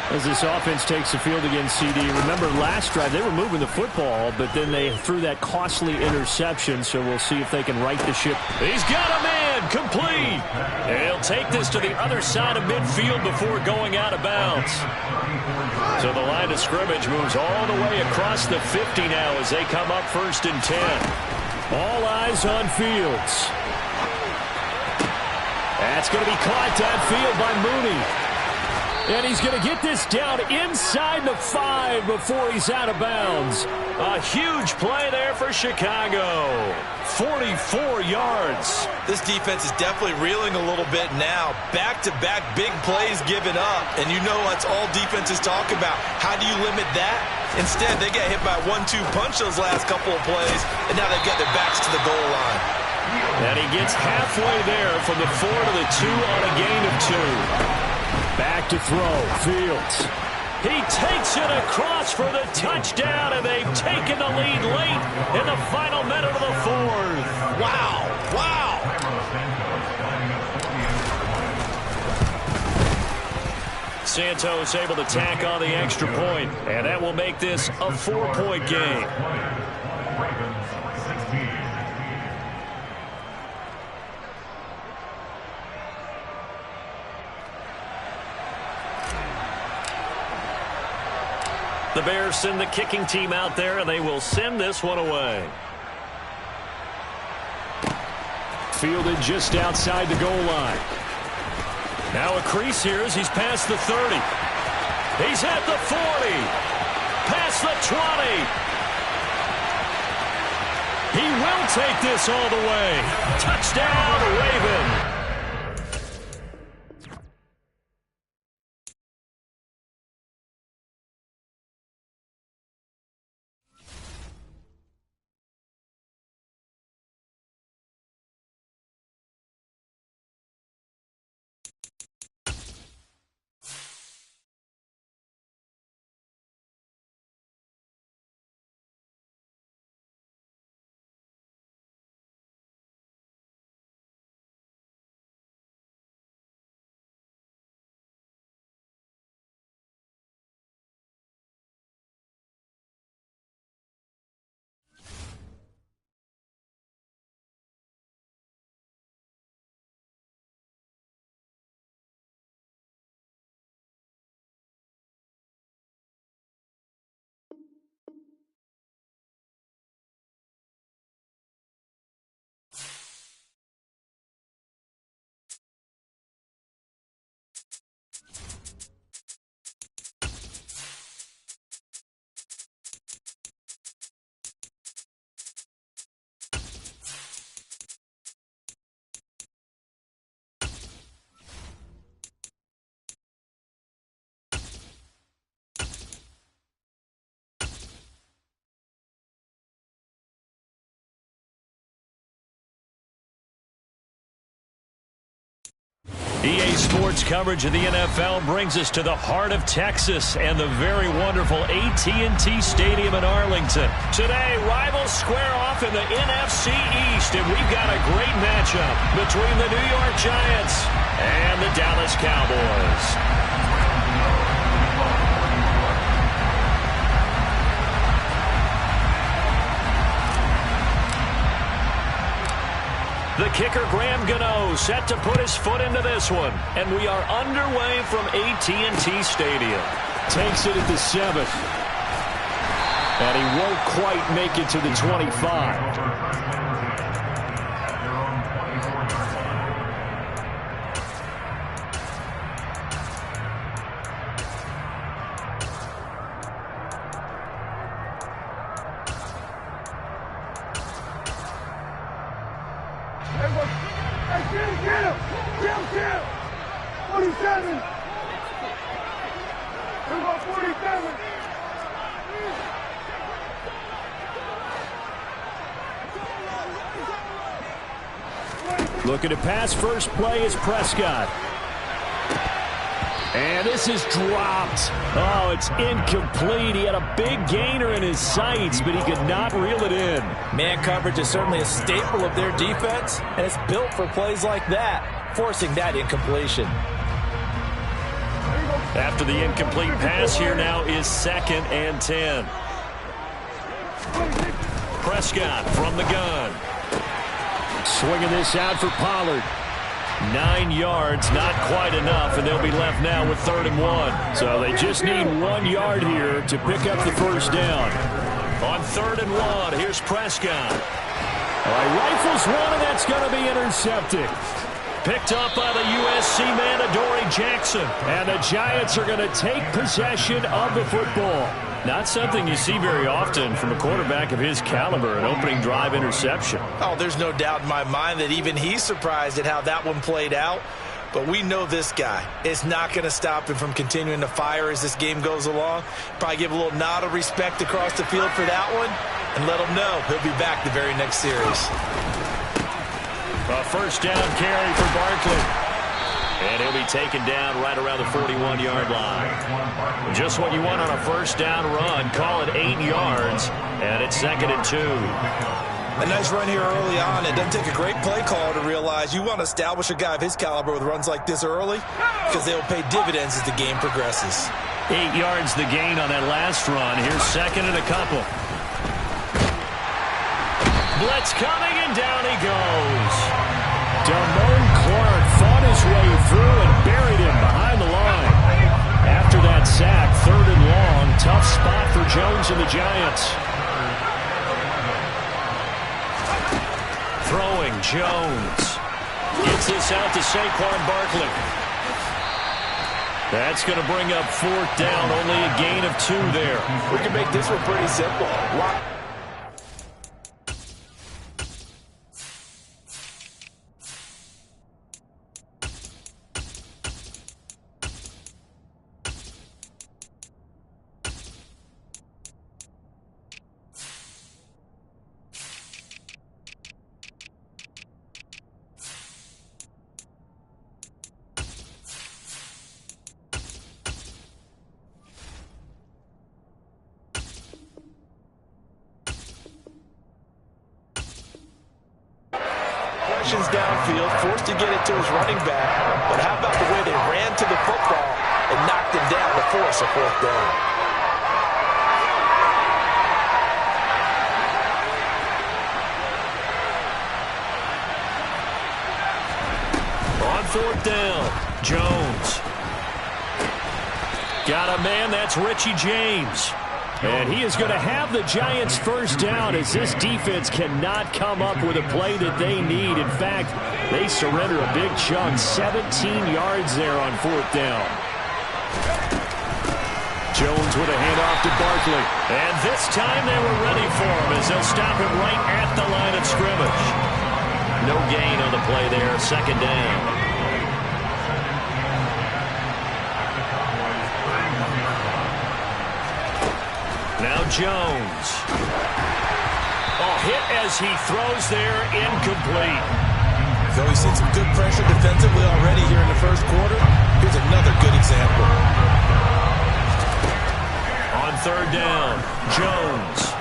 As this offense takes the field against CD, remember last drive they were moving the football, but then they threw that costly interception, so we'll see if they can right the ship. He's got a man, complete. And he'll take this to the other side of midfield before going out of bounds. So the line of scrimmage moves all the way across the 50 now as they come up 1st and 10. All eyes on Fields. That's going to be caught downfield by Mooney. And he's going to get this down inside the 5 before he's out of bounds. A huge play there for Chicago. 44 yards. This defense is definitely reeling a little bit now. Back-to-back big plays given up. And you know that's all defenses talk about. How do you limit that? Instead, they got hit by a 1-2 punch those last couple of plays, and now they've got their backs to the goal line. And he gets halfway there from the 4 to the 2 on a gain of 2. Back to throw, Fields. He takes it across for the touchdown, and they've taken the lead late in the final minute of the 4th. Wow, wow. Santos able to tack on the extra point, and that will make this a 4-point game. The Bears send the kicking team out there, and they will send this one away. fielded just outside the goal line. Now a crease here as he's past the 30. He's at the 40. Past the 20. He will take this all the way. Touchdown, Raven. EA Sports coverage of the NFL brings us to the heart of Texas and the very wonderful AT&T Stadium in Arlington. Today, rivals square off in the NFC East, and we've got a great matchup between the New York Giants and the Dallas Cowboys. The kicker, Graham Gano, set to put his foot into this one. And we are underway from AT&T Stadium. Takes it at the 7th. And he won't quite make it to the 25. Looking to pass, first play is Prescott. And this is dropped. Oh, it's incomplete. He had a big gainer in his sights, but he could not reel it in. Man coverage is certainly a staple of their defense, and it's built for plays like that, forcing that incompletion. After the incomplete pass, here now is 2nd and 10. Prescott from the gun. Swinging this out for Pollard. 9 yards, not quite enough, and they'll be left now with 3rd and 1. So they just need 1 yard here to pick up the first down. On 3rd and 1, here's Prescott. All right, rifles one, and that's going to be intercepted. Picked up by the USC man, Adoree Jackson. And the Giants are going to take possession of the football. Not something you see very often from a quarterback of his caliber, an opening drive interception. Oh, there's no doubt in my mind that even he's surprised at how that one played out. But we know this guy is not going to stop him from continuing to fire as this game goes along. Probably give a little nod of respect across the field for that one and let him know he'll be back the very next series. A first down carry for Barkley. And he'll be taken down right around the 41-yard line. Just what you want on a first down run. Call it 8 yards, and it's 2nd and 2. A nice run here early on. It doesn't take a great play caller to realize you want to establish a guy of his caliber with runs like this early because they'll pay dividends as the game progresses. 8 yards the gain on that last run. Here's 2nd and a couple. Blitz coming, and down he goes. Damone Clark fought his way through and buried him behind the line. After that sack, 3rd and long, tough spot for Jones and the Giants. Throwing Jones. Gets this out to Saquon Barkley. That's going to bring up 4th down. Only a gain of 2 there. We can make this one pretty simple. Downfield, forced to get it to his running back. But how about the way they ran to the football and knocked him down to force a 4th down? On 4th down, Jones. Got a man, that's Richie James. And he is going to have the Giants' 1st down as this defense cannot come up with a play that they need. In fact, they surrender a big chunk, 17 yards there on 4th down. Jones with a handoff to Barkley. And this time they were ready for him as they'll stop him right at the line of scrimmage. No gain on the play there, 2nd down. Now Jones. Oh, hit as he throws there, incomplete. So we've seen some good pressure defensively already here in the 1st quarter. Here's another good example. On 3rd down, Jones.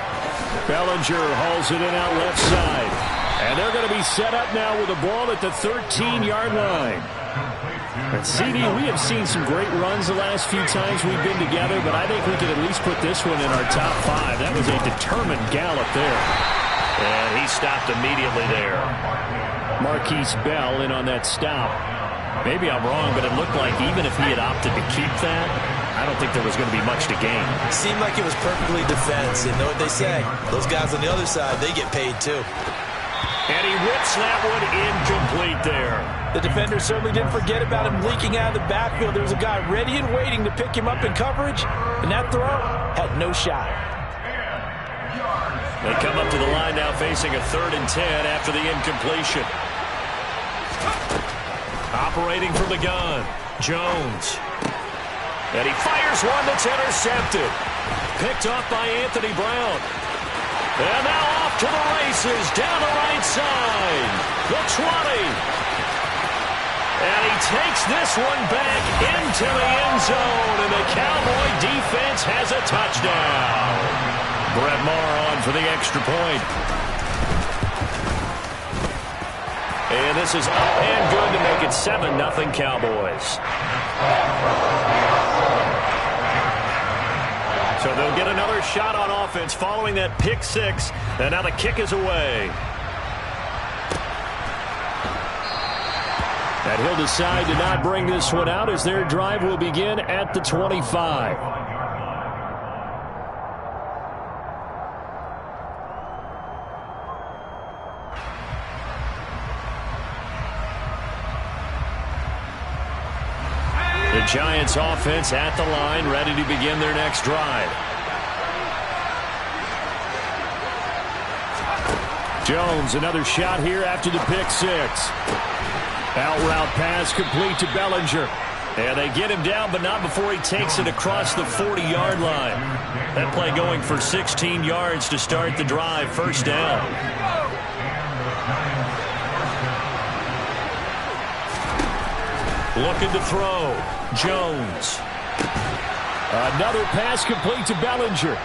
Bellinger hauls it in out left side. And they're going to be set up now with the ball at the 13-yard line. But CD, we have seen some great runs the last few times we've been together, but I think we could at least put this one in our top 5. That was a determined gallop there. And he stopped immediately there. Marquise Bell in on that stop. Maybe I'm wrong, but it looked like even if he had opted to keep that, I don't think there was going to be much to gain. It seemed like it was perfectly defense. And know what they say? Those guys on the other side, they get paid too. And he whips that one incomplete there. The defender certainly didn't forget about him leaking out of the backfield. There was a guy ready and waiting to pick him up in coverage, and that throw had no shot. They come up to the line now facing a 3rd and 10 after the incompletion. Operating from the gun, Jones. And he fires one that's intercepted. Picked off by Anthony Brown. And now off to the races, down the right side. The 20. And he takes this one back into the end zone, and the Cowboy defense has a touchdown. Brett Maher on for the extra point. And this is up and good to make it 7-0 Cowboys. So they'll get another shot on offense following that pick 6, and now the kick is away. And he'll decide to not bring this one out as their drive will begin at the 25. The Giants offense at the line, ready to begin their next drive. Jones, another shot here after the pick 6. Out route pass complete to Bellinger. And they get him down, but not before he takes it across the 40-yard line. That play going for 16 yards to start the drive. 1st down. Looking to throw. Jones. Another pass complete to Bellinger.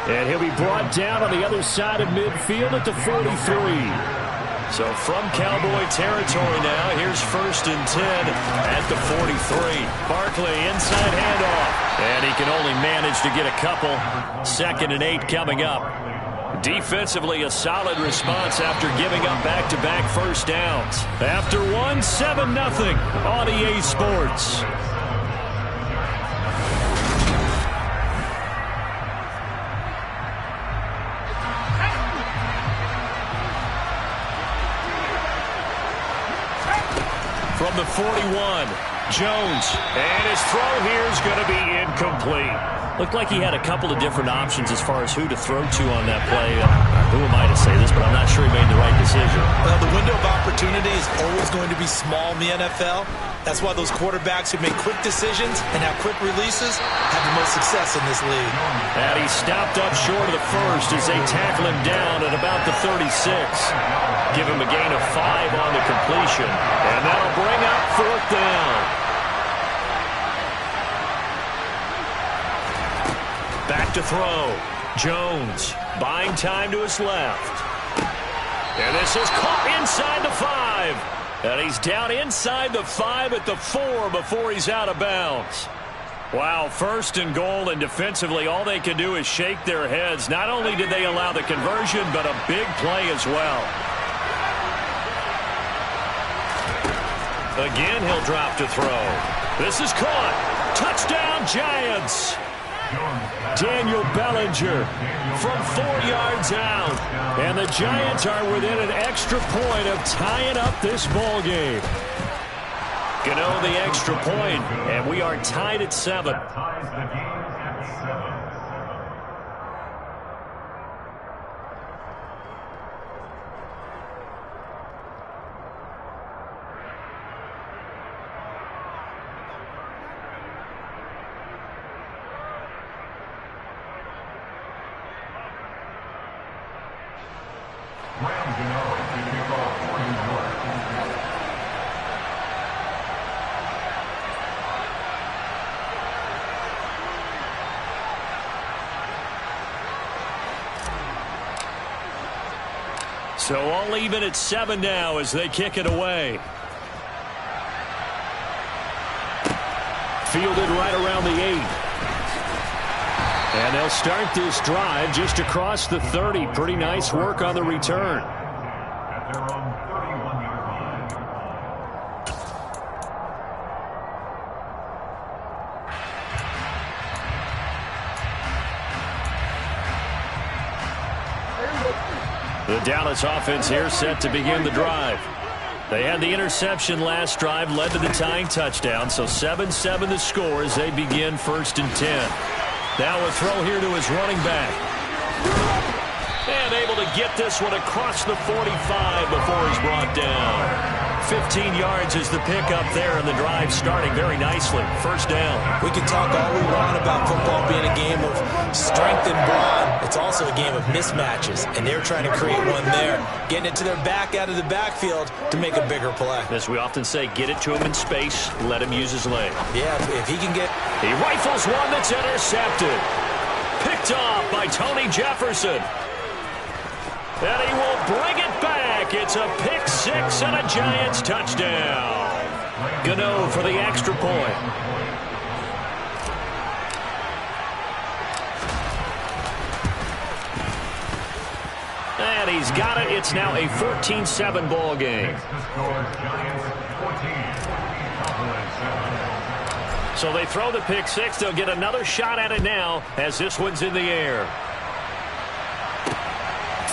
And he'll be brought down on the other side of midfield at the 43. So from Cowboy territory now, here's 1st and 10 at the 43. Barkley inside handoff. And he can only manage to get a couple. 2nd and 8 coming up. Defensively, a solid response after giving up back-to-back 1st downs. After one, 7-0 on EA Sports. from the 41. Jones, and his throw here is going to be incomplete. Looked like he had a couple of different options as far as who to throw to on that play. Who am I to say this, but I'm not sure he made the right decision. Well, the window of opportunity is always going to be small in the NFL. That's why those quarterbacks who make quick decisions and have quick releases have the most success in this league. And he stopped up short of the first as they tackle him down at about the 36. Give him a gain of 5 on the completion. And that'll bring up 4th down. Back to throw. Jones buying time to his left. And this is caught inside the 5. And he's down inside the 5 at the 4 before he's out of bounds. Wow, 1st and goal, and defensively all they can do is shake their heads. Not only did they allow the conversion, but a big play as well. Again, he'll drop to throw. This is caught. Touchdown, Giants. Daniel Bellinger from 4 yards out. And the Giants are within an extra point of tying up this ball game. Gano the extra point, and we are tied at 7. So all even at 7 now as they kick it away. Fielded right around the 8. And they'll start this drive just across the 30. Pretty nice work on the return. At their own 31-yard line. The Dallas offense here set to begin the drive. They had the interception last drive, led to the tying touchdown, so 7-7 the score as they begin 1st and 10. Now a throw here to his running back. And able to get this one across the 45 before he's brought down. 15 yards is the pickup there, and the drive starting very nicely. 1st down. We can talk all we want about football being a game of strength and brawn. It's also a game of mismatches, and they're trying to create one there. Getting it to their back out of the backfield to make a bigger play. As we often say, get it to him in space, let him use his leg. Yeah, if he can get... He rifles one that's intercepted. Picked off by Tony Jefferson. And he will bring it back. It's a pick 6 and a Giants touchdown. Gano for the extra point. And he's got it. It's now a 14-7 ball game. So they throw the pick 6. They'll get another shot at it now as this one's in the air.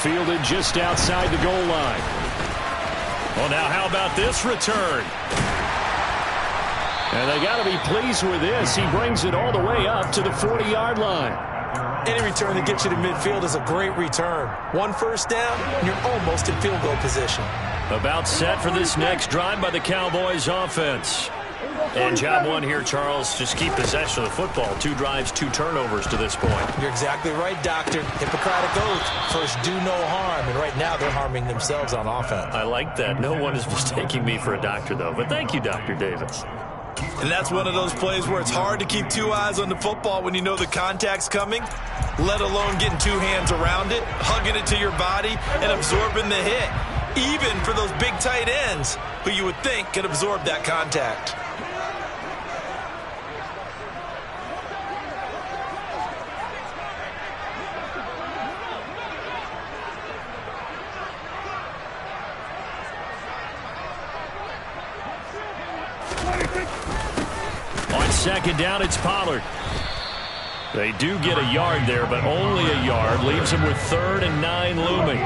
Fielded just outside the goal line. Well, now how about this return? And they got to be pleased with this. He brings it all the way up to the 40-yard line. Any return that gets you to midfield is a great return. 1 first down, and you're almost in field goal position. About set for this next drive by the Cowboys offense. And job 1 here, Charles, just keep possession of the football. 2 drives, 2 turnovers to this point. You're exactly right, Doctor. Hippocratic oath. First, do no harm. And right now, they're harming themselves on offense. I like that. No one is mistaking me for a doctor, though. But thank you, Dr. Davis. And that's one of those plays where it's hard to keep 2 eyes on the football when you know the contact's coming, let alone getting 2 hands around it, hugging it to your body, and absorbing the hit. Even for those big tight ends who you would think could absorb that contact. On 2nd down, it's Pollard. They do get a yard there, but only a yard. Leaves him with 3rd and 9 looming.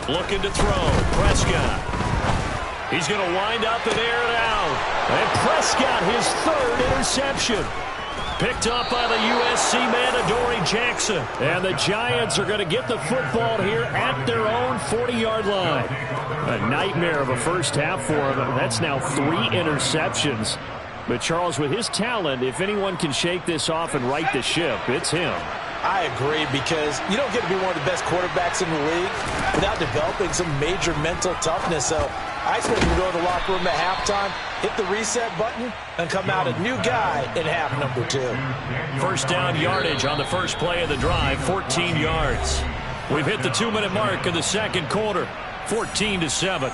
Looking to throw. Prescott. He's going to wind up and air it out. And Prescott, his third interception. Picked up by the USC man, Adoree Jackson. And the Giants are going to get the football here at their own 40-yard line. A nightmare of a first half for him. That's now 3 interceptions. But, Charles, with his talent, if anyone can shake this off and right the ship, it's him. I agree, because you don't get to be one of the best quarterbacks in the league without developing some major mental toughness. So I expect him to go to the locker room at halftime, hit the reset button, and come out a new guy in half number 2. First down yardage on the first play of the drive, 14 yards. We've hit the 2-minute mark in the second quarter, 14-7.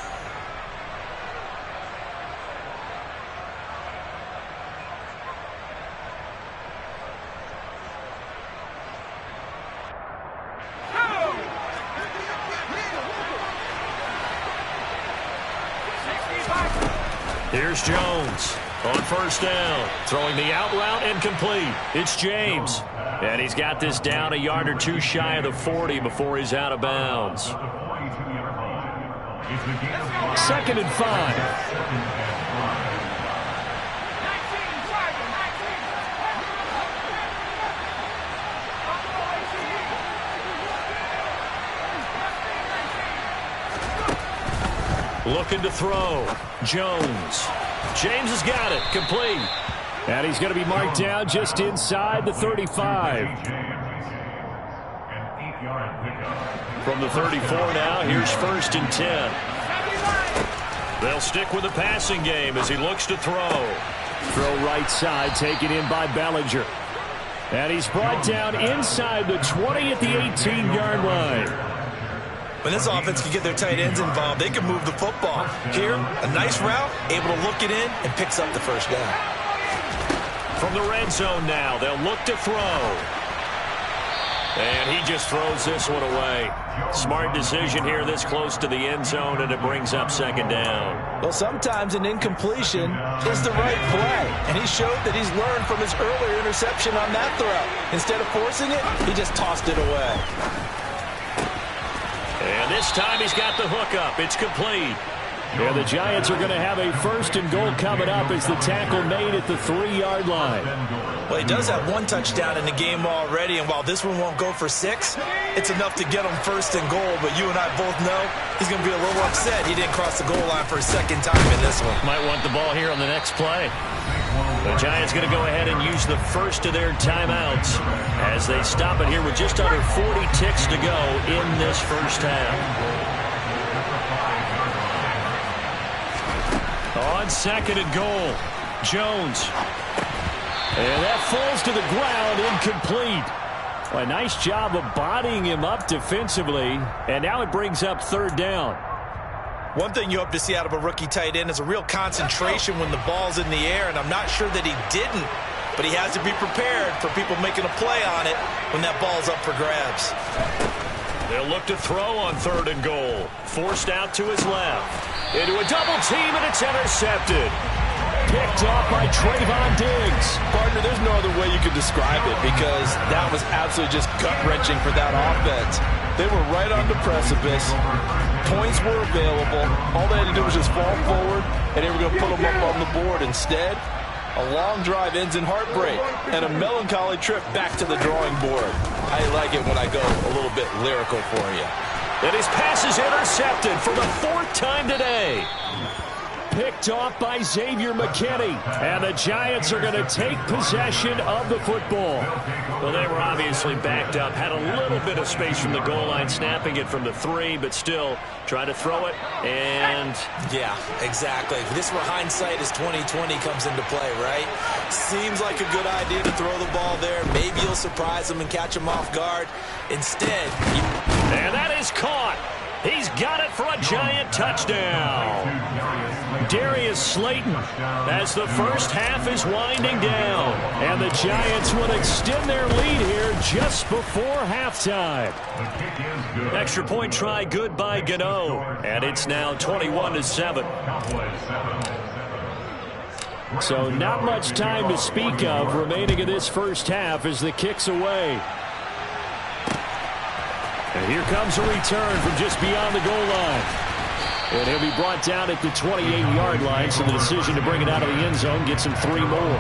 Here's Jones on first down, throwing the out route and complete. It's James, and he's got this down a yard or 2 shy of the 40 before he's out of bounds. 2nd and 5. Looking to throw. Jones. James has got it. Complete. And he's going to be marked down just inside the 35. From the 34 now, here's 1st and 10. They'll stick with the passing game as he looks to throw. Throw right side, taken in by Bellinger. And he's brought down inside the 20 at the 18-yard line. When this offense can get their tight ends involved, they can move the football. Here, a nice route, able to look it in, and picks up the first down. From the red zone now, they'll look to throw. And he just throws this one away. Smart decision here this close to the end zone, and it brings up 2nd down. Well, sometimes an incompletion is the right play, and he showed that he's learned from his earlier interception on that throw. Instead of forcing it, he just tossed it away. And this time he's got the hook up. It's complete. And the Giants are going to have a 1st and goal coming up as the tackle made at the 3-yard line. Well, he does have 1 touchdown in the game already, and while this one won't go for 6, it's enough to get him 1st and goal. But you and I both know he's going to be a little upset he didn't cross the goal line for a 2nd time in this one. Might want the ball here on the next play. The Giants going to go ahead and use the first of their timeouts as they stop it here with just under 40 ticks to go in this first half. On 2nd and goal, Jones. And that falls to the ground, incomplete. Well, a nice job of bodying him up defensively, and now it brings up 3rd down. One thing you hope to see out of a rookie tight end is a real concentration when the ball's in the air, and I'm not sure that he didn't, but he has to be prepared for people making a play on it when that ball's up for grabs. They'll look to throw on 3rd and goal. Forced out to his left. Into a double team, and it's intercepted. Picked off by Trayvon Diggs. Partner, there's no other way you could describe it, because that was absolutely just gut-wrenching for that offense. They were right on the precipice. Points were available. All they had to do was just fall forward, and they were going to put them up on the board. Instead, a long drive ends in heartbreak and a melancholy trip back to the drawing board. I like it when I go a little bit lyrical for you. And his pass is intercepted for the 4th time today. Picked off by Xavier McKinney. And the Giants are going to take possession of the football. Well, they were obviously backed up. Had a little bit of space from the goal line, snapping it from the 3, but still trying to throw it. And yeah, exactly. This is where hindsight is 20/20 comes into play, right? Seems like a good idea to throw the ball there. Maybe you'll surprise them and catch them off guard. Instead, and that is caught. He's got it for a Giant touchdown. Darius Slayton as the first half is winding down. And the Giants will extend their lead here just before halftime. Extra point try good by Gano. And it's now 21-7. So not much time to speak of remaining in this first half as the kick's away. And here comes a return from just beyond the goal line. And he'll be brought down at the 28-yard line, so the decision to bring it out of the end zone gets him 3 more.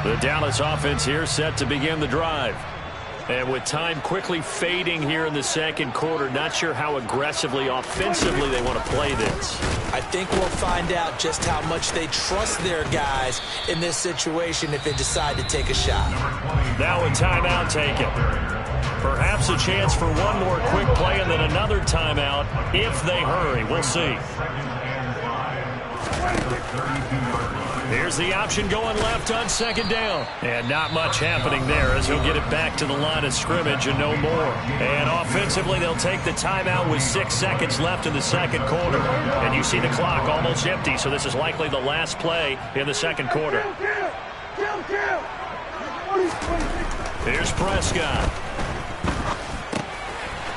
The Dallas offense here set to begin the drive. And with time quickly fading here in the second quarter, not sure how aggressively, offensively they want to play this. I think we'll find out just how much they trust their guys in this situation if they decide to take a shot. Now a timeout taken. Perhaps a chance for one more quick play and then another timeout if they hurry. We'll see. Here's the option going left on second down. And not much happening there as he'll get it back to the line of scrimmage and no more. And offensively, they'll take the timeout with 6 seconds left in the second quarter. And you see the clock almost empty, so this is likely the last play in the second quarter. Here's Prescott.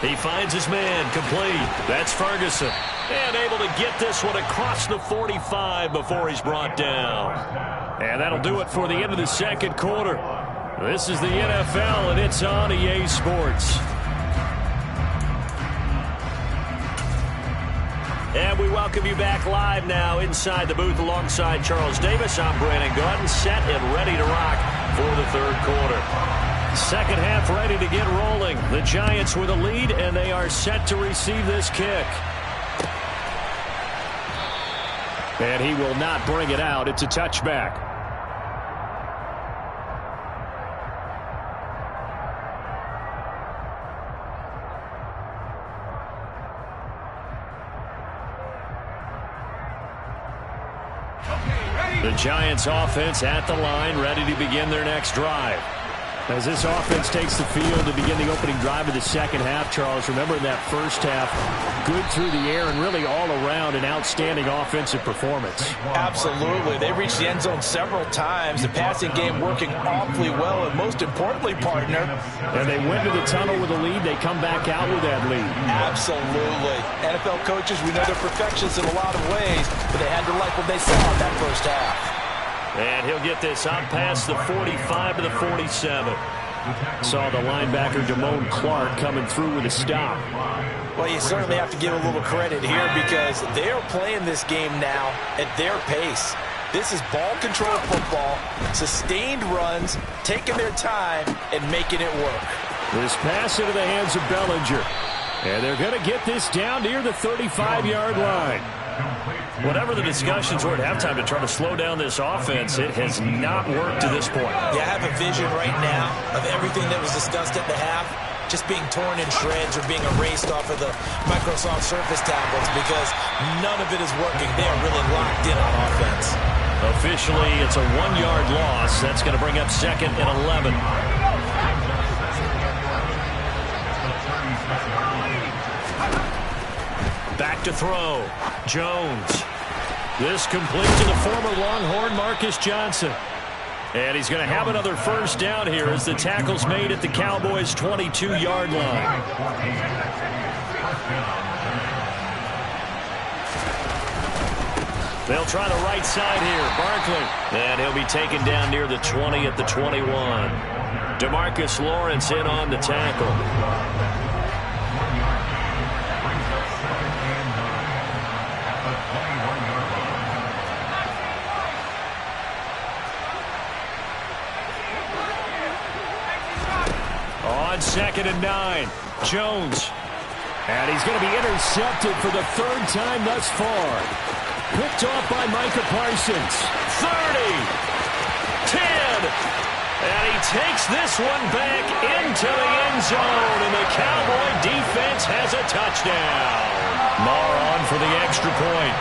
He finds his man complete. That's Ferguson. And able to get this one across the 45 before he's brought down. And that'll do it for the end of the second quarter. This is the NFL, and it's on EA Sports. And we welcome you back live now inside the booth alongside Charles Davis. I'm Brandon Gaudin, set and ready to rock for the third quarter. Second half ready to get rolling. The Giants with a lead, and they are set to receive this kick. And he will not bring it out. It's a touchback. The Giants offense at the line, ready to begin their next drive. As this offense takes the field to begin the opening drive of the second half, Charles, remember in that first half, good through the air and really all around an outstanding offensive performance. Absolutely. They reached the end zone several times. The passing game working awfully well, and most importantly, partner. And they went to the tunnel with a lead. They come back out with that lead. Absolutely. NFL coaches, we know they're perfectionists in a lot of ways, but they had to like what they saw in that first half. And he'll get this out past the 45 to the 47. Saw the linebacker Damone Clark coming through with a stop. Well, you certainly have to give a little credit here because they are playing this game now at their pace. This is ball control football, sustained runs, taking their time, and making it work. This pass into the hands of Bellinger. And they're going to get this down near the 35-yard line. Whatever the discussions were at halftime to try to slow down this offense, it has not worked to this point. Yeah, I have a vision right now of everything that was discussed at the half just being torn in shreds or being erased off of the Microsoft Surface tablets because none of it is working. They are really locked in on offense. Officially, it's a 1-yard loss. That's going to bring up second and 11. Back to throw. Jones. This complete to the former Longhorn Marcus Johnson. And he's going to have another first down here as the tackle's made at the Cowboys' 22-yard line. They'll try the right side here. Barkley. And he'll be taken down near the 20 at the 21. DeMarcus Lawrence in on the tackle. On second and 9, Jones. And he's going to be intercepted for the third time thus far. Picked off by Micah Parsons. 30, 10, and he takes this one back into the end zone, and the Cowboy defense has a touchdown. Maher on for the extra point.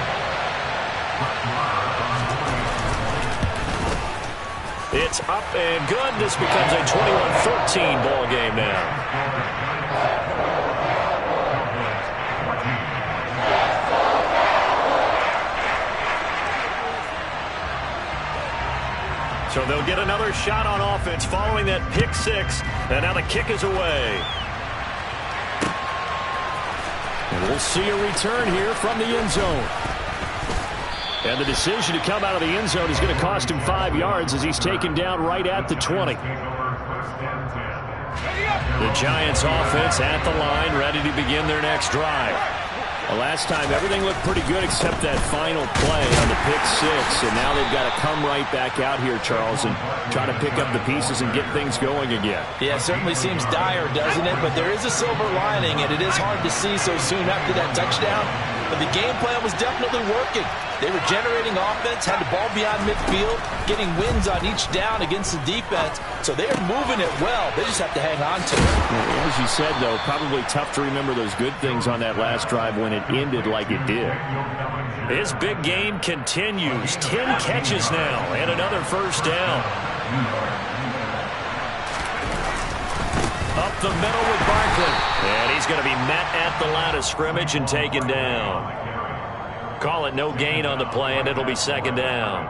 It's up and good. This becomes a 21-13 ball game now. So they'll get another shot on offense following that pick six, and now the kick is away. And We'll see a return here from the end zone. And the decision to come out of the end zone is going to cost him 5 yards as he's taken down right at the 20. The Giants offense at the line, ready to begin their next drive. The last time, everything looked pretty good except that final play on the pick six. And now they've got to come right back out here, Charles, and try to pick up the pieces and get things going again. Yeah, it certainly seems dire, doesn't it? But there is a silver lining, and it is hard to see so soon after that touchdown. But the game plan was definitely working. They were generating offense, had the ball beyond midfield, getting wins on each down against the defense. So they're moving it well. They just have to hang on to it. Yeah, as you said, though, probably tough to remember those good things on that last drive when it ended like it did. His big game continues. 10 catches now and another first down. Up the middle with Barkley. And he's going to be met at the line of scrimmage and taken down. Call it no gain on the play, and it'll be second down.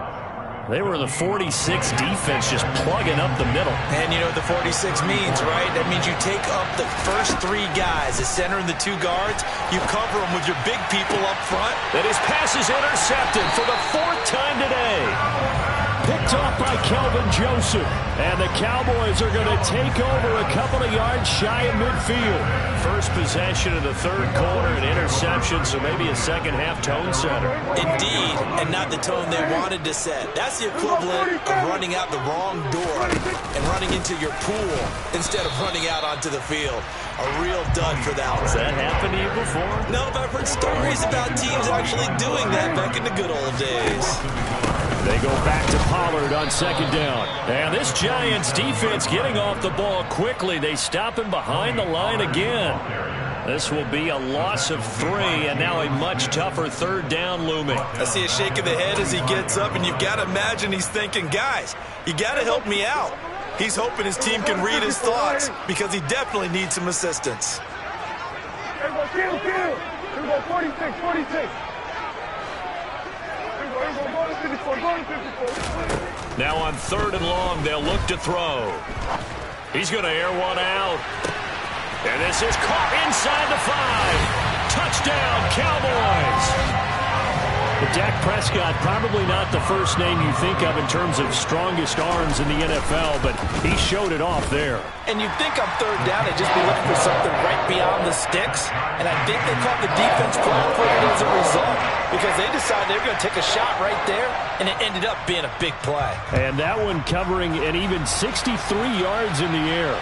They were the 46 defense just plugging up the middle. And you know what the 46 means, right? That means you take up the first 3 guys, the center and the 2 guards. You cover them with your big people up front. And his pass is intercepted for the 4th time today. Picked off by Kelvin Joseph. And the Cowboys are going to take over a couple of yards shy of midfield. First possession of the 3rd quarter, an interception, so maybe a second-half tone setter. Indeed, and not the tone they wanted to set. That's the equivalent of running out the wrong door and running into your pool instead of running out onto the field. A real dud for that one. Has that happened to you before? No, but I've heard stories about teams actually doing that back in the good old days. They go back to Pollard on second down. And this Giants defense getting off the ball quickly. They stop him behind the line again. This will be a loss of 3, and now a much tougher 3rd down looming. I see a shake of the head as he gets up, and you've got to imagine he's thinking, guys, you got to help me out. He's hoping his team can read his thoughts because he definitely needs some assistance. Here we go, Here we go, 46, 46. Now on 3rd and long, they'll look to throw. He's going to air one out. And this is caught inside the 5. Touchdown, Cowboys. Dak Prescott, probably not the first name you think of in terms of strongest arms in the NFL, but he showed it off there. And you'd think on 3rd down they'd just be looking for something right beyond the sticks. And I think they caught the defense flat-footed as a result because they decided they were going to take a shot right there, and it ended up being a big play. And that one covering an even 63 yards in the air.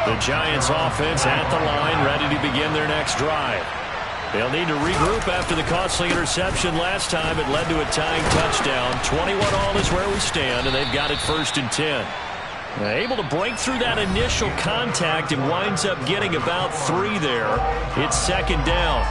The Giants offense at the line, ready to begin their next drive. They'll need to regroup after the costly interception last time. It led to a tying touchdown. 21-all is where we stand, and they've got it 1st and 10. Able to break through that initial contact and winds up getting about 3 there. It's 2nd down.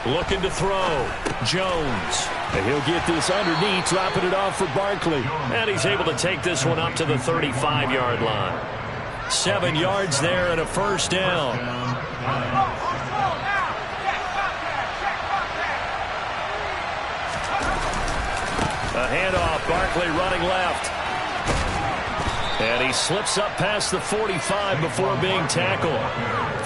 Looking to throw. Jones. And he'll get this underneath, dropping it off for Barkley. And he's able to take this one up to the 35-yard line. 7 yards there and a 1st down. A handoff. Barkley running left. And he slips up past the 45 before being tackled.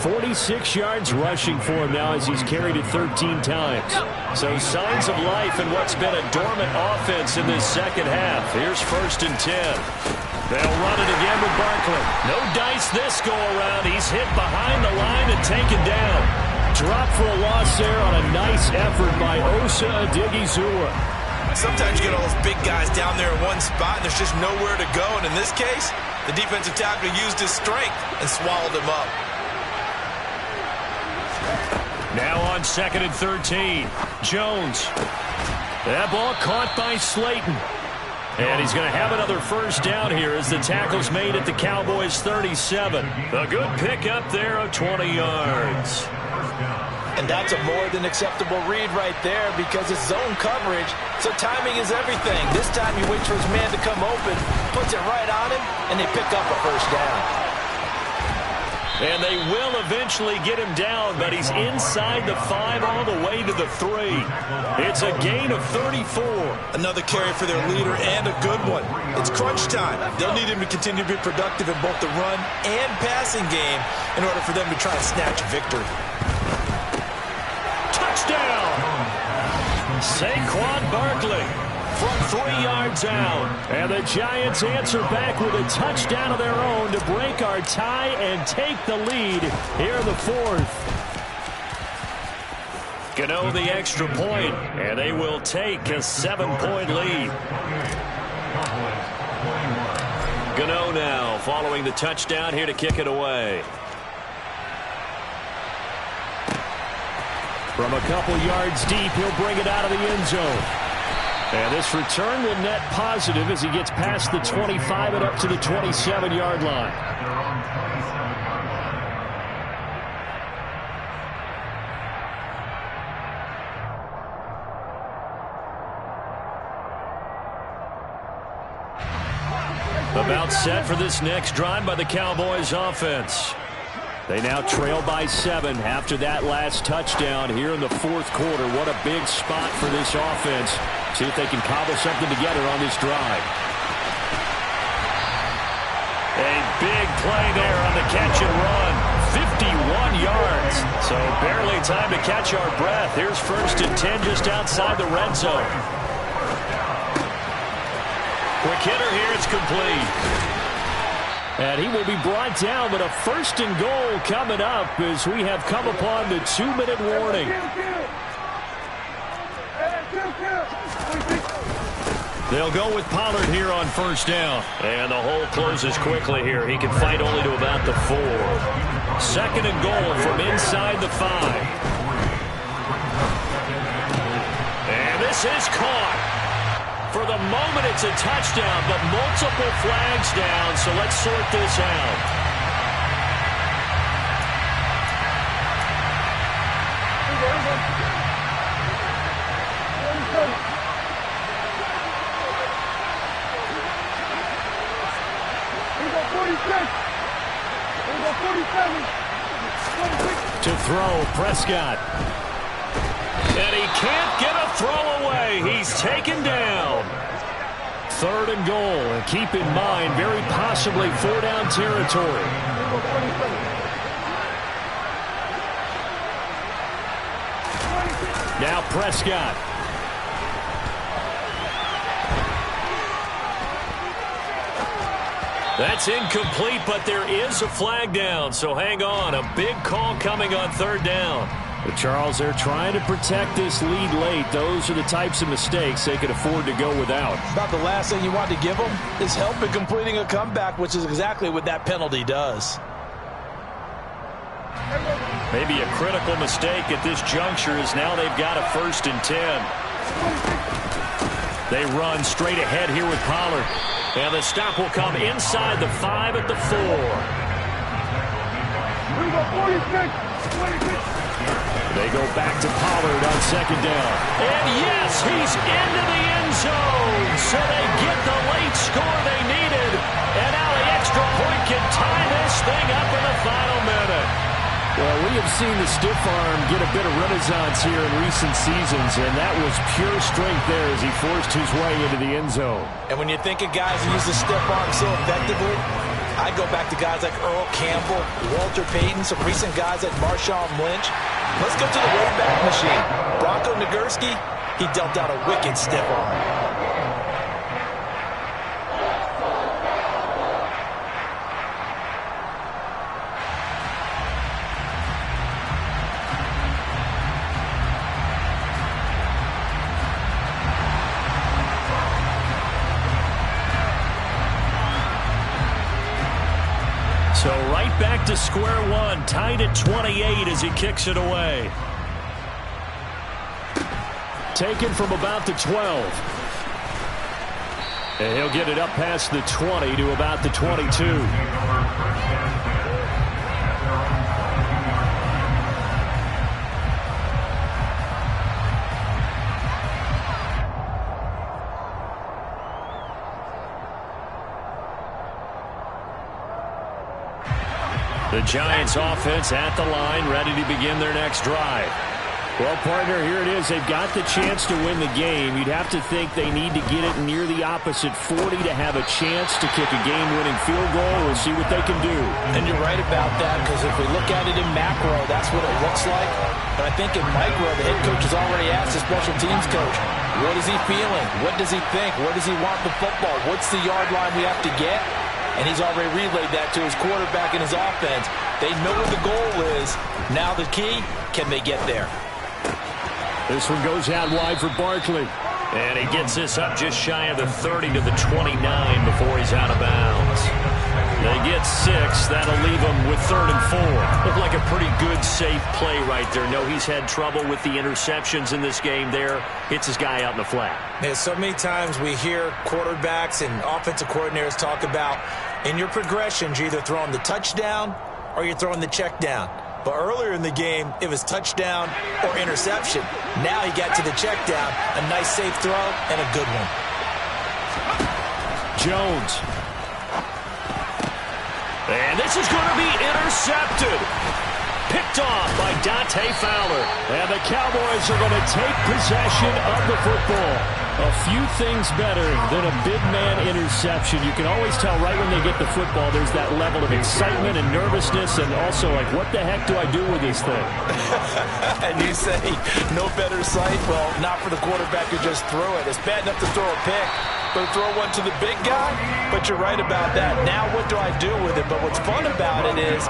46 yards rushing for him now as he's carried it 13 times. So signs of life in what's been a dormant offense in this second half. Here's 1st and 10. They'll run it again with Barkley. No dice this go around. He's hit behind the line and taken down. Drop for a loss there on a nice effort by Osa Odighizuwa. Sometimes you get all those big guys down there in one spot, and there's just nowhere to go. And in this case, the defensive tackle used his strength and swallowed him up. Now on 2nd and 13. Jones. That ball caught by Slayton. And he's going to have another first down here as the tackle's made at the Cowboys' 37. A good pickup there of 20 yards. And that's a more than acceptable read right there because it's zone coverage, so timing is everything. This time he waits for his man to come open, puts it right on him, and they pick up a first down. And they will eventually get him down, but he's inside the 5 all the way to the 3. It's a gain of 34. Another carry for their leader and a good one. It's crunch time. They'll need him to continue to be productive in both the run and passing game in order for them to try and snatch a victory. Touchdown! Saquon Barkley from 3 yards out. And the Giants answer back with a touchdown of their own to break our tie and take the lead here in the 4th. Gano the extra point, and they will take a 7-point lead. Gano now following the touchdown here to kick it away. From a couple yards deep, he'll bring it out of the end zone. And this return will net positive as he gets past the 25 and up to the 27-yard line. About set for this next drive by the Cowboys offense. They now trail by 7 after that last touchdown here in the 4th quarter. What a big spot for this offense. See if they can cobble something together on this drive. A big play there on the catch and run. 51 yards. So barely time to catch our breath. Here's 1st and 10 just outside the red zone. Quick hitter here. It's complete. And he will be brought down, but a 1st and goal coming up as we have come upon the 2-minute warning. They'll go with Pollard here on 1st down. And the hole closes quickly here. He can fight only to about the 4. 2nd and goal from inside the 5. And this is caught. For the moment, it's a touchdown, but multiple flags down, so let's sort this out. To throw, Prescott. And he can't get a throw away. He's taken down. 3rd and goal. And keep in mind, very possibly 4-down territory. Now Prescott. That's incomplete, but there is a flag down. So hang on. A big call coming on 3rd down. But Charles, they're trying to protect this lead late. Those are the types of mistakes they could afford to go without. About the last thing you want to give them is help in completing a comeback, which is exactly what that penalty does. Maybe a critical mistake at this juncture is now they've got a 1st and 10. They run straight ahead here with Pollard. And the stop will come inside the 5 at the 4. They go back to Pollard on 2nd down. And yes, he's into the end zone. So they get the late score they needed. And now the extra point can tie this thing up in the final minute. Well, we have seen the stiff arm get a bit of renaissance here in recent seasons, and that was pure strength there as he forced his way into the end zone. And when you think of guys who use the stiff arm so effectively, I go back to guys like Earl Campbell, Walter Payton, some recent guys like Marshawn Lynch. Let's go to the Wayback Machine. Bronco Nagurski, he dealt out a wicked stiff arm. So right back to square one, tied at 28 as he kicks it away. Taken from about the 12. And he'll get it up past the 20 to about the 22. The Giants offense at the line, ready to begin their next drive. Well, partner, here it is. They've got the chance to win the game. You'd have to think they need to get it near the opposite 40 to have a chance to kick a game-winning field goal. We'll see what they can do. And you're right about that, because if we look at it in macro, that's what it looks like. But I think in micro, the head coach has already asked the special teams coach, what is he feeling? What does he think? Where does he want the football? What's the yard line we have to get? And he's already relayed that to his quarterback and his offense. They know what the goal is. Now the key, can they get there? This one goes out wide for Barkley. And he gets this up just shy of the 30 to the 29 before he's out of bounds. They get 6. That'll leave him with 3rd and 4. Looked like a pretty good, safe play right there. No, he's had trouble with the interceptions in this game there. Hits his guy out in the flat. Yeah, so many times we hear quarterbacks and offensive coordinators talk about in your progressions, you're either throwing the touchdown or you're throwing the check down. But earlier in the game, it was touchdown or interception. Now he got to the check down. A nice safe throw and a good one. Jones. And this is going to be intercepted. Picked off by Dante Fowler. And the Cowboys are going to take possession of the football. A few things better than a big man interception. You can always tell right when they get the football, there's that level of excitement and nervousness, and also like, what the heck do I do with this thing? And you say, no better sight? Well, not for the quarterback who just threw it. It's bad enough to throw a pick, but throw one to the big guy? But you're right about that. Now what do I do with it? But what's fun about it is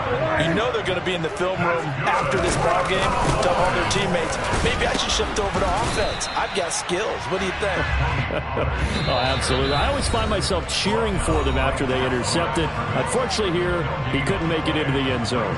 you know they're going to be in the film room after this ball game, tell all their teammates, maybe I should shift over to offense. I've got skills. What do you think? Oh, absolutely. I always find myself cheering for them after they intercept it. Unfortunately here, he couldn't make it into the end zone.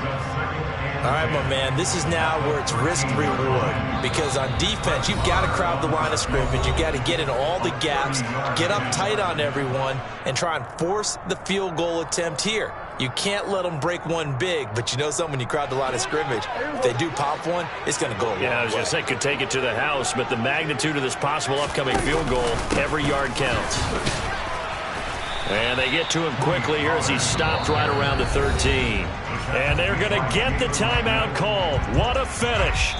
All right, my man, this is now where it's risk-reward. Because on defense, you've got to crowd the line of scrimmage. You've got to get in all the gaps, get up tight on everyone, and try and force the field goal attempt here. You can't let them break one big, but you know something, when you crowd the line of scrimmage, if they do pop one, it's going to go a long way. Yeah, I was going to say, could take it to the house, but the magnitude of this possible upcoming field goal, every yard counts. And they get to him quickly here as he's stopped right around the 13. And they're going to get the timeout called. What a finish.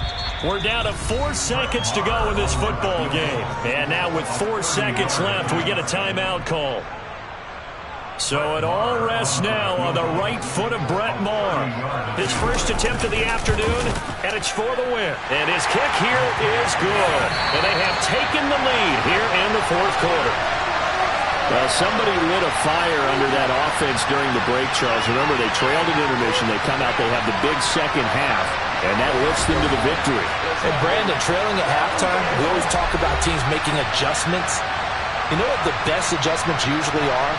We're down to 4 seconds to go in this football game. And now with 4 seconds left, we get a timeout call. So it all rests now on the right foot of Brett Maher. His first attempt of the afternoon, and it's for the win. And his kick here is good. And they have taken the lead here in the fourth quarter. Well, somebody lit a fire under that offense during the break, Charles. Remember, they trailed at intermission. They come out, they have the big second half, and that lifts them to the victory. And Brandon, trailing at halftime, we always talk about teams making adjustments. You know what the best adjustments usually are?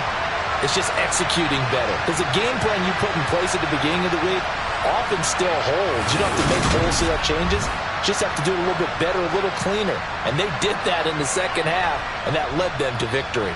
It's just executing better. Because the game plan you put in place at the beginning of the week often still holds. You don't have to make wholesale changes. Just have to do it a little bit better, a little cleaner. And they did that in the second half, and that led them to victory.